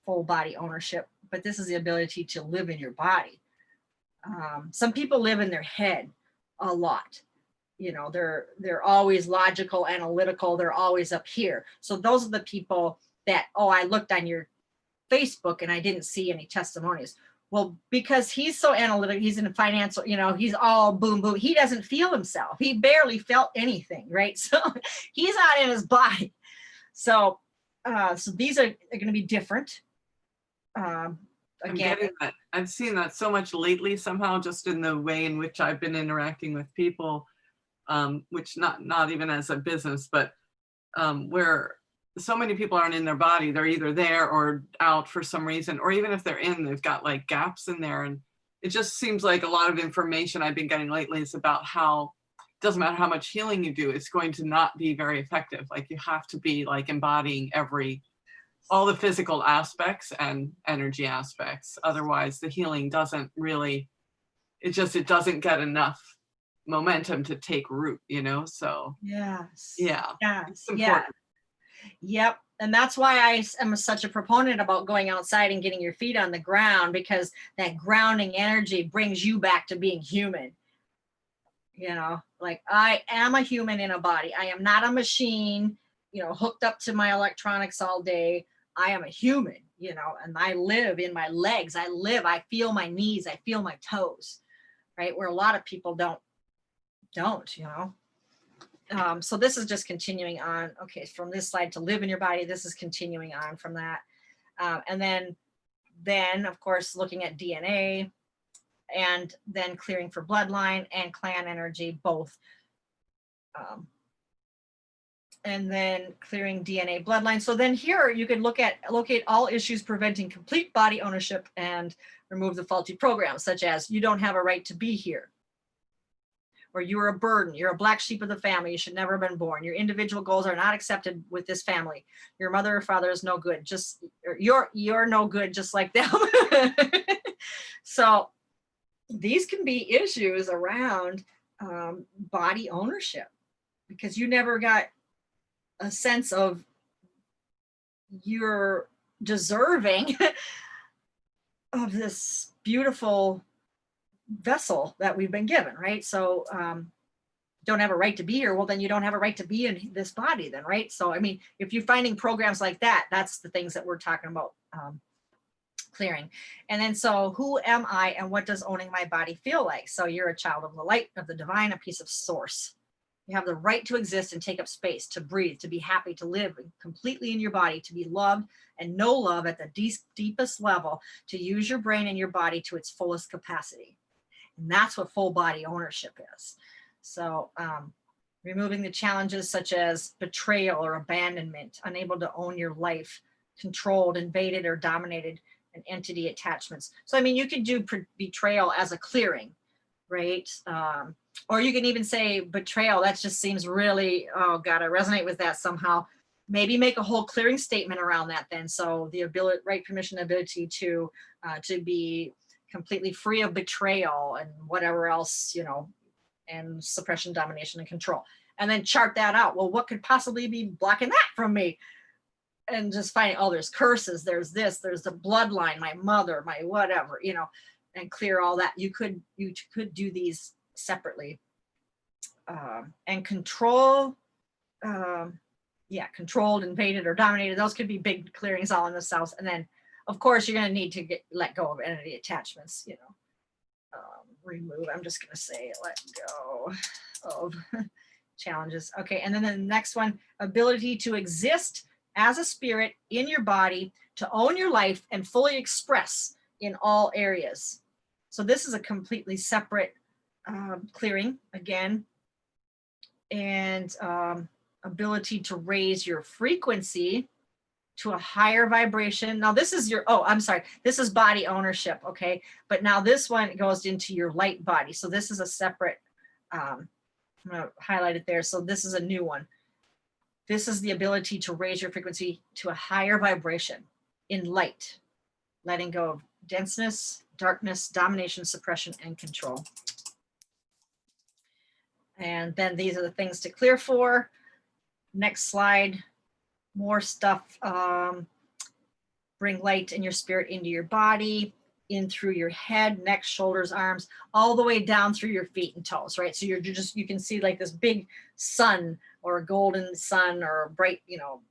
full body ownership, but this is the ability to live in your body. Some people live in their head a lot. You know, they're always logical, analytical. They're always up here. So those are the people that, oh, I looked on your Facebook and I didn't see any testimonies. Well, because he's so analytical, he's in financial, you know, he's all boom, boom. He doesn't feel himself. He barely felt anything, right? So he's not in his body. So, so these are going to be different. I'm Again, getting that. I've seen that so much lately somehow, just in the way in which I've been interacting with people, which not even as a business, but where so many people aren't in their body. They're either there or out for some reason, or even if they're in, they've got like gaps in there. And it just seems like a lot of information I've been getting lately is about how it doesn't matter how much healing you do, it's going to not be very effective. Like you have to be like embodying all the physical aspects and energy aspects. Otherwise the healing doesn't really, it doesn't get enough momentum to take root, you know? So yes. yeah, Yes. it's important. Yep. And that's why I am such a proponent about going outside and getting your feet on the ground, because that grounding energy brings you back to being human. You know, like I am a human in a body. I am not a machine, you know, hooked up to my electronics all day. I am a human, you know, and I live in my legs. I feel my knees. I feel my toes, right? Where a lot of people don't, you know. So this is just continuing on. Okay, from this slide to live in your body, this is continuing on from that. And then of course, looking at DNA, and then clearing for bloodline and clan energy, both. And then clearing DNA bloodline. So then here you could locate all issues preventing complete body ownership and remove the faulty programs, such as you don't have a right to be here, or you're a burden, you're a black sheep of the family, you should never have been born, your individual goals are not accepted with this family, your mother or father is no good, you're no good just like them. So these can be issues around body ownership, because you never got a sense of you're deserving of this beautiful vessel that we've been given, right? So don't have a right to be here. Well, then you don't have a right to be in this body then, right? So, I mean, if you're finding programs like that, that's the things that we're talking about clearing. And then, so who am I and what does owning my body feel like? So you're a child of the light, of the divine, a piece of source. You have the right to exist and take up space, to breathe, to be happy, to live completely in your body, to be loved and know love at the deepest level, to use your brain and your body to its fullest capacity. And that's what full body ownership is. So removing the challenges such as betrayal or abandonment, unable to own your life, controlled, invaded, or dominated, and entity attachments. So, I mean, you could do betrayal as a clearing, right? Or you can even say betrayal. That just seems really, oh God, I resonate with that somehow. Maybe make a whole clearing statement around that then. So the ability, right permission, ability to be completely free of betrayal and whatever else, you know, and suppression, domination, and control. And then chart that out. Well, what could possibly be blocking that from me? And just finding, oh, there's curses, there's this, there's the bloodline, my mother, my whatever, you know, and clear all that. You could do these separately. And control, controlled, invaded, or dominated. Those could be big clearings all in themselves. And then, of course, you're going to need to let go of entity attachments, you know. Remove, I'm just going to say let go of challenges. Okay, and then the next one, ability to exist as a spirit in your body, to own your life and fully express in all areas. So this is a completely separate clearing again. And ability to raise your frequency to a higher vibration. Now this is this is body ownership, okay? But now this one goes into your light body. So this is a separate, I'm gonna highlight it there. So this is a new one. This is the ability to raise your frequency to a higher vibration in light, letting go of denseness, darkness, domination, suppression, and control. And then these are the things to clear for. Next slide, more stuff. Bring light and your spirit into your body, in through your head, neck, shoulders, arms, all the way down through your feet and toes, right? So you're just, you can see like this big sun or a golden sun or a bright, you know,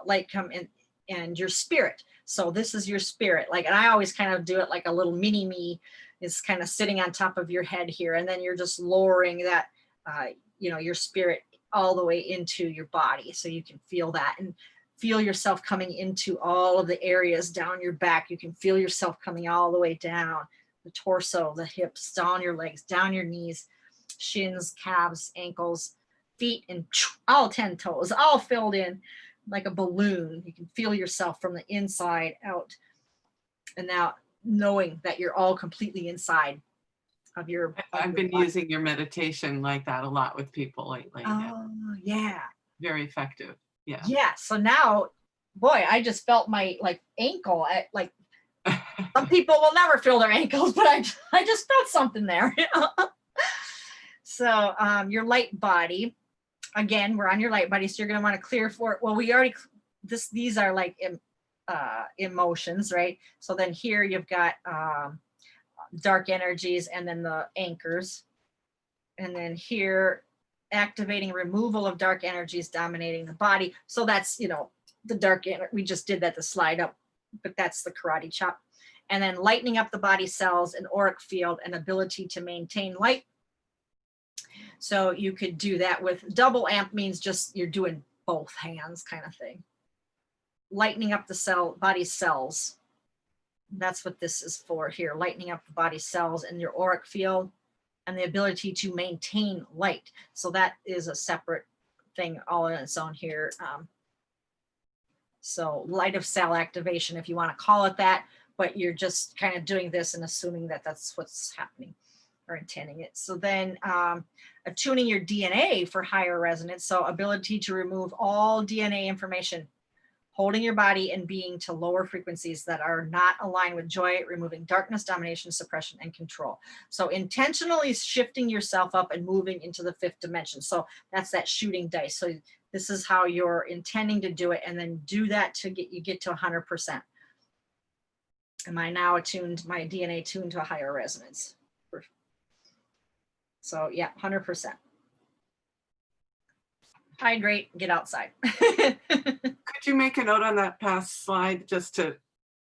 light come in, and your spirit. So this is your spirit. Like, and I always kind of do it like a little mini me is kind of sitting on top of your head here. And then you're just lowering that, you know, your spirit all the way into your body. So you can feel that and feel yourself coming into all of the areas down your back. You can feel yourself coming all the way down the torso, the hips, down your legs, down your knees, shins, calves, ankles, feet, and all 10 toes, all filled in like a balloon. You can feel yourself from the inside out. And now knowing that you're all completely inside of your I've been body. using your meditation like that a lot with people lately. Oh, yeah. Very effective. Yeah. Yeah. So now, boy, I just felt my like ankle at like, some people will never feel their ankles, but I just felt something there. So your light body, again, we're on your light body. So you're going to want to clear for it. Well, we already, these are like emotions, right? So then here you've got dark energies and then the anchors. And then here, activating removal of dark energies dominating the body. So that's, you know, the dark, we just did that, the slide up, but that's the karate chop. And then lightening up the body cells, an auric field, and ability to maintain light. So you could do that with double amp, means just you're doing both hands kind of thing. Lightening up the body cells. That's what this is for here, lightening up the body cells and your auric field and the ability to maintain light. So that is a separate thing all on its own here. So light of cell activation, if you want to call it that, but you're just kind of doing this and assuming that that's what's happening or intending it. So then attuning your DNA for higher resonance. So ability to remove all DNA information, holding your body and being to lower frequencies that are not aligned with joy, removing darkness, domination, suppression, and control. So intentionally shifting yourself up and moving into the 5th dimension. So that's that shooting dice. So this is how you're intending to do it, and then do that to get to 100%. Am I now attuned, my DNA tuned to a higher resonance? So yeah, 100%. Hydrate, get outside. Could you make a note on that past slide just to,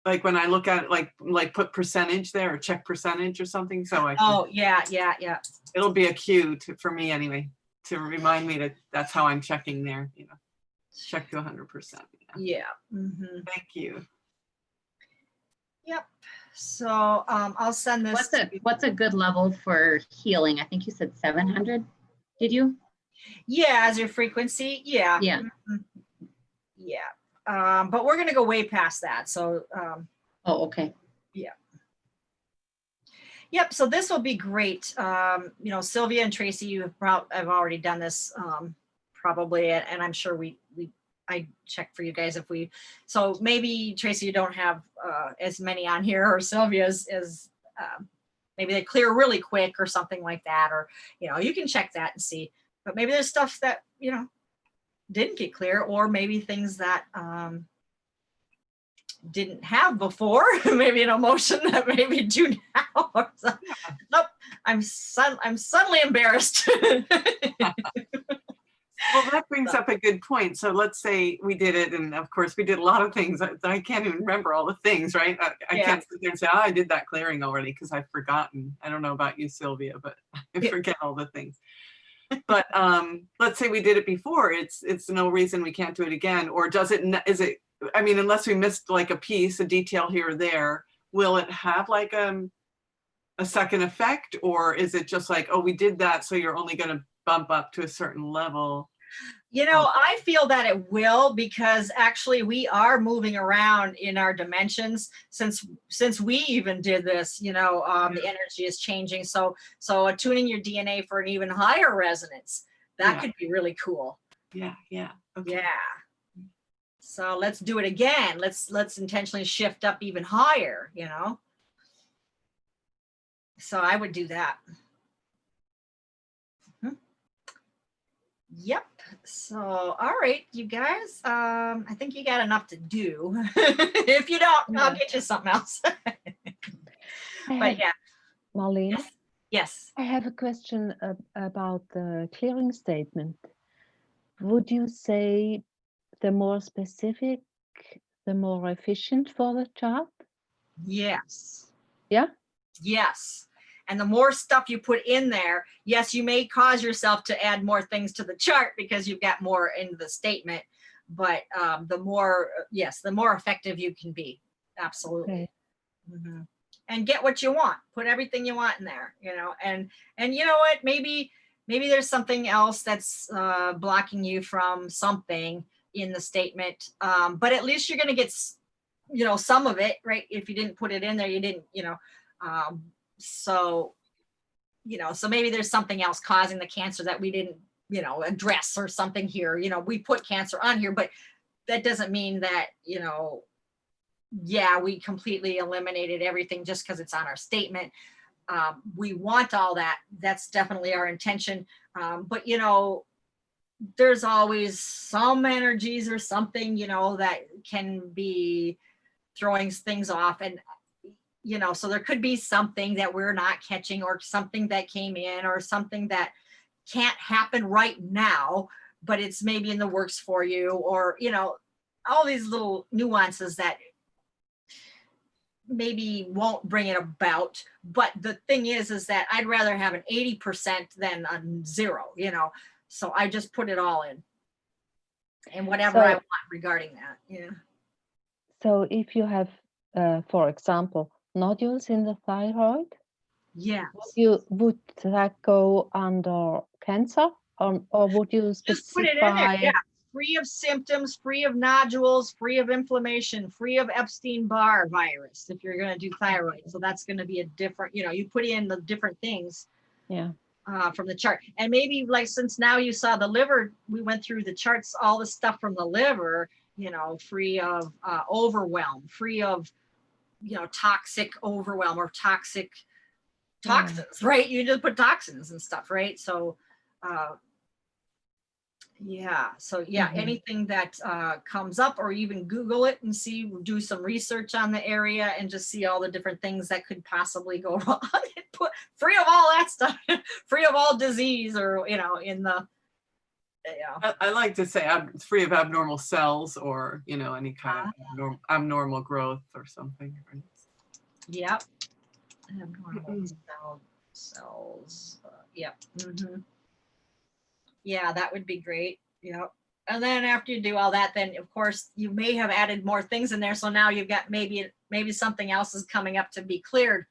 like, when I look at it, like put percentage there or check percentage or something? So I can, Oh, yeah. it'll be a cue for me anyway, to remind me that that's how I'm checking there, you know, check to 100%. Yeah. Mm-hmm. Thank you. Yep. So I'll send this. What's a good level for healing? I think you said 700. Did you? Yeah, as your frequency. Yeah. Yeah. Mm-hmm. Yeah. But we're going to go way past that. So. Oh, okay. Yeah. Yep. So this will be great. You know, Sylvia and Tracy, I've already done this probably, and I'm sure I check for you guys if so maybe Tracy, you don't have as many on here, or Sylvia's as maybe they clear really quick or something like that, or, you know, you can check that and see, but maybe there's stuff that, you know, didn't get clear, or maybe things that didn't have before, maybe an emotion that maybe do now. Or something. Nope, I'm suddenly embarrassed. Well, that brings up a good point. So let's say we did it, and of course we did a lot of things. I can't even remember all the things, right? I can't sit there and say, oh, I did that clearing already, because I've forgotten. I don't know about you, Sylvia, but I forget all the things. But let's say we did it before. It's no reason we can't do it again. Or is it, I mean, unless we missed like a piece, a detail here or there, will it have like a second effect? Or is it just like, oh, we did that, so you're only going to bump up to a certain level? You know, I feel that it will, because actually we are moving around in our dimensions since we even did this, you know, the energy is changing. So attuning your DNA for an even higher resonance, that could be really cool. Yeah. Okay. Yeah. So let's do it again. Let's intentionally shift up even higher, you know. So I would do that. Mhm. Yep. So, all right, you guys, I think you got enough to do. If you don't, I'll Yeah. get you something else. I But have, yeah, Marlene, yes, yes. I have a question about the clearing statement. Would you say the more specific, the more efficient for the chart? Yes. Yeah? Yes. And the more stuff you put in there, yes, you may cause yourself to add more things to the chart because you've got more in the statement. But the more, yes, the more effective you can be. Absolutely. Okay. Mhm. And get what you want. Put everything you want in there, and you know what? Maybe there's something else that's blocking you from something in the statement. But at least you're going to get, some of it, right? If you didn't put it in there, you didn't, so, so maybe there's something else causing the cancer that we didn't, address or something here. We put cancer on here, but that doesn't mean that, yeah, we completely eliminated everything just because it's on our statement. We want all that. That's definitely our intention. But, there's always some energies or something, that can be throwing things off. And, so there could be something that we're not catching, or something that came in, or something that can't happen right now, but it's maybe in the works for you, or, all these little nuances that maybe won't bring it about. But the thing is that I'd rather have an 80% than a 0, so I just put it all in and whatever I So- want regarding that. So if you have, for example, nodules in the thyroid, Yes. would that go under cancer, or would you Just put it in there. specify? Yeah. Free of symptoms, free of nodules, free of inflammation, free of Epstein-Barr virus, if you're going to do thyroid. So that's going to be a different, you put in the different things Yeah. from the chart. And maybe, like, since now you saw the liver, we went through the charts, all the stuff from the liver, free of overwhelm, free of, toxic overwhelm or toxic toxins, right? You just put toxins and stuff, right? So, Mhm. anything that comes up, or even Google it and do some research on the area and just see all the different things that could possibly go wrong. Put free of all that stuff, free of all disease, or in the I like to say it's free of abnormal cells, or, any kind of abnormal growth or something. Right? Yep. Abnormal cells. Yep. Mhm. Yeah, that would be great. Yep. And then after you do all that, then of course you may have added more things in there. So now you've got maybe something else is coming up to be cleared.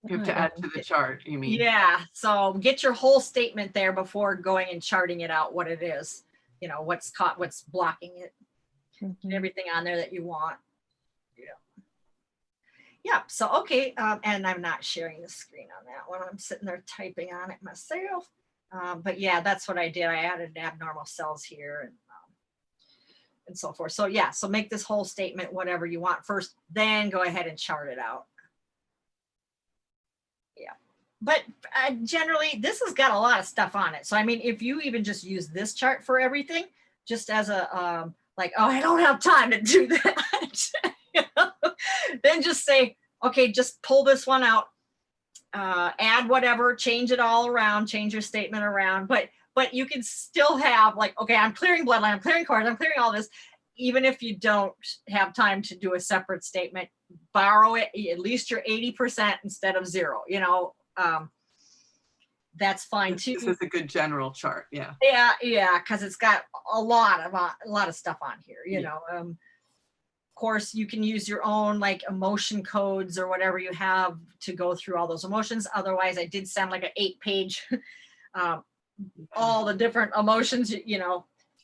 You have to add to the chart, you mean? Yeah. So get your whole statement there before going and charting it out, what it is, what's blocking it, Mhm. everything on there that you want. Yeah. So, okay. And I'm not sharing the screen on that one. I'm sitting there typing on it myself. But yeah, that's what I did. I added abnormal cells here and so forth. So yeah, so make this whole statement whatever you want first, then go ahead and chart it out. Yeah. But generally, this has got a lot of stuff on it. So, I mean, if you even just use this chart for everything, just as a, like, oh, I don't have time to do that. Then just say, okay, just pull this one out, add whatever, change it all around, change your statement around. But you can still have, like, okay, I'm clearing bloodline, I'm clearing cards, I'm clearing all this. Even if you don't have time to do a separate statement, borrow it, at least you're 80% instead of 0, that's fine too. This is a good general chart. Yeah. Yeah, because it's got a lot of stuff on here, of course you can use your own, like, emotion codes or whatever you have to go through all those emotions. Otherwise, I did send like an 8-page all the different emotions,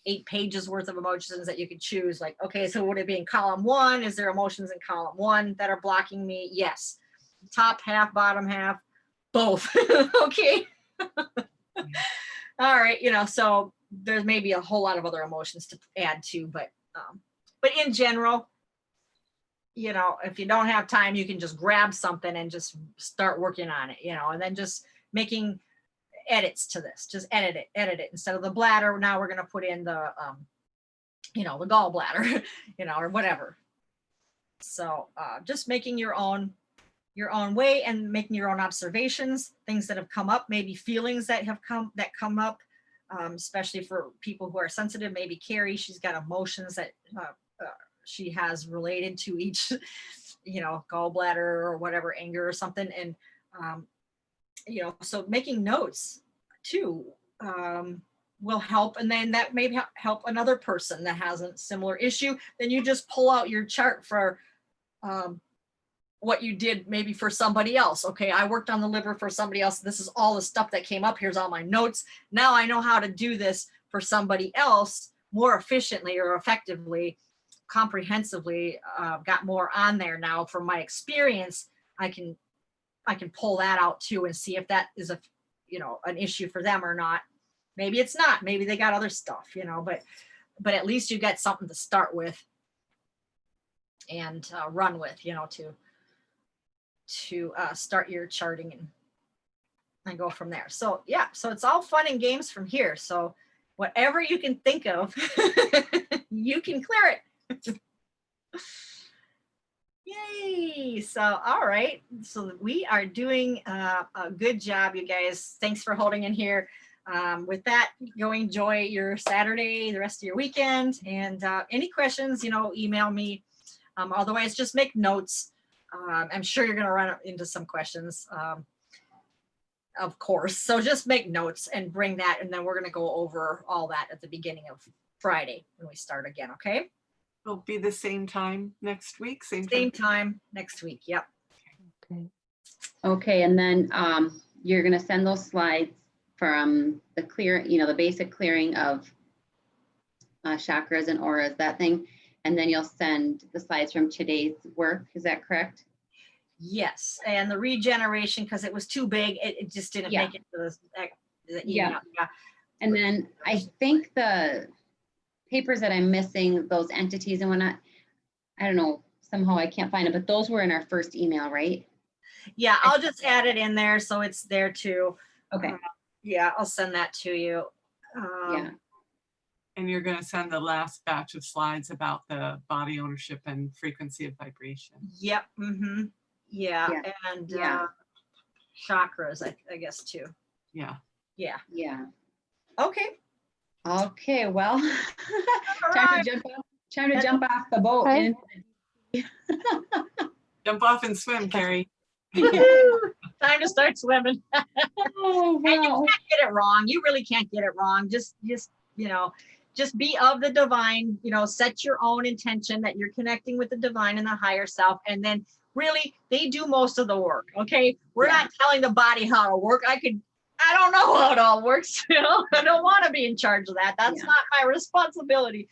8 pages worth of emotions that you could choose. Like, okay, so would it be in column 1? Is there emotions in column 1 that are blocking me? Yes. Top half, bottom half, both. Okay. All right. So there's maybe a whole lot of other emotions to add to, but in general, you know, if you don't have time, you can just grab something and just start working on it, you know, and then just making edits to this, just edit it. Instead of the bladder, now we're going to put in the, you know, the gallbladder, you know, or whatever. So just making your own way and making your own observations, things that have come up, maybe feelings that come up, especially for people who are sensitive. Maybe Carrie, she's got emotions that she has related to each, you know, gallbladder or whatever, anger or something. And, you know, so making notes too will help. And then that may help another person that has a similar issue. Then you just pull out your chart for what you did maybe for somebody else. Okay, I worked on the liver for somebody else. This is all the stuff that came up. Here's all my notes. Now I know how to do this for somebody else more efficiently or effectively, comprehensively. Got more on there now from my experience. I can pull that out too and see if that is a, you know, an issue for them or not. Maybe it's not. Maybe they got other stuff, you know, but at least you get something to start with and run with, you know, to start your charting and go from there. So yeah, so it's all fun and games from here. So whatever you can think of, you can clear it. Yay. So, all right. So we are doing a good job, you guys. Thanks for holding in here. With that, go enjoy your Saturday, the rest of your weekend. And any questions, you know, email me. Otherwise, just make notes. I'm sure you're going to run into some questions, of course. So just make notes and bring that. And then we're going to go over all that at the beginning of Friday when we start again. Okay. It'll be the same time next week. Same time next week. Yep. Okay. Okay, and then you're gonna send those slides from the clear, you know, the basic clearing of chakras and auras, that thing, and then you'll send the slides from today's work. Is that correct? Yes. And the regeneration, because it was too big, it just didn't make it to the email. Yeah. And then I think the papers that I'm missing, those entities and whatnot, I don't know, somehow I can't find it, but those were in our first email, right? Yeah, I'll just add it in there so it's there too. Okay. Yeah, I'll send that to you. Yeah. And you're going to send the last batch of slides about the body ownership and frequency of vibration. Yep. Mm-hmm. Yeah. And chakras, I guess too. Yeah. Yeah. Yeah. Okay. Okay, well, All time right. to jump off the boat. Okay. Jump off and swim, Carrie. Time to start swimming. Oh, And you wow. can't get it wrong. You really can't get it wrong. Just, you know, just be of the divine, you know, set your own intention that you're connecting with the divine and the higher self. And then really they do most of the work. Okay. We're not telling the body how to work. I don't know how it all works. You know, I don't want to be in charge of that. That's not my responsibility.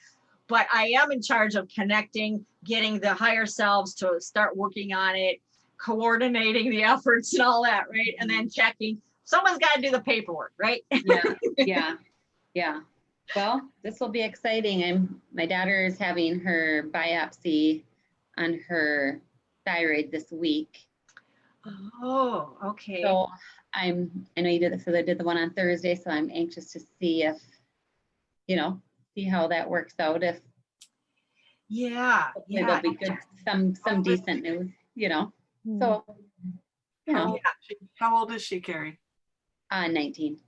But I am in charge of connecting, getting the higher selves to start working on it, coordinating the efforts and all that, right? And then checking. Someone's got to do the paperwork, right? Yeah. Well, this will be exciting. My daughter is having her biopsy on her thyroid this week. Oh, okay. So I know you did it, so they did the one on Thursday, so I'm anxious to see if, you know, see how that works out. If there'll be good, some decent news, you know. So, you know, How old is she, Carrie? 19.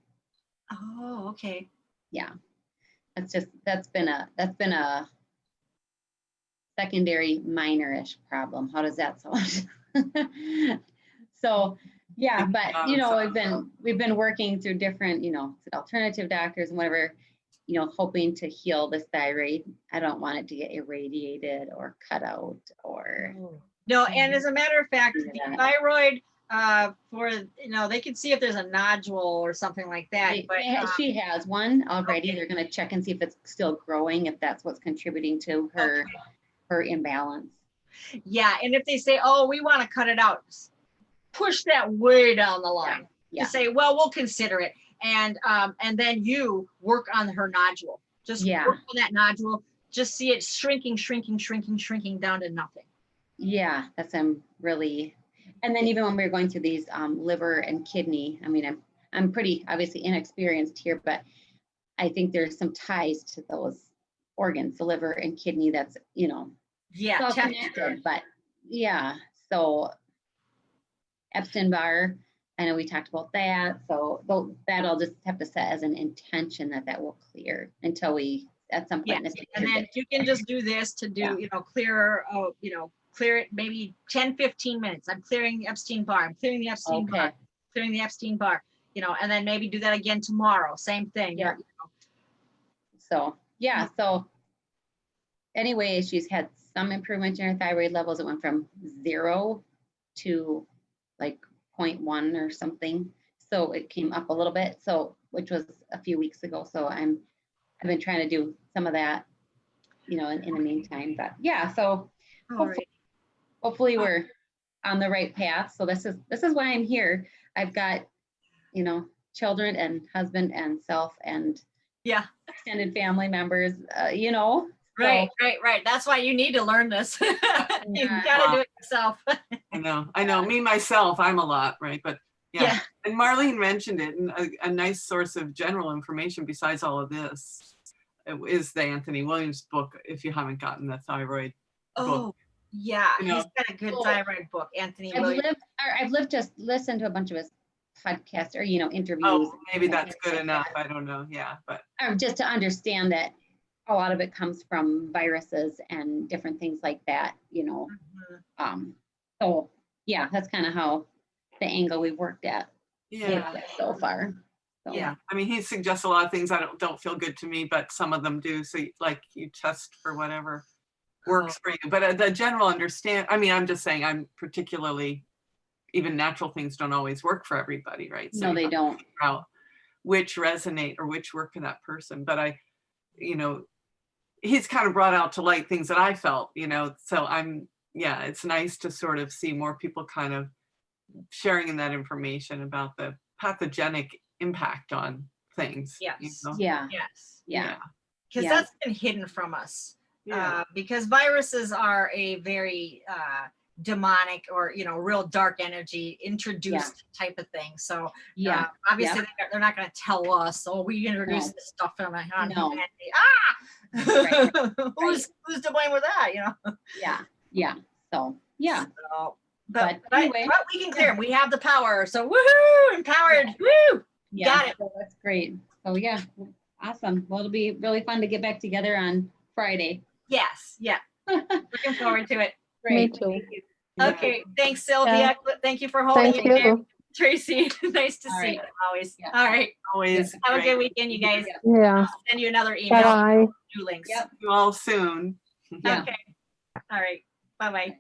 Oh, okay. Yeah, that's been a secondary minor-ish problem. How does that sound? So yeah, but you know, we've been working through different, you know, alternative doctors and whatever, you know, hoping to heal this thyroid. I don't want it to get irradiated or cut out or. No, and as a matter of fact, the thyroid, for, you know, they can see if there's a nodule or something like that. She has one already. They're going to check and see if it's still growing, if that's what's contributing to her imbalance. Yeah, and if they say, oh, we want to cut it out, push that way down the line. You say, well, we'll consider it. And then you work on her nodule. Just work on that nodule. Just see it shrinking down to nothing. yeah, that's really, and then even when we were going through these liver and kidney, I mean, I'm pretty obviously inexperienced here, but I think there's some ties to those organs, the liver and kidney. That's, you know, Yeah. it's all temperature. connected, but yeah. So Epstein-Barr, I know we talked about that. So that I'll just have to set as an intention that will clear until we at some point in the future. And then you can just do this to do, Yeah. clear it maybe 10, 15 minutes. I'm clearing the Epstein-Barr. I'm clearing the Epstein-Barr. Okay. Clearing the Epstein-Barr, and then maybe do that again tomorrow. Same thing. Yeah. So, yeah. So anyway, she's had some improvement in her thyroid levels. It went from 0 to like 0.1 or something. So it came up a little bit. So, which was a few weeks ago. So I've been trying to do some of that, in the meantime. But yeah, so hopefully we're on the right path. So this is why I'm here. I've got, children and husband and self and extended family members, Right. That's why you need to learn this. You gotta do it yourself. I know. Me, myself, I'm a lot, right? But yeah. And Marlene mentioned it, and a nice source of general information besides all of this is the Anthony Williams book, if you haven't gotten the thyroid book. Yeah, he's got a good thyroid book, Anthony Williams. I've just listened to a bunch of his podcasts or, interviews. Oh, maybe that's good enough. I don't know. Yeah, but just to understand that a lot of it comes from viruses and different things like that, So yeah, that's kind of how the angle we've worked at so far. So. Yeah, I mean, he suggests a lot of things that don't feel good to me, but some of them do. So like you test for whatever works for you. But the general I'm just saying, I'm particularly, even natural things don't always work for everybody, right? So no, they don't. Figure out which resonate or which work for that person. But he's kind of brought out to light things that I felt, so it's nice to sort of see more people kind of sharing in that information about the pathogenic impact on things. Yes. Yeah. Because that's been hidden from us. Because viruses are a very demonic or real dark energy introduced type of thing. So obviously they're not going to tell us, we introduced this stuff on humanity. Who's to blame with that? But anyway, we can clear them. We have the power. So woohoo, empowered. Woo! Got it. That's great. So awesome. Well, it'll be really fun to get back together on Friday. Yes. Yeah. Looking forward to it. Me too. Okay. Thanks, Sylvia. Thank you for holding Thank it. you. Tracy, nice to see you always. All right. Always. Have a good weekend, you guys. Yeah. I'll send you another email. Bye. New links. See you all soon. Okay. All right. Bye-bye.